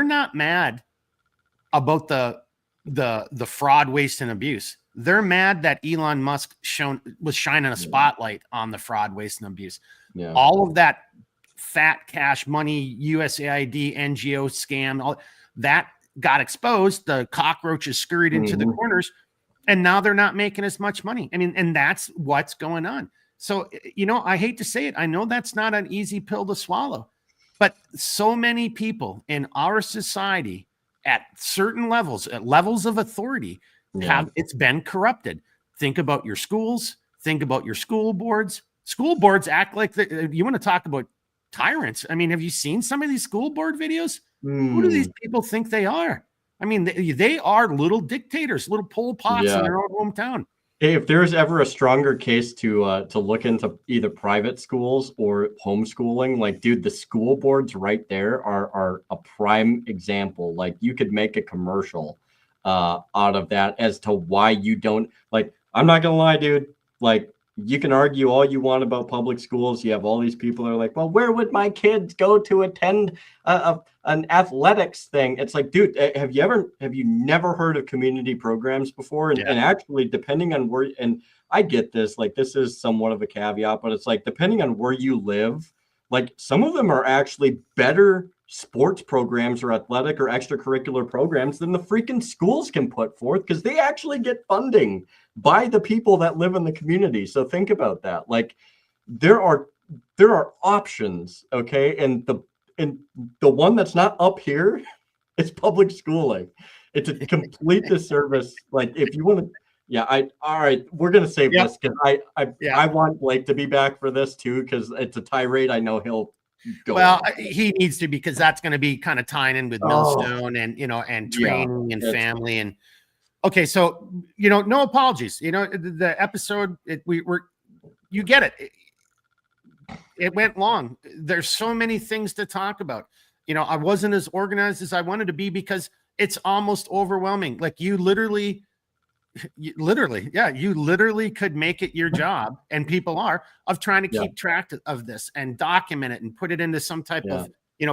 A: not mad about the fraud, waste, and abuse. They're mad that Elon Musk was shining a spotlight on the fraud, waste, and abuse.
C: Yeah.
A: All of that fat cash money, USAID, NGO scam, all that got exposed. The cockroaches scurried into the corners, and now they're not making as much money. I mean, and that's what's going on. So, I hate to say it. I know that's not an easy pill to swallow, but so many people in our society at certain levels, at levels of authority, it's been corrupted. Think about your schools. Think about your school boards. School boards act like you want to talk about tyrants. I mean, have you seen some of these school board videos? Who do these people think they are? I mean, they are little dictators, little Pol Pots in their own hometown.
C: Hey, if there's ever a stronger case to look into either private schools or homeschooling, like, dude, the school boards right there are a prime example. Like, you could make a commercial out of that as to why you don't, like, I'm not gonna lie, dude, like, you can argue all you want about public schools. You have all these people that are like, well, where would my kids go to attend an athletics thing? It's like, dude, have you never heard of community programs before? And actually, depending on where, and I get this, like, this is somewhat of a caveat, but it's like, depending on where you live, like, some of them are actually better sports programs or athletic or extracurricular programs than the freaking schools can put forth, because they actually get funding by the people that live in the community. So think about that. Like, there are options, okay? And the one that's not up here is public schooling. it's a complete disservice. Like if you want to, yeah, all right, we're gonna save this because I want Blake to be back for this too because it's a tirade. I know he'll go.
A: Well, he needs to because that's going to be kind of tying in with Millstone and and training and family and. Okay, so no apologies. The episode you get it. It went long. There's so many things to talk about. I wasn't as organized as I wanted to be because it's almost overwhelming. Like you literally could make it your job, and people are of trying to keep track of this and document it and put it into some type of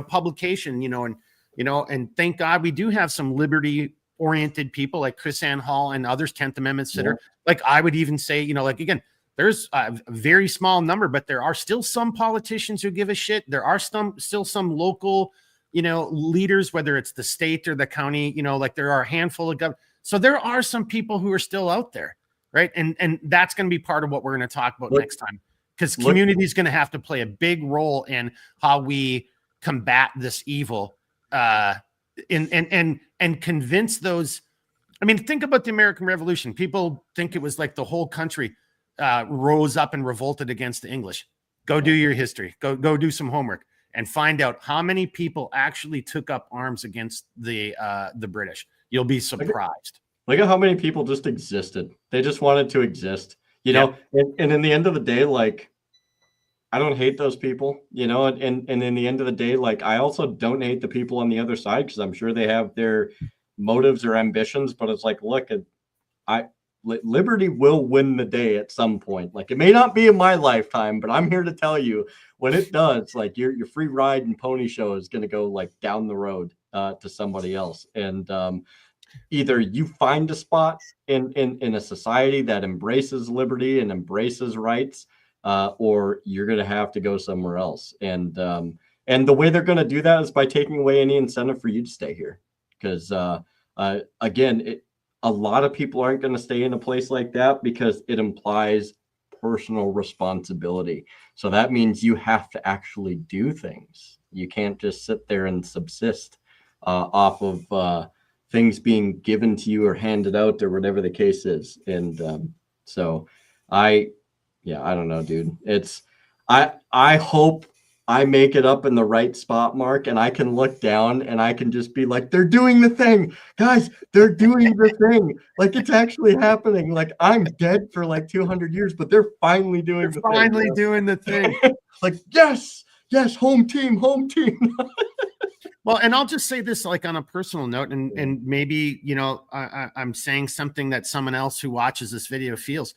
A: publication. And thank God we do have some liberty-oriented people like Chris Ann Hall and others, 10th Amendment sitter. Like I would even say, again, there's a very small number, but there are still some politicians who give a shit. There are still some local, leaders, whether it's the state or the county, like there are a handful of government. So there are some people who are still out there, right? And that's going to be part of what we're going to talk about next time, because community is going to have to play a big role in how we combat this evil, and convince those. I mean, think about the American Revolution. People think it was like the whole country rose up and revolted against the English. Go do your history. Go do some homework and find out how many people actually took up arms against the British. You'll be surprised.
C: Look at how many people just existed. They just wanted to exist, know. And in the end of the day, like, I don't hate those people, and in the end of the day, like, I also don't hate the people on the other side because I'm sure they have their motives or ambitions. But it's like, look, liberty will win the day at some point. Like, it may not be in my lifetime, but I'm here to tell you when it does, like, your free ride and pony show is going to go like down the road to somebody else. And either you find a spot in a society that embraces liberty and embraces rights, or you're going to have to go somewhere else. And the way they're going to do that is by taking away any incentive for you to stay here. Because again, a lot of people aren't going to stay in a place like that because it implies personal responsibility. So that means you have to actually do things. You can't just sit there and subsist off of things being given to you or handed out or whatever the case is. And so I don't know, dude. I hope I make it up in the right spot, Mark, and I can look down and I can just be like, they're doing the thing, guys. They're doing the thing. Like, it's actually happening. Like, I'm dead for like 200 years, but they're finally doing the thing.
A: Finally doing the thing.
C: Like, yes, home team.
A: Well, and I'll just say this, like, on a personal note, and maybe, I'm saying something that someone else who watches this video feels.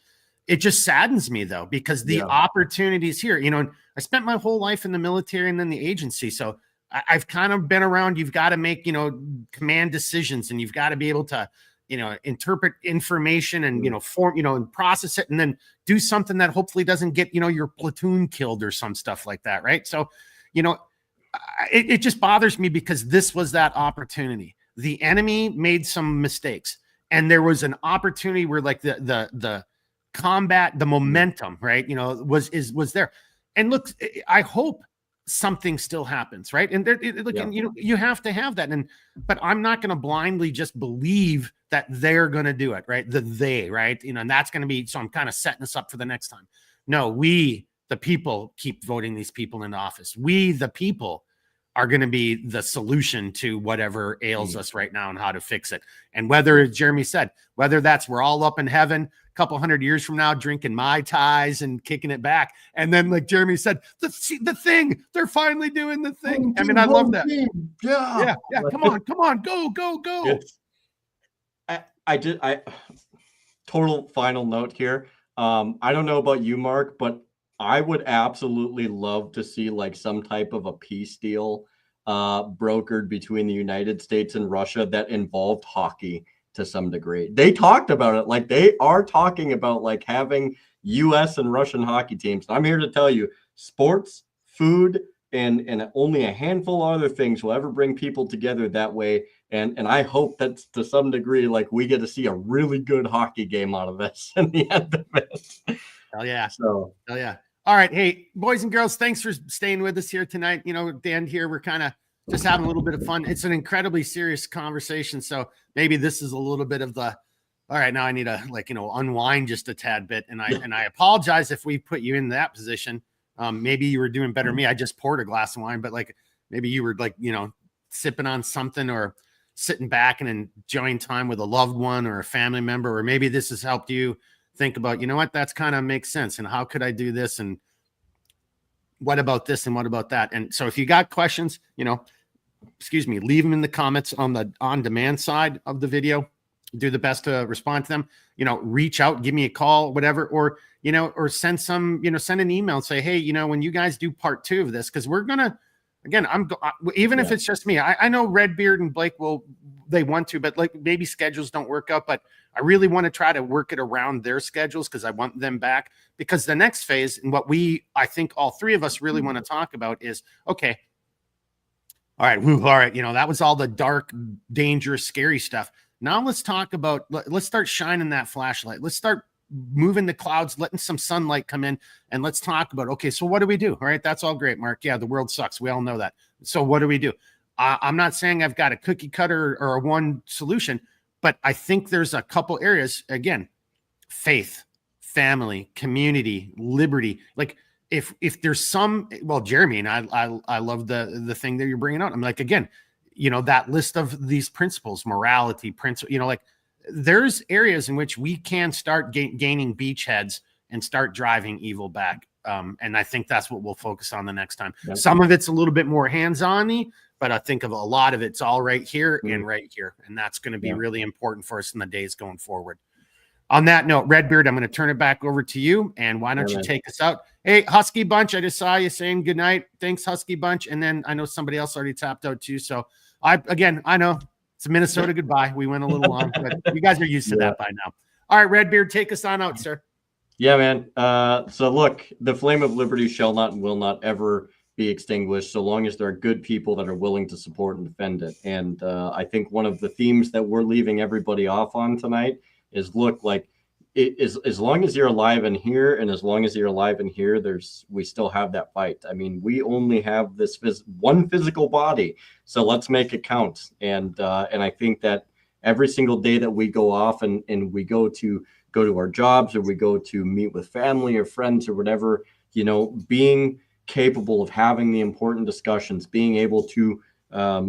A: It just saddens me, though, because the opportunities here, I spent my whole life in the military and then the agency. So I've kind of been around. You've got to make, command decisions, and you've got to be able to, interpret information and, form, and process it, and then do something that hopefully doesn't get, your platoon killed or some stuff like that. Right. So, it just bothers me because this was that opportunity. The enemy made some mistakes, and there was an opportunity where, like, the combat, the momentum, right, was there. And look, I hope something still happens, right? And you have to have that. But I'm not going to blindly just believe that they're going to do it, right? Right? And that's going to be, so I'm kind of setting us up for the next time. No, we, the people, keep voting these people into office. We, the people, are going to be the solution to whatever ails us right now and how to fix it. And whether, as Jeremy said, whether that's we're all up in heaven a couple hundred years from now drinking Mai Tais and kicking it back, and then, like Jeremy said, the thing, they're finally doing the thing. I mean, I love that. Yeah. Come on, go.
C: I total final note here. I don't know about you, Mark, but I would absolutely love to see like some type of a peace deal brokered between the United States and Russia that involved hockey to some degree. They talked about it. Like, they are talking about like having US and Russian hockey teams. I'm here to tell you, sports, food, and only a handful of other things will ever bring people together that way. And I hope that to some degree, like, we get to see a really good hockey game out of this in the end of it.
A: Hell yeah. Hell yeah. All right. Hey, boys and girls, thanks for staying with us here tonight. At the end here, we're kind of just having a little bit of fun. It's an incredibly serious conversation. So maybe this is a little bit of the, all right, now I need to unwind just a tad bit. And I apologize if we put you in that position. Maybe you were doing better than me. I just poured a glass of wine, but maybe you were sipping on something or sitting back and enjoying time with a loved one or a family member, or maybe this has helped you think about, you know what, that's kind of makes sense. And how could I do this? And what about this? And what about that? And so if you got questions, leave them in the comments on the on-demand side of the video. Do the best to respond to them, reach out, give me a call, whatever, or send send an email and say, hey, when you guys do part 2 of this, because we're going to, again, if it's just me, I know Redbeard and Blake they want to, but maybe schedules don't work out, but I really want to try to work it around their schedules because I want them back, because the next phase and what I think all 3 of us really want to talk about is, okay, all right, that was all the dark, dangerous, scary stuff. Now let's talk about, let's start shining that flashlight. Let's start moving the clouds, letting some sunlight come in, and let's talk about, okay, so what do we do? All right, that's all great, Mark. Yeah, the world sucks. We all know that. So what do we do? I'm not saying I've got a cookie cutter or one solution, but I think there's a couple areas, again, faith, family, community, liberty. If there's some, well, Jeremy, and I love the thing that you're bringing out. I'm like, again, that list of these principles, morality, principle, there's areas in which we can start gaining beachheads and start driving evil back. And I think that's what we'll focus on the next time. Yep. Some of it's a little bit more hands-on-y, but I think of a lot of it's all right here and right here. And that's going to be really important for us in the days going forward. On that note, Redbeard, I'm going to turn it back over to you. And why don't you take us out? Hey, Husky Bunch, I just saw you saying good night. Thanks, Husky Bunch. And then I know somebody else already tapped out too. So I know it's a Minnesota goodbye. We went a little long, but you guys are used to that by now. All right, Redbeard, take us on out, sir.
C: Yeah, man. So look, the flame of liberty shall not and will not ever be extinguished so long as there are good people that are willing to support and defend it. And I think one of the themes that we're leaving everybody off on tonight is, look, as long as you're alive in here, and as long as you're alive in here, we still have that fight. I mean, we only have this one physical body, so let's make it count. And I think that every single day that we go off and we go to our jobs, or we go to meet with family or friends or whatever, being capable of having the important discussions, being able to, I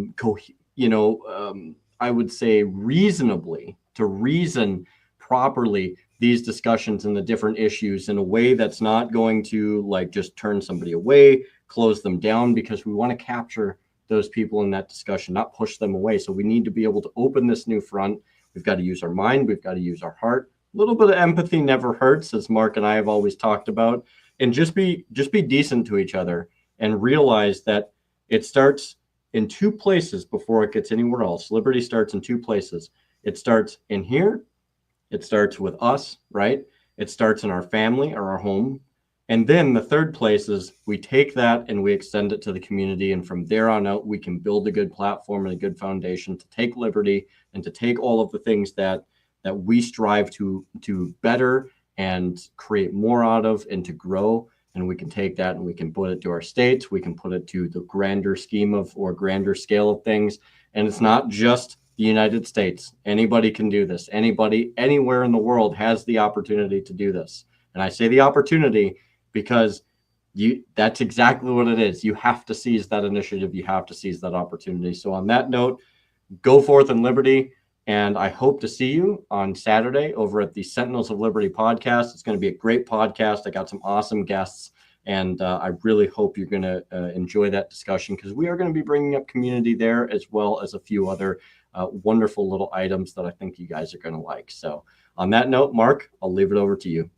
C: would say reasonably, to reason properly these discussions and the different issues in a way that's not going to just turn somebody away, close them down, because we want to capture those people in that discussion, not push them away. So we need to be able to open this new front. We've got to use our mind. We've got to use our heart. A little bit of empathy never hurts, as Mark and I have always talked about. And just be decent to each other, and realize that it starts in 2 places before it gets anywhere else. Liberty starts in 2 places. It starts in here. It starts with us, right? It starts in our family or our home. And then the 3rd place is we take that and we extend it to the community. And from there on out, we can build a good platform and a good foundation to take liberty and to take all of the things that we strive to better and create more out of and to grow. And we can take that and we can put it to our states. We can put it to the grander scheme of, or grander scale of things. And it's not just the United States. Anybody can do this. Anybody, anywhere in the world has the opportunity to do this. And I say the opportunity because that's exactly what it is. You have to seize that initiative. You have to seize that opportunity. So on that note, go forth in liberty. And I hope to see you on Saturday over at the Sentinels of Liberty podcast. It's going to be a great podcast. I got some awesome guests, and I really hope you're going to enjoy that discussion, because we are going to be bringing up community there, as well as a few other wonderful little items that I think you guys are going to like. So on that note, Mark, I'll leave it over to you.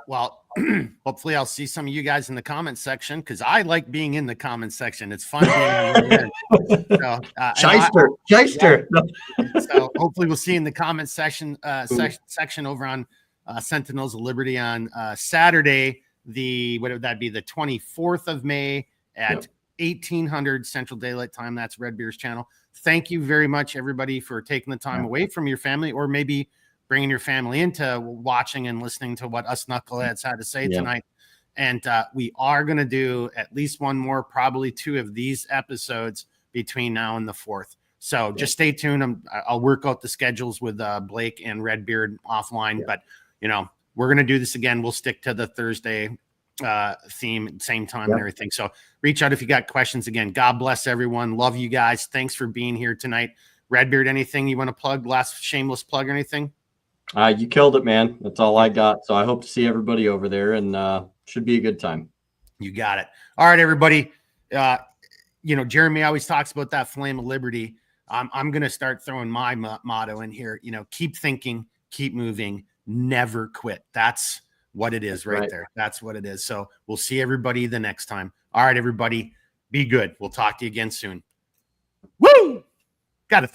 A: Well, hopefully I'll see some of you guys in the comment section, because I like being in the comment section. It's fun being so,
C: Shyster.
A: Yeah. So hopefully we'll see you in the comment section section over on Sentinels of Liberty on Saturday, what would that be, the 24th of May at 1800 Central Daylight Time. That's Redbeard's channel. Thank you very much, everybody, for taking the time away from your family, or maybe bringing your family into watching and listening to what us knuckleheads had to say tonight. And we are going to do at least one more, probably 2 of these episodes between now and the 4th. So just stay tuned. I'll work out the schedules with Blake and Redbeard offline, but we're going to do this again. We'll stick to the Thursday theme, same time and everything. So reach out if you got questions. Again, God bless everyone. Love you guys. Thanks for being here tonight. Redbeard, anything you want to plug? Last shameless plug or anything?
C: You killed it, man. That's all I got. So I hope to see everybody over there, and should be a good time.
A: You got it. All right, everybody. Jeremy always talks about that flame of liberty. I'm going to start throwing my motto in here. Keep thinking, keep moving, never quit. That's what it is right there. That's what it is. So we'll see everybody the next time. All right, everybody, be good. We'll talk to you again soon. Woo! Got to throw